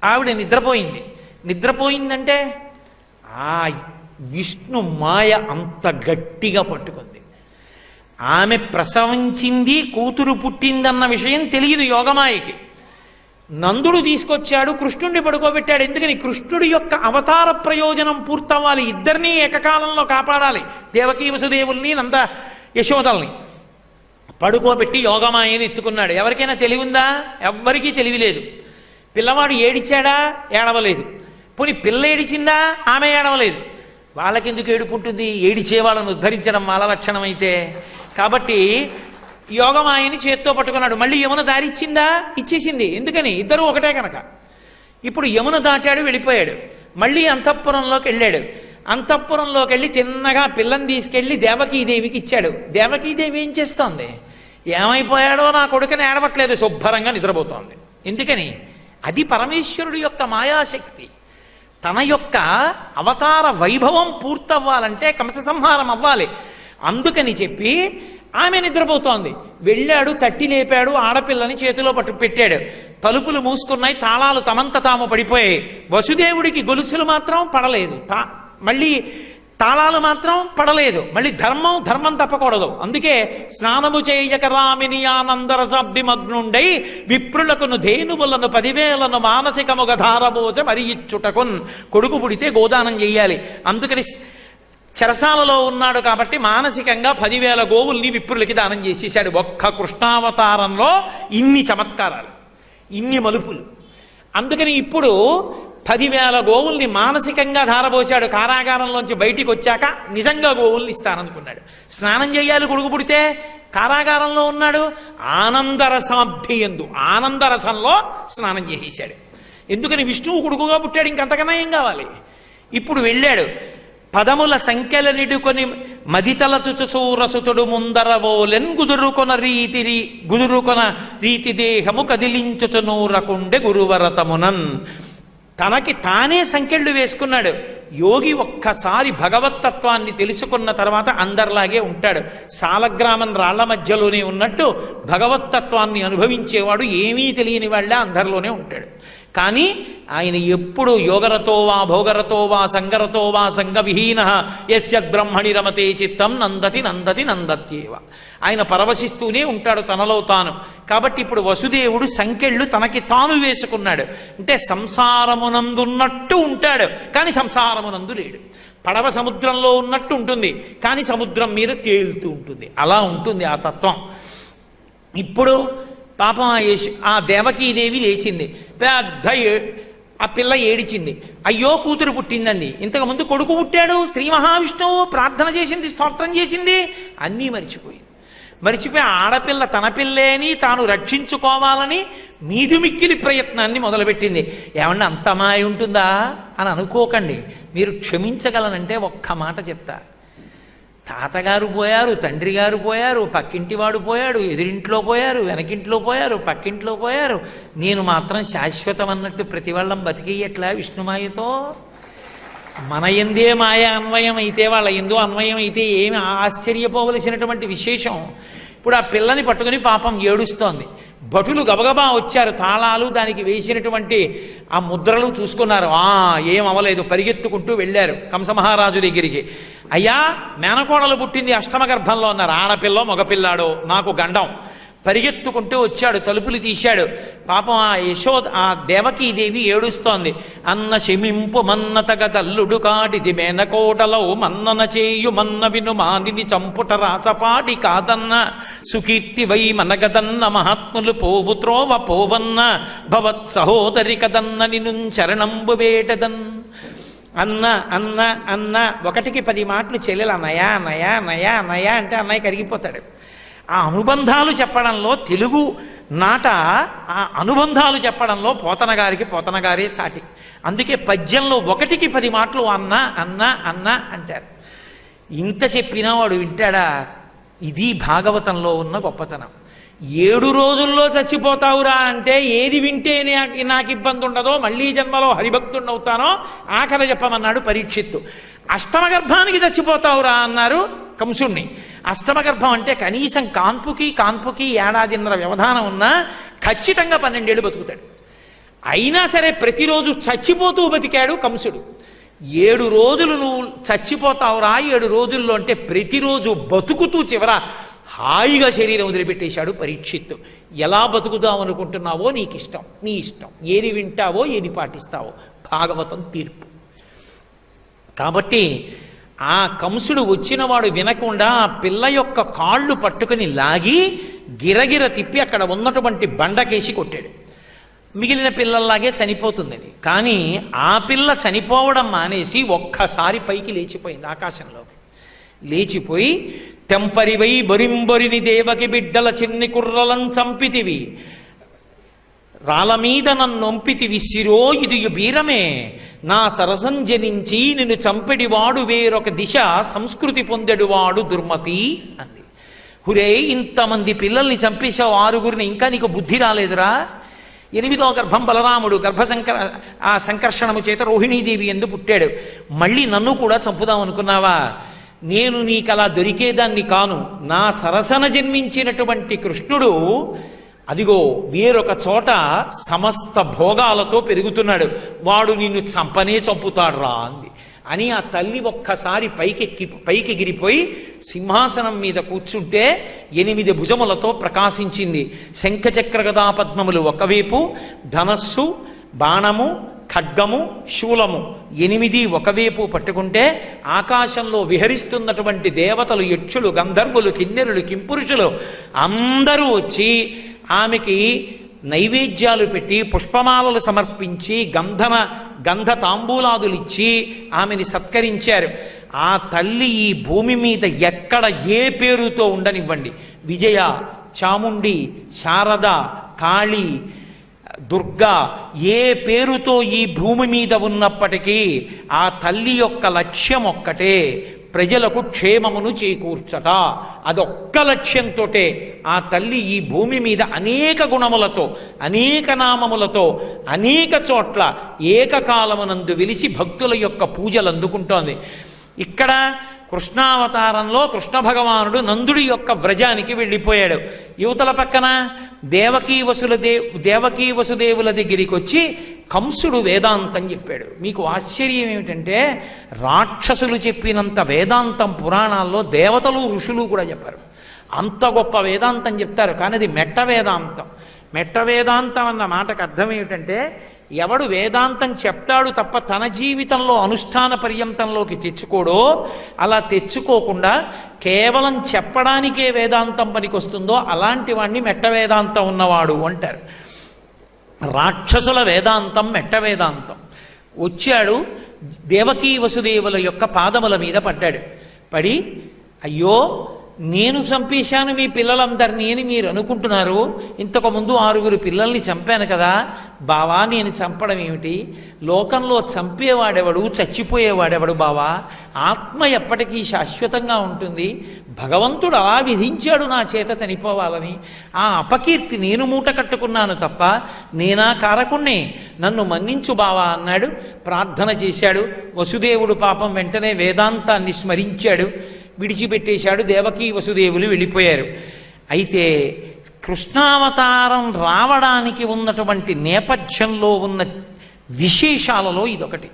ఆవిడ నిద్రపోయింది. నిద్రపోయిందంటే ఆ విష్ణు మాయ అంత గట్టిగా పట్టుకుంది. ఆమె ప్రసవించింది, కూతురు పుట్టిందన్న విషయం తెలియదు యోగమాయకి. నందుడు తీసుకొచ్చాడు, కృష్ణుడిని పడుకోబెట్టాడు. ఎందుకని? కృష్ణుడి యొక్క అవతార ప్రయోజనం పూర్తవ్వాలి. ఇద్దరినీ ఏకకాలంలో కాపాడాలి, దేవకీ వసుదేవుల్ని నంద యశోదల్ని. పడుకోబెట్టి యోగమాయని ఎత్తుకున్నాడు. ఎవరికైనా తెలివి ఉందా? ఎవ్వరికీ తెలివి లేదు. పిల్లవాడు ఏడిచాడా? ఏడవలేదు. పోనీ పిల్ల ఏడిచిందా? ఆమె ఏడవలేదు. వాళ్ళకెందుకు ఏడుపుంటుంది? ఏడిచే వాళ్ళను ఉద్ధరించడం వాళ్ళ లక్షణం అయితే. కాబట్టి యోగమాయని చేత్తో పట్టుకున్నాడు. మళ్ళీ యమున దారిచ్చిందా? ఇచ్చేసింది. ఎందుకని? ఇద్దరు ఒకటే కనుక. ఇప్పుడు యమున దాటాడు, వెళ్ళిపోయాడు. మళ్ళీ అంతఃపురంలోకి వెళ్ళాడు. అంతఃపురంలోకి వెళ్ళి చిన్నగా పిల్లని తీసుకెళ్ళి దేవకీదేవికి ఇచ్చాడు. దేవకీదేవి ఏం చేస్తోంది? ఏమైపోయాడో నా కొడుకుని ఏడవట్లేదు, శుభ్రంగా నిద్రపోతోంది. ఎందుకని? అది పరమేశ్వరుడు యొక్క మాయాశక్తి. తన యొక్క అవతార వైభవం పూర్తవ్వాలంటే కంస సంహారం అవ్వాలి. అందుకని చెప్పి ఆమె నిద్రపోతోంది. వెళ్ళాడు, తట్టి లేపాడు, ఆడపిల్లని చేతిలో పట్టు పెట్టాడు. తలుపులు మూసుకున్నాయి, తాళాలు తమంత తాము పడిపోయాయి. వసుదేవుడికి గొలుసులు మాత్రం పడలేదు. మళ్ళీ తాళాలు మాత్రం పడలేదు. మళ్ళీ ధర్మం తప్పకూడదు. అందుకే స్నానము చేయక రామిని ఆనందరసాబ్దిమగ్నుండై విప్రులకును ధేనువులను 10,000 మానసికముగ ధారబోస మరి ఇచ్చుటకున్. కొడుకు పుడితే గోదానం చెయ్యాలి. అందుకని చెరసాలలో ఉన్నాడు కాబట్టి మానసికంగా 10,000 గోవుల్ని విప్రులకి దానం చేసేసాడు. ఒక్క కృష్ణావతారంలో ఇన్ని చమత్కారాలు, ఇన్ని మలుపులు. అందుకని ఇప్పుడు 10,000 గోవుల్ని మానసికంగా ధారపోశాడు. కారాగారంలోంచి బయటికి వచ్చాక నిజంగా గోవుల్ని ఇస్తాననుకున్నాడు. స్నానం చేయాలి కొడుకు పుడితే, కారాగారంలో ఉన్నాడు. ఆనందరసాబ్ది ఎందు ఆనందరసంలో స్నానం చేసేశాడు. ఎందుకని విష్ణువు కొడుకుగా పుట్టాడు, ఇంకంతకన్నా ఏం కావాలి. ఇప్పుడు వెళ్ళాడు. పదముల సంఖ్యల నిడుకొని మదితలచుచూరసుతుడు ముందరవోలెన్ గుదురుకొన రీతి దేహము కదిలించుచు నూరకుండె గురువరతమునన్. తనకి తానే సంఖ్యలు వేసుకున్నాడు. యోగి ఒక్కసారి భగవత్తత్వాన్ని తెలుసుకున్న తర్వాత అందరిలాగే ఉంటాడు. సాలగ్రామం రాళ్ల మధ్యలోనే ఉన్నట్టు భగవత్తత్వాన్ని అనుభవించేవాడు ఏమీ తెలియని వాళ్ళే అందరిలోనే ఉంటాడు. కానీ ఆయన ఎప్పుడు యోగరతో వా భోగరతో వా సంగరతో వా సంగవిహీన యస్యద్బ్రహ్మణి రమతే చిత్తం నందతి నందతి నందత్యేవ. ఆయన పరవశిస్తూనే ఉంటాడు తనలో తాను. కాబట్టి ఇప్పుడు వసుదేవుడు సంకెళ్ళు తనకి తాను వేసుకున్నాడు. అంటే సంసారమునందున్నట్టు ఉంటాడు, కానీ సంసారమునందు లేడు. పడవ సముద్రంలో ఉన్నట్టు ఉంటుంది, కానీ సముద్రం మీద తేలుతూ ఉంటుంది. అలా ఉంటుంది ఆ తత్వం. ఇప్పుడు పాపం ఆ దేవకీదేవి లేచింది. పెద్ద ఆ పిల్ల ఏడిచింది. అయ్యో కూతురు పుట్టిందండి. ఇంతకుముందు కొడుకు పుట్టాడు. శ్రీ మహావిష్ణువు ప్రార్థన చేసింది, స్తోత్రం చేసింది, అన్నీ మరిచిపోయింది. మరిచిపోయి ఆడపిల్ల తన పిల్లేని తాను రక్షించుకోవాలని మీదుమిక్కిలి ప్రయత్నాన్ని మొదలుపెట్టింది. ఏమన్నా అంత మాయ ఉంటుందా అని అనుకోకండి. మీరు క్షమించగలనంటే ఒక్క మాట చెప్తా. తాతగారు పోయారు, తండ్రి గారు పోయారు, పక్కింటివాడు పోయాడు, ఎదురింట్లో పోయారు, వెనకింట్లో పోయారు, పక్కింట్లో పోయారు. నేను మాత్రం శాశ్వతం అన్నట్టు ప్రతి వాళ్ళం బతికేయట్లా విష్ణుమాయతో. మన ఎందే మాయ అన్వయం అయితే వాళ్ళ ఎందు అన్వయం అయితే ఏమి ఆశ్చర్యపోవలసినటువంటి విశేషం. ఇప్పుడు ఆ పిల్లని పట్టుకుని పాపం ఏడుస్తోంది. భటులు గబగబా వచ్చారు. తాళాలు దానికి వేసినటువంటి ఆ ముద్రలు చూసుకున్నారు. ఏం అవ్వలేదు. పరిగెత్తుకుంటూ వెళ్ళారు కంసమహారాజు దగ్గరికి. అయ్యా మేనకోడలు పుట్టింది, అష్టమ గర్భంలో ఉన్నారు. ఆడపిల్లో మగపిల్లాడో నాకు గండం. పరిగెత్తుకుంటూ వచ్చాడు, తలుపులు తీశాడు. పాపం ఆ దేవకీదేవి ఏడుస్తోంది. అన్న శమింపు మన్నతగ తల్లుడు కాడిది మేనకోటలో మన్నన చేయు మన్న విను మానిని చంపుట రాచపాడి కాదన్న సుకీర్తి వై మనగదన్న మహాత్ములు పోవు త్రోవ పోవన్న భవత్ సహోదరి కదన్న నిను చరణంబు వేటదన్. అన్న అన్న అన్న 1కి 10 మాటలు చెల్లెలు అన్నయ్య అన్నయ్య అన్నయ్య అన్నయ్య అంటే అన్నయ్య కరిగిపోతాడు. ఆ అనుబంధాలు చెప్పడంలో తెలుగు నాట ఆ అనుబంధాలు చెప్పడంలో పోతన గారే సాటి. అందుకే పద్యంలో 1కి 10 మాటలు అన్న అన్న అన్న అంటారు. ఇంత చెప్పినా వాడు వింటాడా? ఇది భాగవతంలో ఉన్న గొప్పతనం. 7 రోజుల్లో చచ్చిపోతావురా అంటే ఏది వింటే నాకు ఇబ్బంది ఉండదో, మళ్ళీ జన్మలో హరిభక్తుడవుతానో ఆ కథ చెప్పమన్నాడు పరీక్షిత్తు. అష్టమ గర్భానికి చచ్చిపోతావురా అన్నారు కంసుణ్ణి. అష్టమ గర్భం అంటే కనీసం కాన్పుకి ఏడాదిన్నర వ్యవధానం ఉన్నా ఖచ్చితంగా 12 ఏళ్ళు బతుకుతాడు. అయినా సరే ప్రతిరోజు చచ్చిపోతూ బతికాడు కంసుడు. 7 రోజులు నువ్వు చచ్చిపోతావురా, 7 రోజుల్లో అంటే ప్రతిరోజు బతుకుతూ చివర హాయిగా శరీరం వదిలిపెట్టేశాడు పరీక్షిత్తు. ఎలా బతుకుదాం అనుకుంటున్నావో నీకు ఇష్టం, నీ ఇష్టం. ఏది వింటావో ఏది పాటిస్తావో భాగవతం తీర్పు. కాబట్టి ఆ కంసుడు వచ్చినవాడు వినకుండా ఆ పిల్ల యొక్క కాళ్ళు పట్టుకుని లాగి గిరగిర తిప్పి అక్కడ ఉన్నటువంటి బండకేసి కొట్టాడు. మిగిలిన పిల్లల్లాగే చనిపోతుంది అది. కానీ ఆ పిల్ల చనిపోవడం మానేసి ఒక్కసారి పైకి లేచిపోయింది. ఆకాశంలో లేచిపోయి తెంపరివై బొరింబొరిని దేవకి బిడ్డల చిన్ని కుర్రలం చంపితివి, రాళ్ళ మీద నన్నొంపితివి శిరో ఇది బీరమే, నా సరసం జనించి నిన్ను చంపెడివాడు వేరొక దిశ సంస్కృతి పొందెడువాడు దుర్మతి అంది. హురే, ఇంతమంది పిల్లల్ని చంపేశావు, 6గురిని, ఇంకా నీకు బుద్ధి రాలేదురా? 8వ గర్భం బలరాముడు ఆ సంకర్షణము చేత రోహిణీదేవి ఎందు పుట్టాడు. మళ్ళీ నన్ను కూడా చంపుదాం అనుకున్నావా? నేను నీకలా దొరికేదాన్ని కాను. నా సరసన జన్మించినటువంటి కృష్ణుడు అదిగో వేరొక చోట సమస్త భోగాలతో పెరుగుతున్నాడు. వాడు నిన్ను చంపుతాడు రా అంది. అని ఆ తల్లి ఒక్కసారి పైకి ఎగిరిపోయి సింహాసనం మీద కూర్చుంటే 8 భుజములతో ప్రకాశించింది. శంఖచక్ర గదా పద్మములు ఒకవైపు, ధనస్సు, బాణము, ఖడ్గము, శూలము 8 ఒకవైపు పట్టుకుంటే ఆకాశంలో విహరిస్తున్నటువంటి దేవతలు, యక్షులు, గంధర్వులు, కిన్నెరులు, కింపురుషులు అందరూ వచ్చి ఆమెకి నైవేద్యాలు పెట్టి పుష్పమాలలు సమర్పించి గంధ తాంబూలాదులు ఇచ్చి ఆమెని సత్కరించారు. ఆ తల్లి ఈ భూమి మీద ఎక్కడ ఏ పేరుతో ఉండనివ్వండి, విజయ, చాముండి, శారద, కాళీ, దుర్గా, ఏ పేరుతో ఈ భూమి మీద ఉన్నప్పటికీ ఆ తల్లి యొక్క లక్ష్యం ఒక్కటే, ప్రజలకు క్షేమమును చేకూర్చట. అదొక్క లక్ష్యంతో ఆ తల్లి ఈ భూమి మీద అనేక గుణములతో, అనేక నామములతో, అనేక చోట్ల ఏకకాలమునందు వెలిసి భక్తుల యొక్క పూజలు అందుకుంటోంది. ఇక్కడ కృష్ణావతారంలో కృష్ణ భగవానుడు నందుడి యొక్క వ్రజానికి వెళ్ళిపోయాడు. యువతల పక్కన దేవకీ వసుదేవుల దగ్గరికి వచ్చి కంసుడు వేదాంతం చెప్పాడు. మీకు ఆశ్చర్యం ఏమిటంటే రాక్షసులు చెప్పినంత వేదాంతం పురాణాల్లో దేవతలు, ఋషులు కూడా చెప్పారు. అంత గొప్ప వేదాంతం చెప్తారు. కానీ అది మెట్ట వేదాంతం. మెట్ట వేదాంతం అన్న మాటకు అర్థం ఏమిటంటే ఎవడు వేదాంతం చెప్తాడు తప్ప తన జీవితంలో అనుష్ఠాన పర్యంతంలోకి తెచ్చుకోడో, అలా తెచ్చుకోకుండా కేవలం చెప్పడానికే వేదాంతం పనికొస్తుందో అలాంటి వాడిని మెట్ట వేదాంతం ఉన్నవాడు అంటారు. రాక్షసుల వేదాంతం మెట్ట వేదాంతం. వచ్చాడు, దేవకీ వసుదేవుల యొక్క పాదముల మీద పడ్డాడు. పడి, అయ్యో నేను చంపేశాను మీ పిల్లలందరినీ అని మీరు అనుకుంటున్నారు, ఇంతకుముందు 6 పిల్లల్ని చంపాను కదా బావా, నేను చంపడం ఏమిటి? లోకంలో చంపేవాడెవడు, చచ్చిపోయేవాడెవడు బావా? ఆత్మ ఎప్పటికీ శాశ్వతంగా ఉంటుంది. భగవంతుడు అలా విధించాడు నా చేత చనిపోవాలని. ఆ అపకీర్తి నేను మూట కట్టుకున్నాను తప్ప నేనా కారకుణ్ణి, నన్ను మన్నించు బావా అన్నాడు. ప్రార్థన చేశాడు. వసుదేవుడు పాపం వెంటనే వేదాంతాన్ని స్మరించాడు, విడిచిపెట్టేశాడు. దేవకీ వసుదేవులు వెళ్ళిపోయారు. అయితే కృష్ణావతారం రావడానికి ఉన్నటువంటి నేపథ్యంలో ఉన్న విశేషాలలో ఇదొకటి.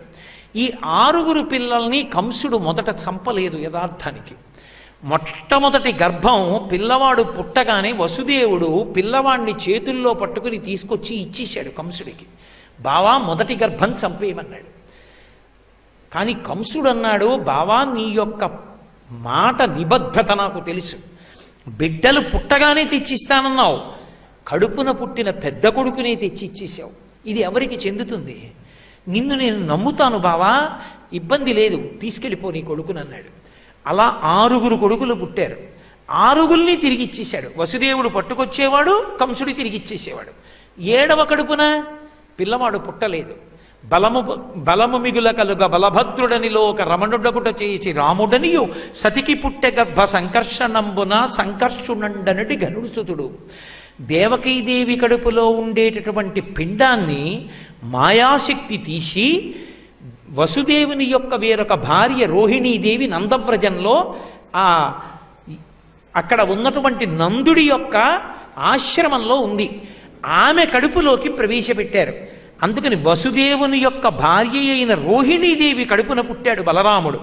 ఈ 6 పిల్లల్ని కంసుడు మొదట చంపలేదు. యథార్థానికి మొట్టమొదటి గర్భం పిల్లవాడు పుట్టగానే వసుదేవుడు పిల్లవాడిని చేతుల్లో పట్టుకుని తీసుకొచ్చి ఇచ్చేశాడు కంసుడికి. బావా మొదటి గర్భం చంపేయమన్నాడు. కానీ కంసుడు అన్నాడు, బావా నీ యొక్క మాట నిబద్ధత నాకు తెలుసు. బిడ్డలు పుట్టగానే తెచ్చిస్తానన్నావు, కడుపున పుట్టిన పెద్ద కొడుకునే తెచ్చి ఇచ్చేసావు. ఇది ఎవరికి చెందుతుంది? నిన్ను నేను నమ్ముతాను బావా, ఇబ్బంది లేదు, తీసుకెళ్ళిపో నీ కొడుకునన్నాడు. అలా 6 కొడుకులు పుట్టారు. 6 తిరిగి ఇచ్చేశాడు. వసుదేవుడు పట్టుకొచ్చేవాడు, కంసుడి తిరిగి ఇచ్చేసేవాడు. 7వ కడుపున పిల్లవాడు పుట్టలేదు. బలము మిగుల కలుగ బలభద్రుడనిలో ఒక రమణుడకుట చేసి రాముడనియు సతికి పుట్టె గర్భ సంకర్షణంబున సంకర్షునండనటి గనుడుసుతుడు. దేవకీదేవి కడుపులో ఉండేటటువంటి పిండాన్ని మాయాశక్తి తీసి వసుదేవుని యొక్క వేరొక భార్య రోహిణీదేవి నందవ్రజంలో అక్కడ ఉన్నటువంటి నందుడి యొక్క ఆశ్రమంలో ఉంది. ఆమె కడుపులోకి ప్రవేశపెట్టారు. అందుకని వసుదేవుని యొక్క భార్య అయిన రోహిణీదేవి కడుపున పుట్టాడు బలరాముడు.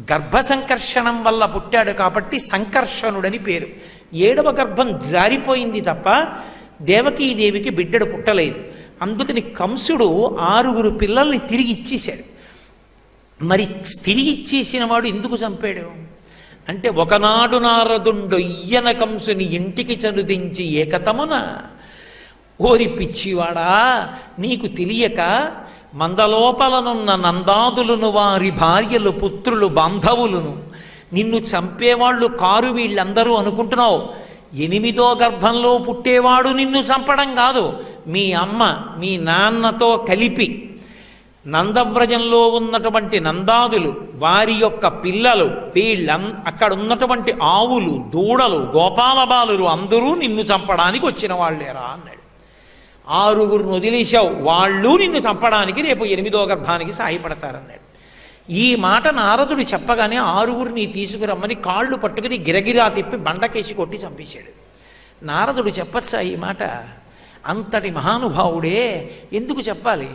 గర్భ సంకర్షణం వల్ల పుట్టాడు కాబట్టి సంకర్షణుడని పేరు. 7వ గర్భం జారిపోయింది తప్ప దేవకీదేవికి బిడ్డడు పుట్టలేదు. అందుకని కంసుడు 6 పిల్లల్ని తిరిగి ఇచ్చేశాడు. మరి తిరిగి ఇచ్చేసిన వాడు ఎందుకు చంపాడు అంటే, ఒకనాడు నారదుండొయ్యన కంసుని ఇంటికి చనుదించి ఏకతమున, ఓరి పిచ్చివాడా నీకు తెలియక మందలోపలనున్న నందాదులను వారి భార్యలు పుత్రులు బాంధవులను నిన్ను చంపేవాళ్ళు కారు వీళ్ళందరూ అనుకుంటున్నావు. 8వ గర్భంలో పుట్టేవాడు నిన్ను చంపడం కాదు, మీ అమ్మ మీ నాన్నతో కలిపి నందవ్రజంలో ఉన్నటువంటి నందాదులు వారి యొక్క పిల్లలు అక్కడ ఉన్నటువంటి ఆవులు, దూడలు, గోపాలబాలురు అందరూ నిన్ను చంపడానికి వచ్చిన వాళ్ళేరా అన్నాడు. 6 వదిలేశావు, వాళ్ళు నిన్ను చంపడానికి రేపు 8వ గర్భానికి సాయపడతారన్నాడు. ఈ మాట నారదుడు చెప్పగానే 6 తీసుకురమ్మని కాళ్ళు పట్టుకుని గిరగిరా తిప్పి బండకేసి కొట్టి చంపేశాడు. నారదుడు చెప్పచ్చా ఈ మాట? అంతటి మహానుభావుడే ఎందుకు చెప్పాలి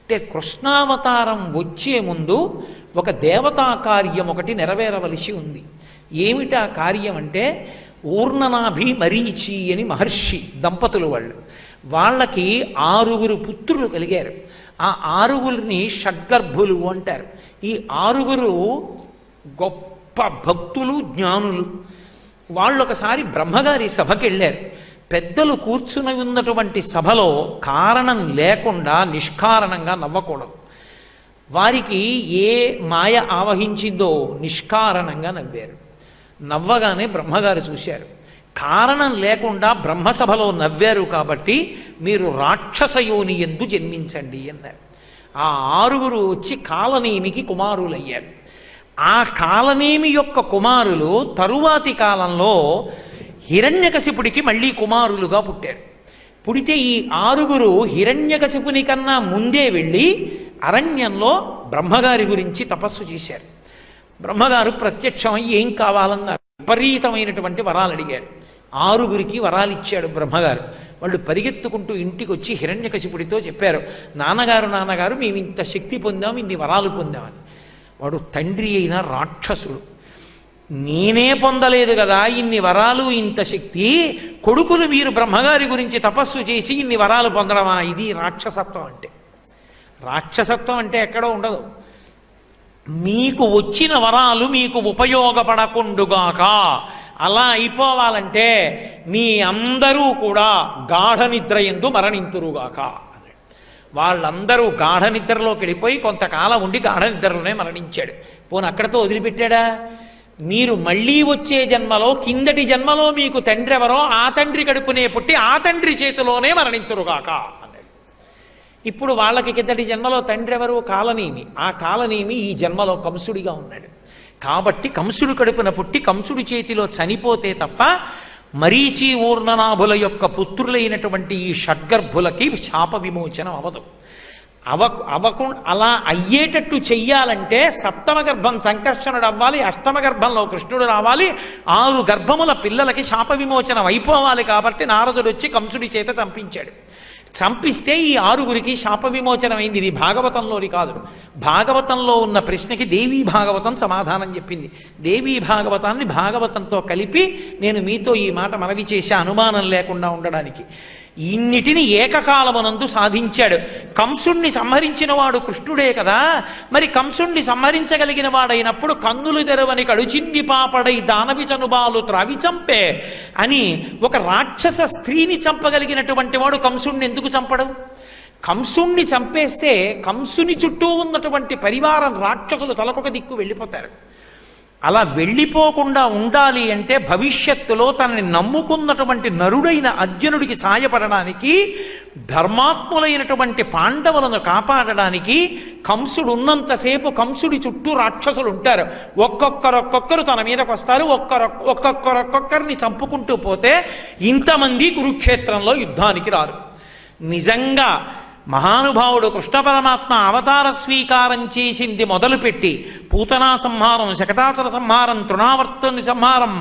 అంటే, కృష్ణావతారం వచ్చే ముందు ఒక దేవతా కార్యం ఒకటి నెరవేరవలసి ఉంది. ఏమిటా కార్యం అంటే, ఊర్ణనాభి మరీచి అని మహర్షి దంపతులు వాళ్ళకి 6 పుత్రులు కలిగారు. ఆ 6 షడ్గర్భులు అంటారు. ఈ 6 గొప్ప భక్తులు, జ్ఞానులు. వాళ్ళు ఒకసారి బ్రహ్మగారి సభకి వెళ్ళారు. పెద్దలు కూర్చుని ఉన్నటువంటి సభలో కారణం లేకుండా నిష్కారణంగా నవ్వకూడదు. వారికి ఏ మాయ ఆవహించిందో నిష్కారణంగా నవ్వారు. నవ్వగానే బ్రహ్మగారు చూశారు. కారణం లేకుండా బ్రహ్మసభలో నవ్వారు కాబట్టి మీరు రాక్షసయోని యందు జన్మించండి అన్నారు. ఆ 6 వచ్చి కాలనేమికి కుమారులయ్యారు. ఆ కాలనేమి యొక్క కుమారులు తరువాతి కాలంలో హిరణ్యకశిపుడికి మళ్ళీ కుమారులుగా పుట్టారు. పుడితే ఈ 6 హిరణ్యకశిపుని కన్నా ముందే వెళ్ళి అరణ్యంలో బ్రహ్మగారి గురించి తపస్సు చేశారు. బ్రహ్మగారు ప్రత్యక్షమై ఏం కావాలన్నారు. విపరీతమైనటువంటి వరాలు అడిగారు. 6 వరాలు ఇచ్చాడు బ్రహ్మగారు. వాళ్ళు పరిగెత్తుకుంటూ ఇంటికి వచ్చి హిరణ్యకశిపుడితో చెప్పారు, నాన్నగారు మేము ఇంత శక్తి పొందాం, ఇన్ని వరాలు పొందామని. వాడు తండ్రి అయిన రాక్షసుడు. నేనే పొందలేదు కదా ఇన్ని వరాలు, ఇంత శక్తి, కొడుకులు మీరు బ్రహ్మగారి గురించి తపస్సు చేసి ఇన్ని వరాలు పొందడమా? ఇది రాక్షసత్వం అంటే. రాక్షసత్వం అంటే ఎక్కడో ఉండదు. మీకు వచ్చిన వరాలు మీకు ఉపయోగపడకుండుగాక, అలా అయిపోవాలంటే మీ అందరూ కూడా గాఢ నిద్ర యందు మరణింతురుగాక. వాళ్ళందరూ గాఢ నిద్రలోకి వెళ్ళిపోయి కొంతకాలం ఉండి గాఢ నిద్రలోనే మరణించాడు. పోనీ అక్కడతో వదిలిపెట్టాడా? మీరు మళ్ళీ వచ్చే జన్మలో, కిందటి జన్మలో మీకు తండ్రి ఎవరో ఆ తండ్రి కడుపునే పుట్టి ఆ తండ్రి చేతిలోనే మరణింతురుగాక అన్నాడు. ఇప్పుడు వాళ్ళకి కిందటి జన్మలో తండ్రి ఎవరు? కాలనేమి. ఆ కాలనేమి ఈ జన్మలో కంసుడిగా ఉన్నాడు. కాబట్టి కంసుడు కడుపున పుట్టి కంసుడి చేతిలో చనిపోతే తప్ప మరీచి ఊర్ణనాభుల యొక్క పుత్రులైనటువంటి ఈ షడ్గర్భులకి శాప విమోచనం అవదు. అలా అయ్యేటట్టు చెయ్యాలంటే 7వ గర్భం సంకర్షణుడు అవ్వాలి, 8వ గర్భంలో కృష్ణుడు రావాలి, 6 గర్భముల పిల్లలకి శాప విమోచనం అయిపోవాలి. కాబట్టి నారదుడు వచ్చి కంసుడి చేత చంపించాడు. చంపిస్తే ఈ 6 శాప విమోచనమైంది. ఇది భాగవతంలోని కాదు. భాగవతంలో ఉన్న ప్రశ్నకి దేవీ భాగవతం సమాధానం చెప్పింది. దేవీ భాగవతాన్ని భాగవతంతో కలిపి నేను మీతో ఈ మాట మనవి చేసే అనుమానం లేకుండా ఉండడానికి. ఇన్నిటిని ఏకకాలమునందు సాధించాడు. కంసుణ్ణి సంహరించిన వాడు కృష్ణుడే కదా. మరి కంసుణ్ణి సంహరించగలిగిన వాడైనప్పుడు కన్నులు తెరవని కడుచిన్ని పాపడై దానవి చనుబాలు త్రావి చంపే అని ఒక రాక్షస స్త్రీని చంపగలిగినటువంటి వాడు కంసుణ్ణి ఎందుకు చంపడు? కంసుణ్ణి చంపేస్తే కంసుని చుట్టూ ఉన్నటువంటి పరివారం రాక్షసులు తలకొక దిక్కు వెళ్ళిపోతారు. అలా వెళ్ళిపోకుండా ఉండాలి అంటే భవిష్యత్తులో తనని నమ్ముకున్నటువంటి నరుడైన అర్జునుడికి సాయపడడానికి, ధర్మాత్ములైనటువంటి పాండవులను కాపాడడానికి కంసుడు ఉన్నంతసేపు కంసుడి చుట్టూ రాక్షసులు ఉంటారు. ఒక్కొక్కరు తన మీదకి వస్తారు. ఒక్కొక్కరిని చంపుకుంటూ పోతే ఇంతమంది కురుక్షేత్రంలో యుద్ధానికి రారు. నిజంగా మహానుభావుడు కృష్ణ పరమాత్మ అవతార స్వీకారం చేసింది మొదలుపెట్టి పూతనా సంహారం, శకటాసుర సంహారం, తృణావర్తుని సంహారం,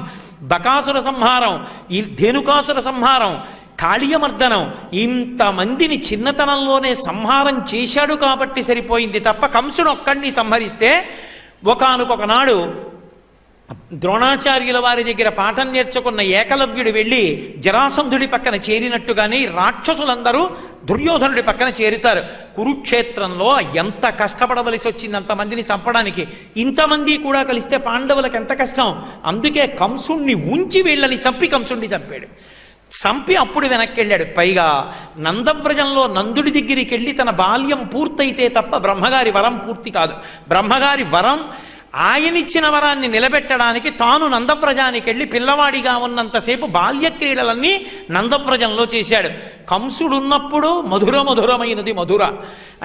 బకాసుర సంహారం, ఈ ధేనుకాసుర సంహారం, కాళీయమర్దనం, ఇంతమందిని చిన్నతనంలోనే సంహారం చేశాడు కాబట్టి సరిపోయింది తప్ప కంసుడు ఒక్కడిని సంహరిస్తే ఒకానొకనాడు ద్రోణాచార్యుల వారి దగ్గర పాఠం నేర్చుకున్న ఏకలవ్యుడు వెళ్ళి జరాసంధుడి పక్కన చేరినట్టుగానే రాక్షసులందరూ దుర్యోధనుడి పక్కన చేరుతారు. కురుక్షేత్రంలో ఎంత కష్టపడవలసి వచ్చింది అంతమందిని చంపడానికి. ఇంతమంది కూడా కలిస్తే పాండవులకు ఎంత కష్టం. అందుకే కంసుణ్ణి ఉంచి వీళ్ళని చంపి కంసుణ్ణి చంపాడు. చంపి అప్పుడు వెనక్కి వెళ్ళాడు. పైగా నందవ్రజంలో నందుడి దగ్గరికి వెళ్ళి తన బాల్యం పూర్తయితే తప్ప బ్రహ్మగారి వరం పూర్తి కాదు. బ్రహ్మగారి వరం ఆయనిచ్చిన వరాన్ని నిలబెట్టడానికి తాను నందవ్రజానికి వెళ్ళి పిల్లవాడిగా ఉన్నంతసేపు బాల్యక్రీడలన్నీ నందవ్రజంలో చేశాడు. కంసుడున్నప్పుడు మధురమైనది మధుర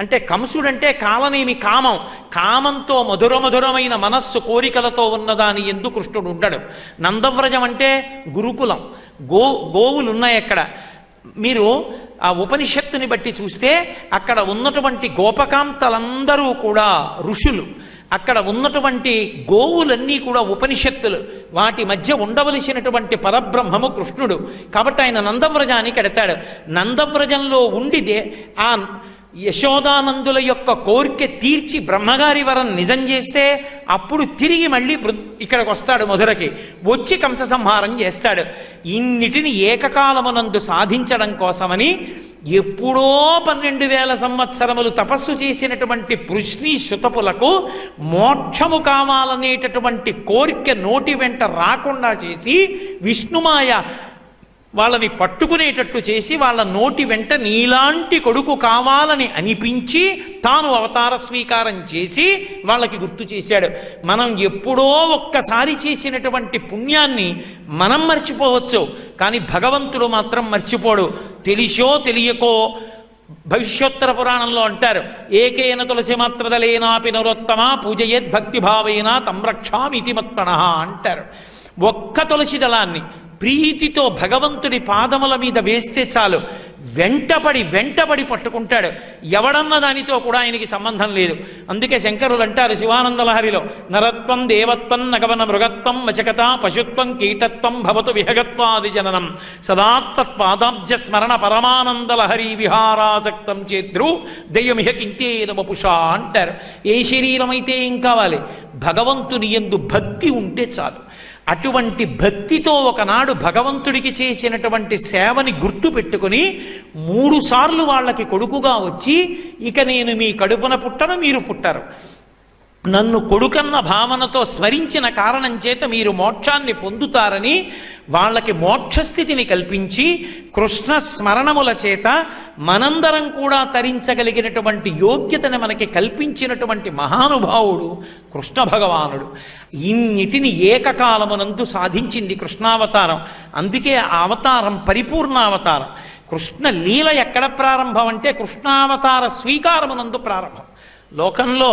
అంటే కంసుడంటే కాలనేమి కామం. కామంతో మధురమైన మనస్సు కోరికలతో ఉన్నదాని ఎందు కృష్ణుడు ఉండడు. నందవ్రజం అంటే గురుకులం, గోవులు ఉన్నాయి అక్కడ. మీరు ఆ ఉపనిషత్తుని బట్టి చూస్తే అక్కడ ఉన్నటువంటి గోపకాంతలందరూ కూడా ఋషులు. అక్కడ ఉన్నటువంటి గోవులన్నీ కూడా ఉపనిషత్తులు. వాటి మధ్య ఉండవలసినటువంటి పరబ్రహ్మము కృష్ణుడు. కాబట్టి ఆయన నందవ్రజానికి ఎడతాడు. నందవ్రజంలో ఉండిదే ఆ యశోదానందుల యొక్క కోరిక తీర్చి బ్రహ్మగారి వరం నిజం చేస్తే అప్పుడు తిరిగి మళ్ళీ ఇక్కడికి వస్తాడు, మధురకి వచ్చి కంస సంహారం చేస్తాడు. ఇన్నిటిని ఏకకాలమునందు సాధించడం కోసమని ఎప్పుడో 12,000 సంవత్సరములు తపస్సు చేసినటువంటి పృష్ణి శుతపులకు మోక్షము కావాలనేటటువంటి కోరిక నోటి వెంట రాకుండా చేసి విష్ణుమాయ వాళ్ళని పట్టుకునేటట్టు చేసి వాళ్ళ నోటి వెంట నీలాంటి కొడుకు కావాలని అనిపించి తాను అవతార స్వీకారం చేసి వాళ్ళకి గుర్తు చేశాడు. మనం ఎప్పుడో ఒక్కసారి చేసినటువంటి పుణ్యాన్ని మనం మర్చిపోవచ్చు, కానీ భగవంతుడు మాత్రం మర్చిపోడు. తెలిసో తెలియకో భవిష్యోత్తర పురాణంలో అంటారు, ఏకేన తులసి మాత్రదలేనాపి నరోత్తమ పూజయేద్ భక్తిభావేన తంరక్షామితి మత్పణః అంటారు. ఒక్క తులసి దళాన్ని ప్రీతితో భగవంతుడి పాదముల మీద వేస్తే చాలు, వెంటపడి పట్టుకుంటాడు. ఎవడన్న దానితో కూడా ఆయనకి సంబంధం లేదు. అందుకే శంకరులు అంటారు శివానందలహరిలో, నరత్వం దేవత్వం నగవన మృగత్వం వచకత పశుత్వం కీటత్వం భవతు విహగత్వాది జననం సదాత్పాదాబ్జ స్మరణ పరమానందలహరి విహారాసక్తం చేద్రు దయ్యమిహ కింతేన వపుషా అంటారు. ఏ శరీరమైతే ఏం కావాలి? భగవంతుని యందు భక్తి ఉంటే చాలు. అటువంటి భక్తితో ఒకనాడు భగవంతుడికి చేసినటువంటి సేవని గుర్తు పెట్టుకుని 3 సార్లు వాళ్ళకి కొడుకుగా వచ్చి, ఇక నేను మీ కడుపున పుట్టను, మీరు పుట్టరు, నన్ను కొడుకన్న భావనతో స్మరించిన కారణం చేత మీరు మోక్షాన్ని పొందుతారని వాళ్ళకి మోక్షస్థితిని కల్పించి కృష్ణ స్మరణముల చేత మనందరం కూడా తరించగలిగినటువంటి యోగ్యతను మనకి కల్పించినటువంటి మహానుభావుడు కృష్ణ భగవానుడు. ఇన్నిటిని ఏకకాలమునందు సాధించింది కృష్ణావతారం. అందుకే ఆ అవతారం పరిపూర్ణావతారం. కృష్ణ లీల ఎక్కడ ప్రారంభం అంటే కృష్ణావతార స్వీకారమునందు ప్రారంభం. లోకంలో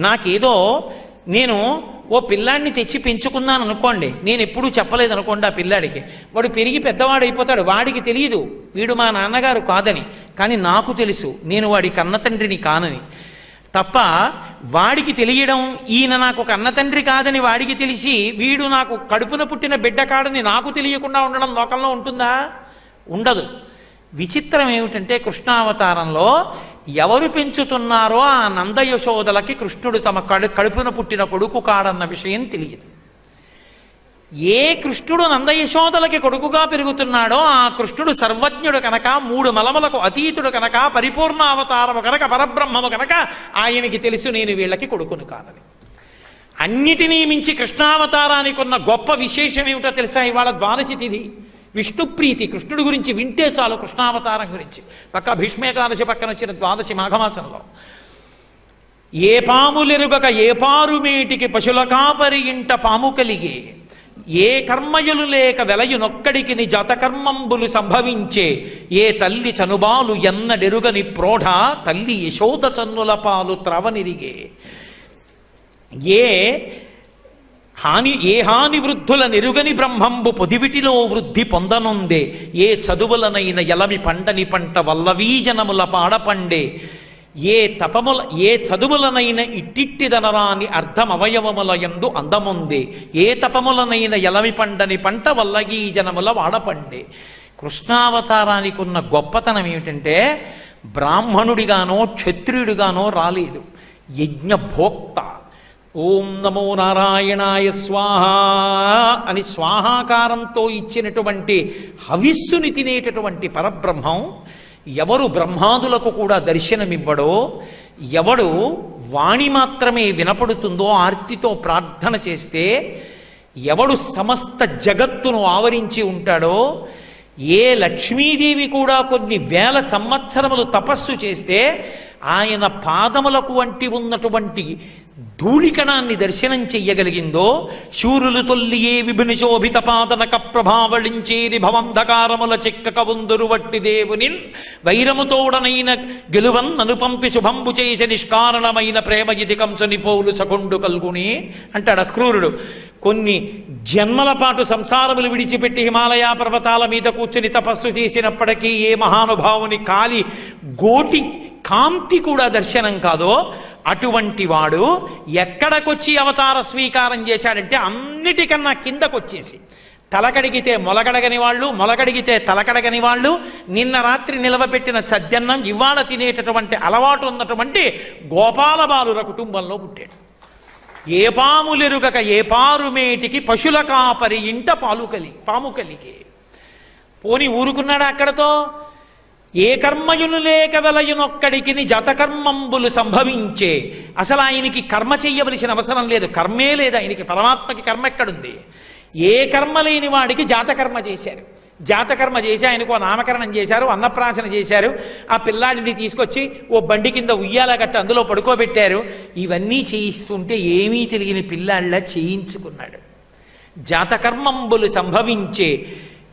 నాకేదో నేను ఓ పిల్లాడిని తెచ్చి పెంచుకున్నాను అనుకోండి, నేను ఎప్పుడూ చెప్పలేదు అనుకోండి ఆ పిల్లాడికి, వాడు పెరిగి పెద్దవాడు అయిపోతాడు, వాడికి తెలియదు వీడు మా నాన్నగారు కాదని, కానీ నాకు తెలుసు నేను వాడి కన్న తండ్రిని కానని. తప్ప వాడికి తెలియడం ఈయన నాకు కన్న తండ్రి కాదని వాడికి తెలిసి వీడు నాకు కడుపున పుట్టిన బిడ్డ కాడని నాకు తెలియకుండా ఉండడం లోకంలో ఉంటుందా? ఉండదు. విచిత్రం ఏమిటంటే కృష్ణావతారంలో ఎవరు పెంచుతున్నారో ఆ నందయశోదలకి కృష్ణుడు తమ కడుపున పుట్టిన కొడుకు కాడన్న విషయం తెలియదు. ఏ కృష్ణుడు నందయశోదలకి కొడుకుగా పెరుగుతున్నాడో ఆ కృష్ణుడు సర్వజ్ఞుడు కనుక, 3 మలములకు అతీతుడు కనుక, పరిపూర్ణావతారము కనుక, పరబ్రహ్మము కనుక ఆయనకి తెలుసు నేను వీళ్ళకి కొడుకును కాదని. అన్నిటినీ మించి కృష్ణావతారానికి ఉన్న గొప్ప విశేషం ఏమిటో తెలుసా? ఇవాళ ద్వాదశి తిథి, విష్ణుప్రీతి. కృష్ణుడి గురించి వింటే చాలు కృష్ణావతారం గురించి. పక్క భీష్మేకాదశి పక్కన వచ్చిన ద్వాదశి మాఘమాసంలో, ఏ పాములెరుగక ఏ పారుమేటికి పశుల కాపరి ఇంట పాము కలిగే, ఏ కర్మయులు లేక వెలయునొక్కడికి ని జాతకర్మంబులు సంభవించే, ఏ తల్లి చనుబాలు ఎన్నడెరుగని ప్రోఢ తల్లి యశోద చన్నుల పాలు త్రవనిరిగే, ఏ హాని వృద్ధుల నెరుగని బ్రహ్మంబు పొదివిటిలో వృద్ధి పొందనుందే, ఏ చదువులనైన ఎలమి పండని పంట వల్లవీజనముల పాడపండే, ఏ చదువులనైన ఇట్టిట్టిదనరాని అర్థమవయవముల యందు అందముందే, ఏ తపములనైన ఎలమి పండని పంట వల్లగీ జనముల వాడపండే. కృష్ణావతారానికి ఉన్న గొప్పతనం ఏమిటంటే బ్రాహ్మణుడిగానో క్షత్రియుడిగానో రాలేదు, యజ్ఞభోక్త. ఓం నమో నారాయణాయ స్వాహ అని స్వాహాకారంతో ఇచ్చినటువంటి హవిస్సుని తినేటటువంటి పరబ్రహ్మం. ఎవరు బ్రహ్మాదులకు కూడా దర్శనమివ్వడో, ఎవడు వాణి మాత్రమే వినపడుతుందో ఆర్తితో ప్రార్థన చేస్తే, ఎవడు సమస్త జగత్తును ఆవరించి ఉంటాడో, ఏ లక్ష్మీదేవి కూడా కొన్ని వేల సంవత్సరములు తపస్సు చేస్తే ఆయన పాదములకు వంటి ఉన్నటువంటి ధూళికణాన్ని దర్శనం చెయ్యగలిగిందో, శూరులు తొల్లియే విభిని శోభిత పాదనక ప్రభావళించేరి భవంధకారముల చిక్కక ఉందురు వట్టి దేవునిన్ వైరముతోడనైన గెలువన్ నను పంపి శుభంబు చేసి నిష్కారణమైన ప్రేమ ఇది కంసుని పోలు సకొండు కల్గుని అంటాడు అక్రూరుడు. కొన్ని జన్మల పాటు సంసారములు విడిచిపెట్టి హిమాలయ పర్వతాల మీద కూర్చుని తపస్సు చేసినప్పటికీ ఏ మహానుభావుని కాలి గోటి కాంతి కూడా దర్శనం కాదో అటువంటి వాడు ఎక్కడికొచ్చి అవతార స్వీకారం చేశాడంటే అన్నిటికన్నా కిందకొచ్చేసి తలకడిగితే మొలకడగని వాళ్ళు, మొలకడిగితే తలకడగని వాళ్ళు, నిన్న రాత్రి నిలవబెట్టిన సద్యన్నం ఇవాళ తినేటటువంటి అలవాటు ఉన్నటువంటి గోపాల బాలుర కుటుంబంలో పుట్టాడు. ఏ పాములెరుగక ఏ పారుమేటికి పశుల కాపరి ఇంట పాము కలిగే. పోని ఊరుకున్నాడా అక్కడతో? ఏ కర్మయును లేక వెలయునొక్కడికి జతకర్మంబులు సంభవించే. అసలు ఆయనకి కర్మ చెయ్యవలసిన అవసరం లేదు, కర్మే లేదు ఆయనకి. పరమాత్మకి కర్మ ఎక్కడుంది? ఏ కర్మ లేని వాడికి జాతకర్మ చేశారు. జాతకర్మ చేసి ఆయనకు నామకరణం చేశారు, అన్నప్రాసన చేశారు, ఆ పిల్లాడిని తీసుకొచ్చి ఓ బండి కింద ఉయ్యాల గట్ట అందులో పడుకోబెట్టారు. ఇవన్నీ చేయిస్తుంటే ఏమీ తెలియని పిల్లాళ్ళ చేయించుకున్నాడు. జాతకర్మంబులు సంభవించే.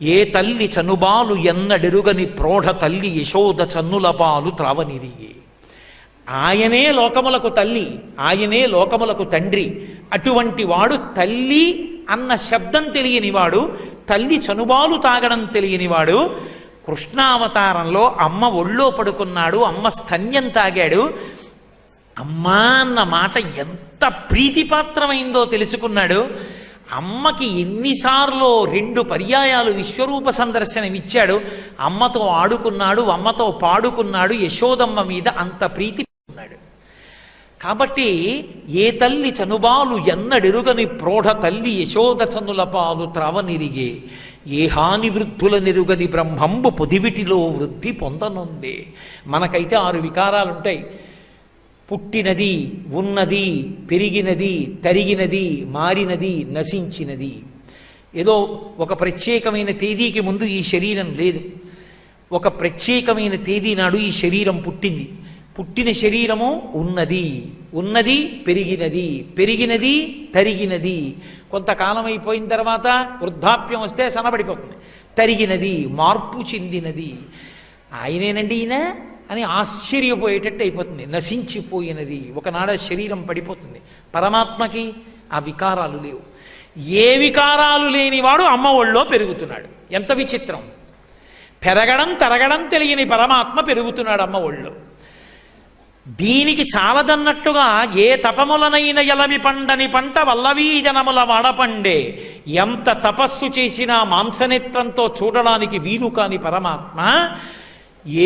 ఏ తల్లి చనుబాలు ఎన్నడెరుగని ప్రోఢ తల్లి యశోద చన్నుల పాలు త్రావనిరిగే. ఆయనే లోకములకు తల్లి, ఆయనే లోకములకు తండ్రి. అటువంటి వాడు తల్లి అన్న శబ్దం తెలియనివాడు, తల్లి చనుబాలు తాగడం తెలియనివాడు కృష్ణావతారంలో అమ్మ ఒళ్ళో పడుకున్నాడు, అమ్మ స్తన్యం తాగాడు. అమ్మా అన్న మాట ఎంత ప్రీతిపాత్రమైందో తెలుసుకున్నాడు. అమ్మకి ఎన్నిసార్లు 2 పర్యాయాలు విశ్వరూప సందర్శనమిచ్చాడు. అమ్మతో ఆడుకున్నాడు, అమ్మతో పాడుకున్నాడు. యశోదమ్మ మీద అంత ప్రీతి ఉన్నాడు. కాబట్టి ఏ తల్లి చనుబాలు ఎన్నడెరుగని ప్రోఢ తల్లి యశోద చనుల పాలు త్రావనిరిగే. ఏ హాని వృద్ధుల నెరుగని బ్రహ్మంబు పొదివిటిలో వృద్ధి పొందనుందే. మనకైతే 6 వికారాలుంటాయి: పుట్టినది, ఉన్నది, పెరిగినది, తరిగినది, మారినది, నశించినది. ఏదో ఒక ప్రత్యేకమైన తేదీకి ముందు ఈ శరీరం లేదు, ఒక ప్రత్యేకమైన తేదీ నాడు ఈ శరీరం పుట్టింది. పుట్టిన శరీరము ఉన్నది, ఉన్నది పెరిగినది, పెరిగినది తరిగినది. కొంతకాలం అయిపోయిన తర్వాత వృద్ధాప్యం వస్తే సనబడిపోతుంది. తరిగినది, మార్పు చెందినది. ఆయనేనండి ఈయన అని ఆశ్చర్యపోయేటట్టు అయిపోతుంది. నశించిపోయినది, ఒకనాడ శరీరం పడిపోతుంది. పరమాత్మకి ఆ వికారాలు లేవు. ఏ వికారాలు లేనివాడు అమ్మ ఒళ్ళో పెరుగుతున్నాడు. ఎంత విచిత్రం! పెరగడం తరగడం తెలియని పరమాత్మ పెరుగుతున్నాడు అమ్మ ఒళ్ళో. దీనికి చాలదన్నట్టుగా ఏ తపములనైన ఎలమి పండని పంట వల్లవీ జనముల వాడపండే. ఎంత తపస్సు చేసినా మాంసనేత్రంతో చూడడానికి వీలు కాని పరమాత్మ,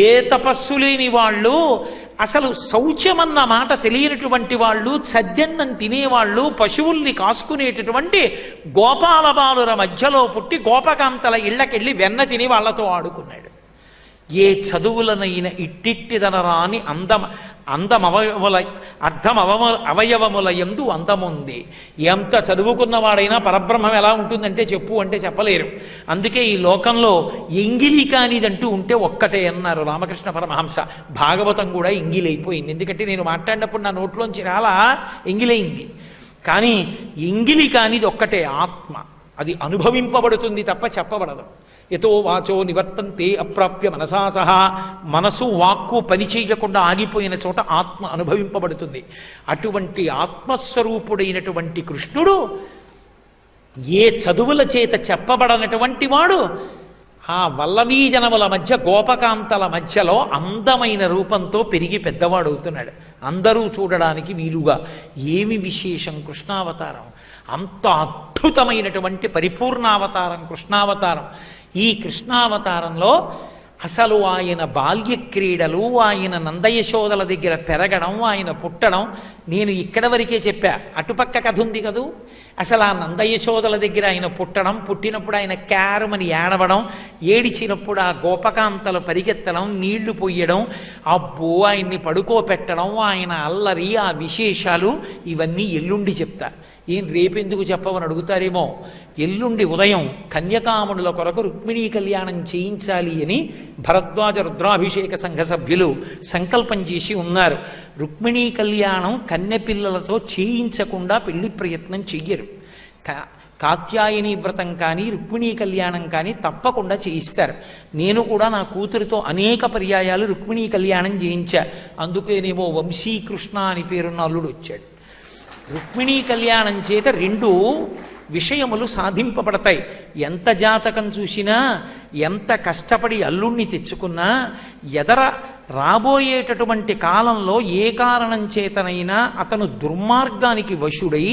ఏ తపస్సు లేని వాళ్ళు, అసలు శౌచమన్న మాట తెలియనటువంటి వాళ్ళు, సద్యన్నం తినేవాళ్ళు, పశువుల్ని కాసుకునేటటువంటి గోపాల బాలుర మధ్యలో పుట్టి గోపకాంతల ఇళ్ళకెళ్ళి వెన్న తిని వాళ్లతో ఆడుకున్నాడు. ఏ చదువులనైన ఇట్టిట్టిదనరాని అవయవముల యందు అందముంది. ఎంత చదువుకున్నవాడైనా పరబ్రహ్మం ఎలా ఉంటుందంటే చెప్పు అంటే చెప్పలేరు. అందుకే ఈ లోకంలో ఎంగిలి కానిదంటూ ఉంటే ఒక్కటే అన్నారు రామకృష్ణ పరమహంస. భాగవతం కూడా ఎంగిలైపోయింది. ఎందుకంటే నేను మాట్లాడినప్పుడు నా నోట్లోంచి రాలా, ఎంగిలైంది. కానీ ఎంగిలి కానిది ఒక్కటే ఆత్మ. అది అనుభవింపబడుతుంది తప్ప చెప్పబడదు. యతో వాచో నివర్తంతే అప్రాప్య మనసా సహా. మనసు వాక్కు పని చేయకుండా ఆగిపోయిన చోట ఆత్మ అనుభవింపబడుతుంది. అటువంటి ఆత్మస్వరూపుడైనటువంటి కృష్ణుడు ఏ చదువుల చేత చెప్పబడనటువంటి వాడు ఆ వల్లవీ జనముల మధ్య గోపకాంతల మధ్యలో అందమైన రూపంతో పెరిగి పెద్దవాడవుతున్నాడు. అందరూ చూడడానికి వీలుగా. ఏమి విశేషం కృష్ణావతారం! అంత అద్భుతమైనటువంటి పరిపూర్ణావతారం కృష్ణావతారం. ఈ కృష్ణావతారంలో అసలు ఆయన బాల్య క్రీడలు, ఆయన నందయశోదల దగ్గర పెరగడం, ఆయన పుట్టడం నేను ఇక్కడ వరకే చెప్పా. అటుపక్క కథ ఉంది కదూ. అసలు ఆ నందయశోదల దగ్గర ఆయన పుట్టడం, పుట్టినప్పుడు ఆయన క్యారమని ఏడవడం, ఏడిచినప్పుడు ఆ గోపకాంతలు పరిగెత్తడం, నీళ్లు పొయ్యడం, అబ్బో ఆయన్ని పడుకోపెట్టడం, ఆయన అల్లరి, ఆ విశేషాలు ఇవన్నీ ఎల్లుండి చెప్తా. ఏం రేపెందుకు చెప్పవని అడుగుతారేమో. ఎల్లుండి ఉదయం కన్యకామునుల కొరకు రుక్మిణీ కళ్యాణం చేయించాలి అని భరద్వాజ రుద్రాభిషేక సంఘ సభ్యులు సంకల్పం చేసి ఉన్నారు. రుక్మిణీ కళ్యాణం కన్యపిల్లలతో చేయించకుండా పెళ్లి ప్రయత్నం చెయ్యరు. కాత్యాయని వ్రతం కానీ రుక్మిణీ కళ్యాణం కానీ తప్పకుండా చేయిస్తారు. నేను కూడా నా కూతురితో అనేక పర్యాయాలు రుక్మిణీ కళ్యాణం చేయించా. అందుకేనేమో వంశీకృష్ణ అని పేరున్న అల్లుడు వచ్చాడు. రుక్మిణీ కళ్యాణం చేత 2 విషయములు సాధింపబడతాయి. ఎంత జాతకం చూసినా, ఎంత కష్టపడి అల్లుణ్ణి తెచ్చుకున్నా, ఎదర రాబోయేటటువంటి కాలంలో ఏ కారణం చేతనైనా అతను దుర్మార్గానికి వశుడై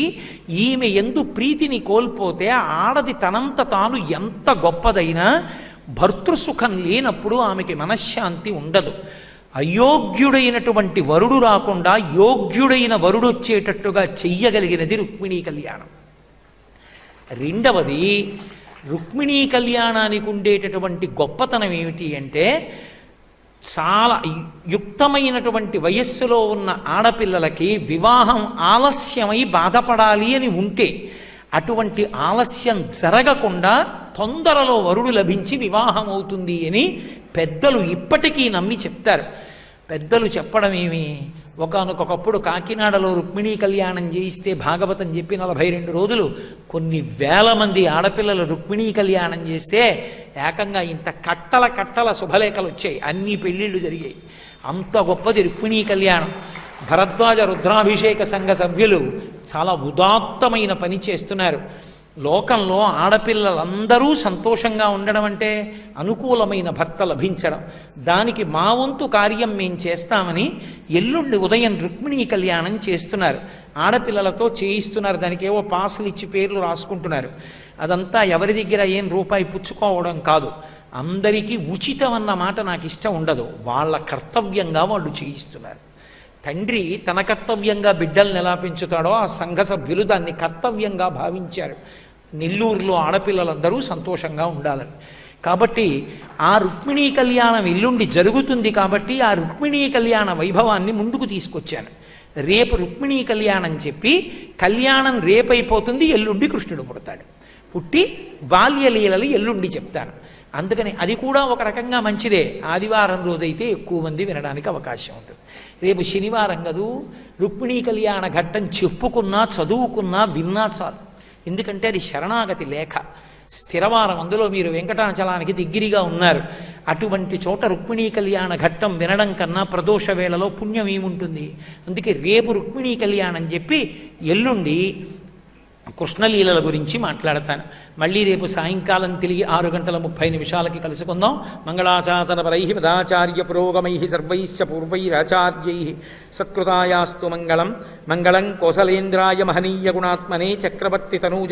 ఈమె ఎందు ప్రీతిని కోల్పోతే ఆడది తనంత తాను ఎంత గొప్పదైనా భర్తృసుఖం లేనప్పుడు ఆమెకి మనశ్శాంతి ఉండదు. అయోగ్యుడైనటువంటి వరుడు రాకుండా యోగ్యుడైన వరుడు వచ్చేటట్టుగా చెయ్యగలిగినది రుక్మిణీ కళ్యాణం. రెండవది, రుక్మిణీ కళ్యాణానికి ఉండేటటువంటి గొప్పతనం ఏమిటి అంటే, చాలా యుక్తమైనటువంటి వయస్సులో ఉన్న ఆడపిల్లలకి వివాహం ఆలస్యమై బాధపడాలి అని ఉంటే అటువంటి ఆలస్యం జరగకుండా తొందరలో వరుడు లభించి వివాహం అవుతుంది అని పెద్దలు ఇప్పటికీ నమ్మి చెప్తారు. పెద్దలు చెప్పడం ఏమి, ఒకానొకప్పుడు కాకినాడలో రుక్మిణీ కళ్యాణం చేయిస్తే భాగవతం చెప్పి 42 రోజులు కొన్ని వేల మంది ఆడపిల్లలు రుక్మిణీ కళ్యాణం చేస్తే ఏకంగా ఇంత కట్టల కట్టల శుభలేఖలు వచ్చాయి, అన్ని పెళ్ళిళ్ళు జరిగాయి. అంత గొప్పది రుక్మిణీ కళ్యాణం. భరద్వాజ రుద్రాభిషేక సంఘ సభ్యులు చాలా ఉదాత్తమైన పని చేస్తున్నారు. లోకంలో ఆడపిల్లలందరూ సంతోషంగా ఉండడం అంటే అనుకూలమైన భర్త లభించడం. దానికి మా వంతు కార్యం మేం చేస్తామని ఎల్లుండి ఉదయం రుక్మిణీ కళ్యాణం చేస్తున్నారు. ఆడపిల్లలతో చేయిస్తున్నారు. దానికి ఏవో పాసులు ఇచ్చి పేర్లు రాసుకుంటున్నారు. అదంతా ఎవరి దగ్గర ఏం రూపాయి పుచ్చుకోవడం కాదు. అందరికీ ఉచితం అన్న మాట నాకు ఇష్టం ఉండదు. వాళ్ళ కర్తవ్యంగా వాళ్ళు చేయిస్తున్నారు. తండ్రి తన కర్తవ్యంగా బిడ్డల్ని ఎలా పెంచుతాడో ఆ సంఘ సభ్యులు దాన్ని కర్తవ్యంగా భావించారు. నెల్లూరులో ఆడపిల్లలందరూ సంతోషంగా ఉండాలని. కాబట్టి ఆ రుక్మిణీ కళ్యాణం ఎల్లుండి జరుగుతుంది కాబట్టి ఆ రుక్మిణీ కళ్యాణ వైభవాన్ని ముందుకు తీసుకొచ్చాను. రేపు రుక్మిణీ కళ్యాణం చెప్పి కళ్యాణం రేపైపోతుంది, ఎల్లుండి కృష్ణుడు పుడతాడు. పుట్టి బాల్యలీలలు ఎల్లుండి చెప్తాను. అందుకని అది కూడా ఒక రకంగా మంచిదే. ఆదివారం రోజైతే ఎక్కువ మంది వినడానికి అవకాశం ఉంటుంది. రేపు శనివారం కదూ, రుక్మిణీ కళ్యాణ ఘట్టం చెప్పుకున్నా చదువుకున్నా విన్నా చాలు. ఎందుకంటే అది శరణాగతి లేఖ, స్థిరవారం. అందులో మీరు వెంకటాచలానికి దగ్గరగా ఉన్నారు. అటువంటి చోట రుక్మిణీ కళ్యాణ ఘట్టం వినడం కన్నా ప్రదోష వేళలో పుణ్యం ఏముంటుంది. అందుకే రేపు రుక్మిణీ కళ్యాణం చెప్పి ఎల్లుండి కృష్ణలీలల గురించి మాట్లాడతాను. మళ్ళీ రేపు సాయంకాలం తిరిగి 6:30 కలుసుకుందాం. మంగళాచాసనపరై మదాచార్య పురోగమై సర్వైశ్చ పూర్వైరాచార్యై సత్కృతాయాస్తు మంగళం. మంగళం కోసలేంద్రాయ మహనీయ గుణాత్మనే చక్రవర్తి తనూజా